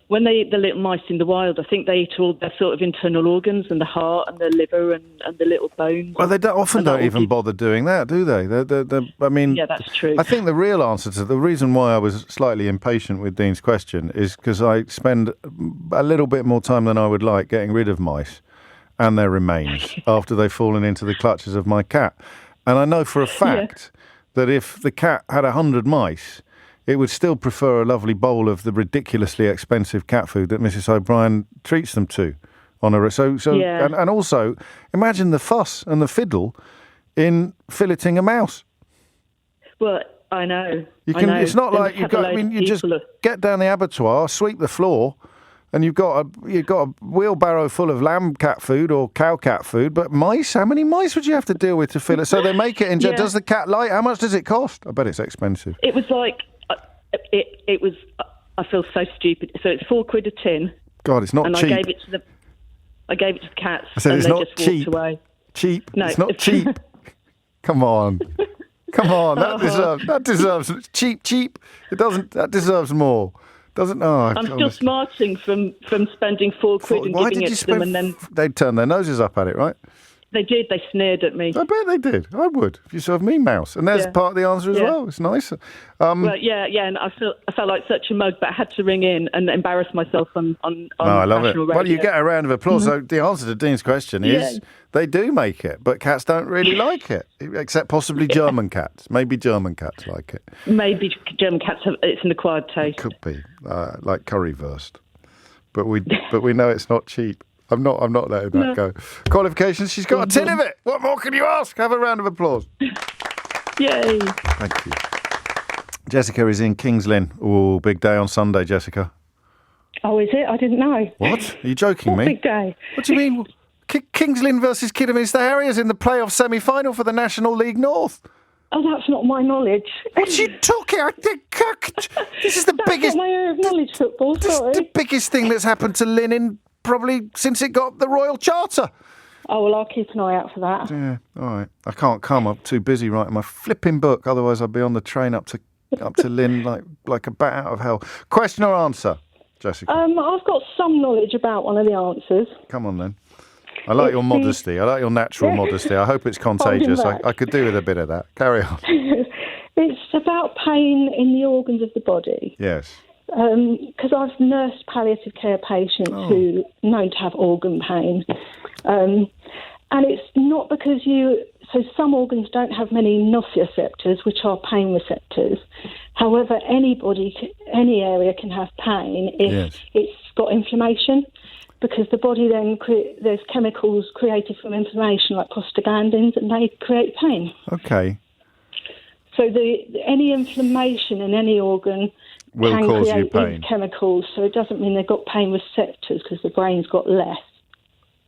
Speaker 8: When they eat the little mice in the wild, I think they eat all their sort of internal organs and the heart and the liver and the little bones.
Speaker 1: Well, they don't even bother doing that, do they? I mean,
Speaker 8: yeah, that's true.
Speaker 1: I think the real answer to the reason why I was slightly impatient with Dean's question is because I spend a little bit more time than I would like getting rid of mice and their remains after they've fallen into the clutches of my cat. And I know for a fact that if the cat had 100 mice, it would still prefer a lovely bowl of the ridiculously expensive cat food that Mrs. O'Brien treats them to. And also, imagine the fuss and the fiddle in filleting a mouse.
Speaker 8: Well, I know.
Speaker 1: It's not like you've got. I mean, you just get down the abattoir, sweep the floor, and you've got a wheelbarrow full of lamb cat food or cow cat food. But mice, how many mice would you have to deal with to fill it? So they make it in. Does the cat like? How much does it cost? I bet it's expensive.
Speaker 8: It was like. It was. I feel so stupid. So it's £4 a tin.
Speaker 1: God, it's not cheap.
Speaker 8: I gave it to the cats.
Speaker 1: I said
Speaker 8: and
Speaker 1: it's
Speaker 8: they
Speaker 1: not
Speaker 8: just
Speaker 1: cheap.
Speaker 8: Walked away.
Speaker 1: Cheap.
Speaker 8: No,
Speaker 1: it's not cheap. Come on. That deserves cheap. It doesn't. That deserves more. Doesn't. Oh,
Speaker 8: I'm still smarting from spending £4 and giving it to them, and then
Speaker 1: they'd turn their noses up at it, right?
Speaker 8: They did. They sneered at me.
Speaker 1: I bet they did. I would if you served me mouse, and there's part of the answer as well. It's nice.
Speaker 8: Well, and I felt like such a mug, but I had to ring in and embarrass myself on
Speaker 1: I love it.
Speaker 8: radio.
Speaker 1: Well, you get a round of applause. So the answer to Dean's question is they do make it, but cats don't really like it, except possibly German cats. Maybe German cats like it.
Speaker 8: Maybe German cats it's an acquired taste.
Speaker 1: Could be like currywurst, but we know it's not cheap. I'm not letting that go. Qualifications, she's got a tin of it. What more can you ask? Have a round of applause.
Speaker 8: Yay.
Speaker 1: Thank you. Jessica is in Kings Lynn. Oh, big day on Sunday, Jessica.
Speaker 9: Oh, is it? I didn't know.
Speaker 1: What? Are you joking me?
Speaker 9: Big day.
Speaker 1: What do you mean? Kings Lynn versus Kidderminster Harriers in the playoff semi-final for the National League North.
Speaker 9: Oh, that's not my knowledge.
Speaker 1: What are you talking? This is the biggest.
Speaker 9: Not my area of knowledge, football. Sorry.
Speaker 1: This is the biggest thing that's happened to Lynn in probably since it got the Royal Charter.
Speaker 9: Oh, well, I'll keep an eye out for that.
Speaker 1: Yeah, all right. I can't come. I'm too busy writing my flipping book. Otherwise, I'd be on the train up to Lynn like a bat out of hell. Question or answer, Jessica?
Speaker 9: I've got some knowledge about one of the answers.
Speaker 1: Come on, then. I like your modesty. I like your natural modesty. I hope it's contagious. I could do with a bit of that. Carry on.
Speaker 9: It's about pain in the organs of the body.
Speaker 1: Yes.
Speaker 9: Because I've nursed palliative care patients who are known to have organ pain. And it's not because so some organs don't have many nociceptors, which are pain receptors. However, any area can have pain if it's got inflammation, because the body then, there's chemicals created from inflammation like prostaglandins, and they create pain.
Speaker 1: Okay.
Speaker 9: So any inflammation in any organ
Speaker 1: will
Speaker 9: can
Speaker 1: cause
Speaker 9: create
Speaker 1: you pain.
Speaker 9: These chemicals, so it doesn't mean they've got pain receptors because the brain's got less.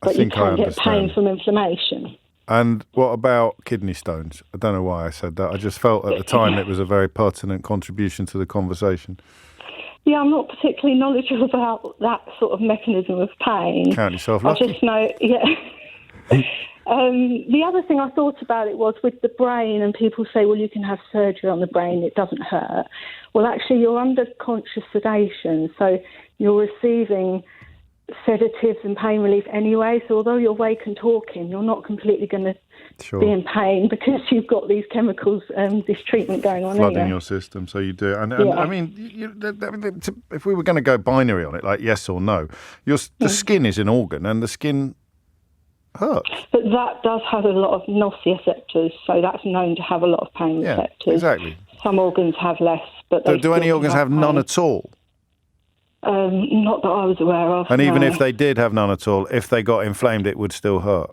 Speaker 9: But you can get pain from inflammation.
Speaker 1: And what about kidney stones? I don't know why I said that. I just felt at the time it was a very pertinent contribution to the conversation.
Speaker 9: Yeah, I'm not particularly knowledgeable about that sort of mechanism of pain.
Speaker 1: Count yourself lucky.
Speaker 9: I just know, the other thing I thought about it was with the brain, and people say, well, you can have surgery on the brain, it doesn't hurt. Well, actually, you're under conscious sedation, so you're receiving sedatives and pain relief anyway. So although you're awake and talking, you're not completely going to be in pain because you've got these chemicals, this treatment going on.
Speaker 1: Flooding your system, so you do. And I mean, if we were going to go binary on it, like yes or no, the skin is an organ, and the skin hurts.
Speaker 9: But that does have a lot of nociceptors, so that's known to have a lot of pain receptors.
Speaker 1: Exactly.
Speaker 9: Some organs have less, but
Speaker 1: do any organs have none at all?
Speaker 9: Not that I was aware of.
Speaker 1: And even if they did have none at all, if they got inflamed, it would still hurt.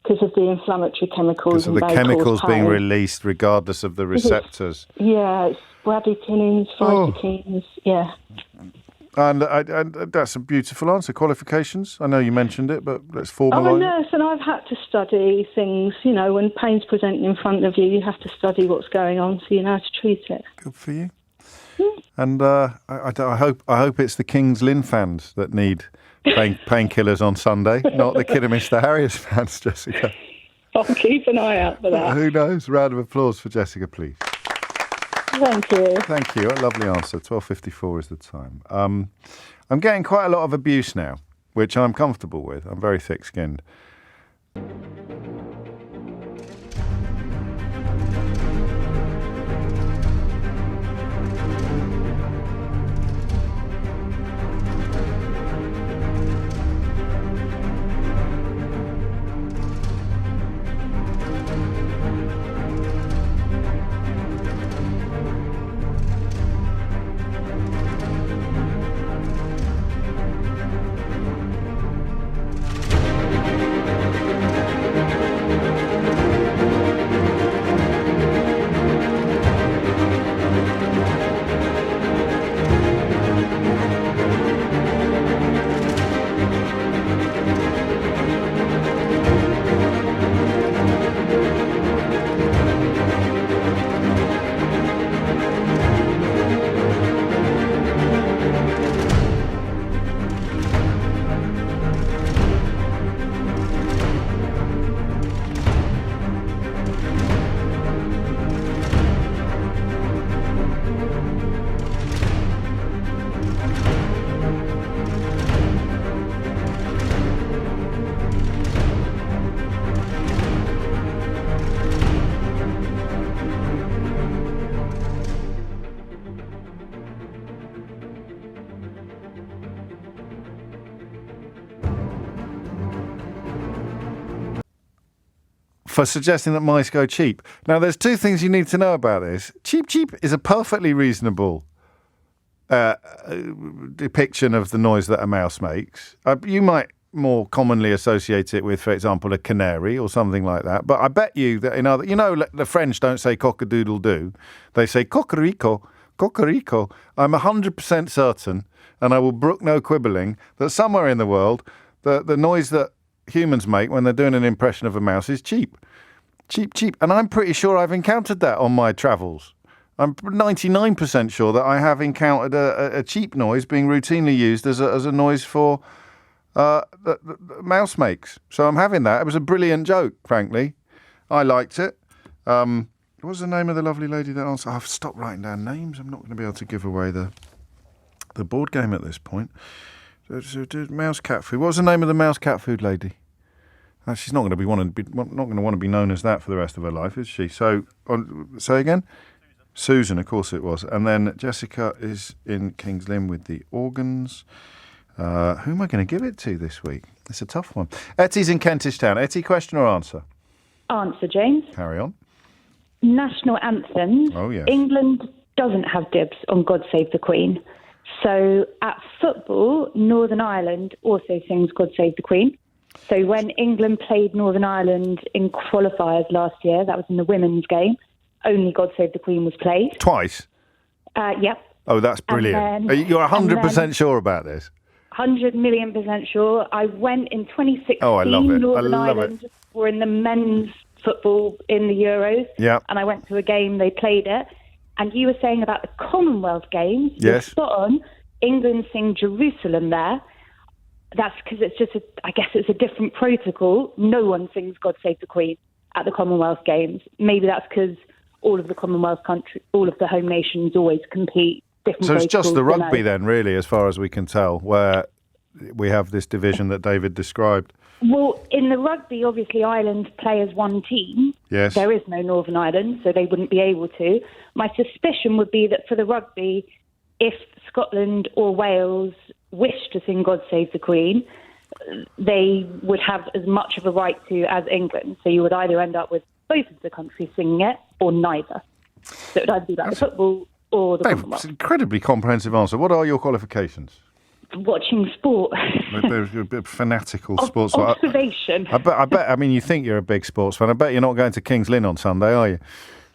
Speaker 9: Because of the inflammatory chemicals.
Speaker 1: Because of the chemicals being released regardless of the receptors.
Speaker 9: It's bradykinin, cytokines,
Speaker 1: And that's a beautiful answer. Qualifications? I know you mentioned it, but let's formalise.
Speaker 9: I'm a nurse, and I've had to study things. You know, when pain's presenting in front of you, you have to study what's going on so you know how to treat it.
Speaker 1: Good for you. And I hope it's the Kings Lynn fans that need painkillers on Sunday, not the Kidderminster Harriers fans, Jessica.
Speaker 8: I'll keep an eye out for that.
Speaker 1: Who knows? Round of applause for Jessica, please.
Speaker 8: Thank you.
Speaker 1: Thank you. A lovely answer. 12:54 is the time. I'm getting quite a lot of abuse now, which I'm comfortable with. I'm very thick-skinned. For suggesting that mice go cheap. Now, there's two things you need to know about this. Cheap is a perfectly reasonable depiction of the noise that a mouse makes. You might more commonly associate it with, for example, a canary or something like that. But I bet you that in other... the French don't say cock-a-doodle-doo. They say cocorico, cocorico. I'm 100% certain, and I will brook no quibbling, that somewhere in the world, the noise that humans make when they're doing an impression of a mouse is cheap. Cheap. And I'm pretty sure I've encountered that on my travels. I'm 99% sure that I have encountered a cheap noise being routinely used as a noise for the mouse makes. So I'm having that. It was a brilliant joke, frankly. I liked it. What was the name of the lovely lady that answered? I've stopped writing down names. I'm not going to be able to give away the board game at this point. So mouse cat food. What was the name of the mouse cat food lady? She's not going to want to be known as that for the rest of her life, is she? So, say again? Susan, of course it was. And then Jessica is in King's Lynn with the organs. Who am I going to give it to this week? It's a tough one. Etty's in Kentish Town. Etty, question or answer?
Speaker 10: Answer, James.
Speaker 1: Carry on.
Speaker 10: National anthems.
Speaker 1: Oh, yes.
Speaker 10: England doesn't have dibs on God Save the Queen. So at football, Northern Ireland also sings God Save the Queen. So when England played Northern Ireland in qualifiers last year, that was in the women's game, only God Save the Queen was played.
Speaker 1: Twice?
Speaker 10: Yep.
Speaker 1: Oh, that's brilliant. You're 100% sure about this?
Speaker 10: 100 million % sure. I went in 2016.
Speaker 1: Oh, I love it.
Speaker 10: Northern Ireland were in the men's football in the Euros.
Speaker 1: Yeah.
Speaker 10: And I went to a game, they played it. And you were saying about the Commonwealth Games.
Speaker 1: Yes.
Speaker 10: You're spot on. England sing Jerusalem there. That's because it's just, I guess it's a different protocol. No one sings God Save the Queen at the Commonwealth Games. Maybe that's because all of the Commonwealth countries, all of the home nations always compete different
Speaker 1: So it's
Speaker 10: protocols.
Speaker 1: just the rugby then, really, as far as we can tell, where we have this division that David described.
Speaker 10: Well, in the rugby, obviously, Ireland play as one team.
Speaker 1: Yes.
Speaker 10: There is no Northern Ireland, so they wouldn't be able to. My suspicion would be that for the rugby, if Scotland or Wales wish to sing God Save the Queen, they would have as much of a right to as England. So you would either end up with both of the countries singing it or neither. So it would either be like the football or the Commonwealth.
Speaker 1: It's an incredibly comprehensive answer. What are your qualifications?
Speaker 10: Watching sport.
Speaker 1: You're a bit fanatical sports fan.
Speaker 10: Observation.
Speaker 1: I bet. I mean, you think you're a big sports fan. I bet you're not going to King's Lynn on Sunday, are you?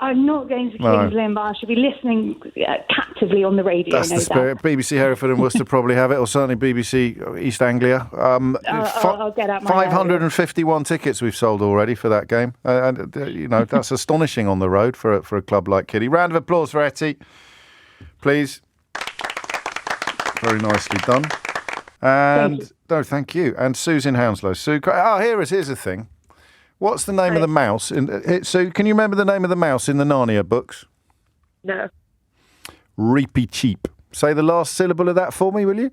Speaker 10: I'm not going to King's Lynn, but I should be listening captively on the radio.
Speaker 1: That's the spirit. BBC Hereford and Worcester probably have it, or certainly BBC East Anglia.
Speaker 10: I'll get out my
Speaker 1: 551 tickets we've sold already for that game. That's astonishing on the road for a club like Kiddie. Round of applause for Etty, please. Very nicely done. And thank you. And Sue's in Hounslow. Sue, here's the thing. What's the name of the mouse? Sue, can you remember the name of the mouse in the Narnia books?
Speaker 11: No.
Speaker 1: Reapy Cheap. Say the last syllable of that for me, will you?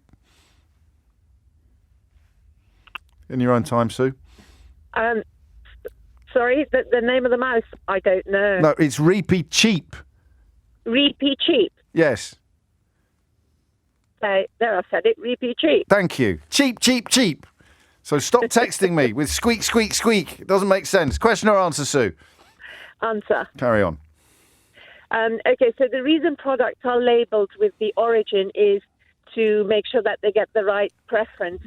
Speaker 1: In your own time, Sue.
Speaker 11: Sorry, the name of the mouse, I don't know.
Speaker 1: No, it's Reapy Cheap.
Speaker 11: Reapy Cheap.
Speaker 1: Yes.
Speaker 11: There, I said it. Reapy Cheap.
Speaker 1: Thank you. Cheap, cheap, cheap. So stop texting me with squeak, squeak, squeak. It doesn't make sense. Question or answer, Sue?
Speaker 11: Answer.
Speaker 1: Carry on.
Speaker 11: Okay, so the reason products are labelled with the origin is to make sure that they get the right preference.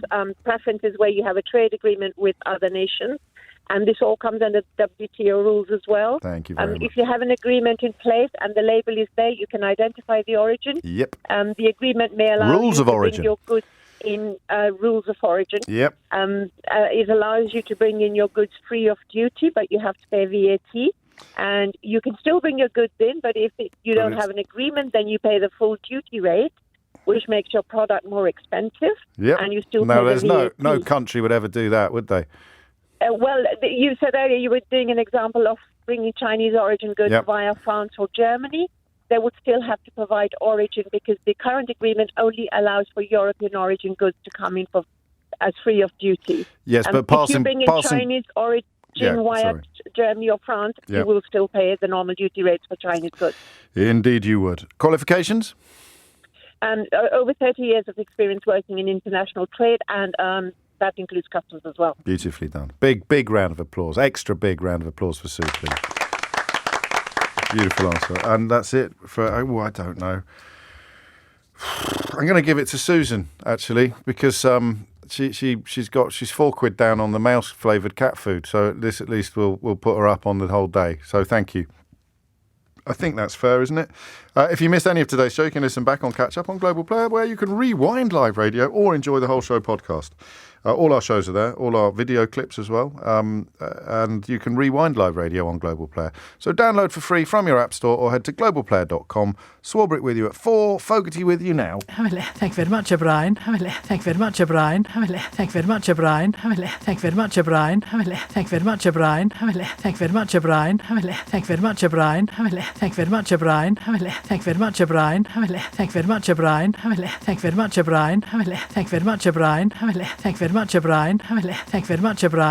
Speaker 11: Preference is where you have a trade agreement with other nations, and this all comes under WTO rules as well.
Speaker 1: Thank you very much.
Speaker 11: If you have an agreement in place and the label is there, you can identify the origin.
Speaker 1: Yep.
Speaker 11: The agreement may allow
Speaker 1: Rules
Speaker 11: you
Speaker 1: of
Speaker 11: to
Speaker 1: origin.
Speaker 11: bring your goods in rules of origin.
Speaker 1: Yep.
Speaker 11: It allows you to bring in your goods free of duty, but you have to pay VAT. And you can still bring your goods in, but if you don't have an agreement, then you pay the full duty rate, which makes your product more expensive.
Speaker 1: Yep.
Speaker 11: And you still
Speaker 1: no,
Speaker 11: pay
Speaker 1: there's
Speaker 11: the VAT.
Speaker 1: no country would ever do that, would they?
Speaker 11: Well, you said earlier you were doing an example of bringing Chinese origin goods via France or Germany. They would still have to provide origin because the current agreement only allows for European origin goods to come in as free of duty.
Speaker 1: Yes, but
Speaker 11: if you bring in Chinese origin via Germany or France, you will still pay the normal duty rates for Chinese goods.
Speaker 1: Indeed you would. Qualifications?
Speaker 11: Over 30 years of experience working in international trade, and that includes customs as well.
Speaker 1: Beautifully done. Big round of applause. Extra big round of applause for Sue, please. Beautiful answer. And that's it for, I don't know. I'm going to give it to Susan, actually, because she's £4 down on the mouse flavoured cat food. So this at least will put her up on the whole day. So thank you. I think that's fair, isn't it? If you missed any of today's show, you can listen back on Catch Up on Global Player, where you can rewind live radio or enjoy the whole show podcast. All our shows are there, all our video clips as well, and you can rewind live radio on Global Player. So download for free from your app store or head to globalplayer.com. Swarbrick with you at 4, Fogarty with you now.
Speaker 12: Thank you very much, O'Brien. Thank you very much, O'Brien. Thank you very much, O'Brien. Thank you very much, O'Brien. Thank you very much, O'Brien. Thank you very much, O'Brien. Thank you very much, O'Brien. Thank you very much, O'Brien. Thank you very much, O'Brien. Thank you very much, O'Brien. Thank you very much, O'Brien. Thank you very much, O'Brien. Thank you very much, O'Brien. Thank you very much, O'Brien.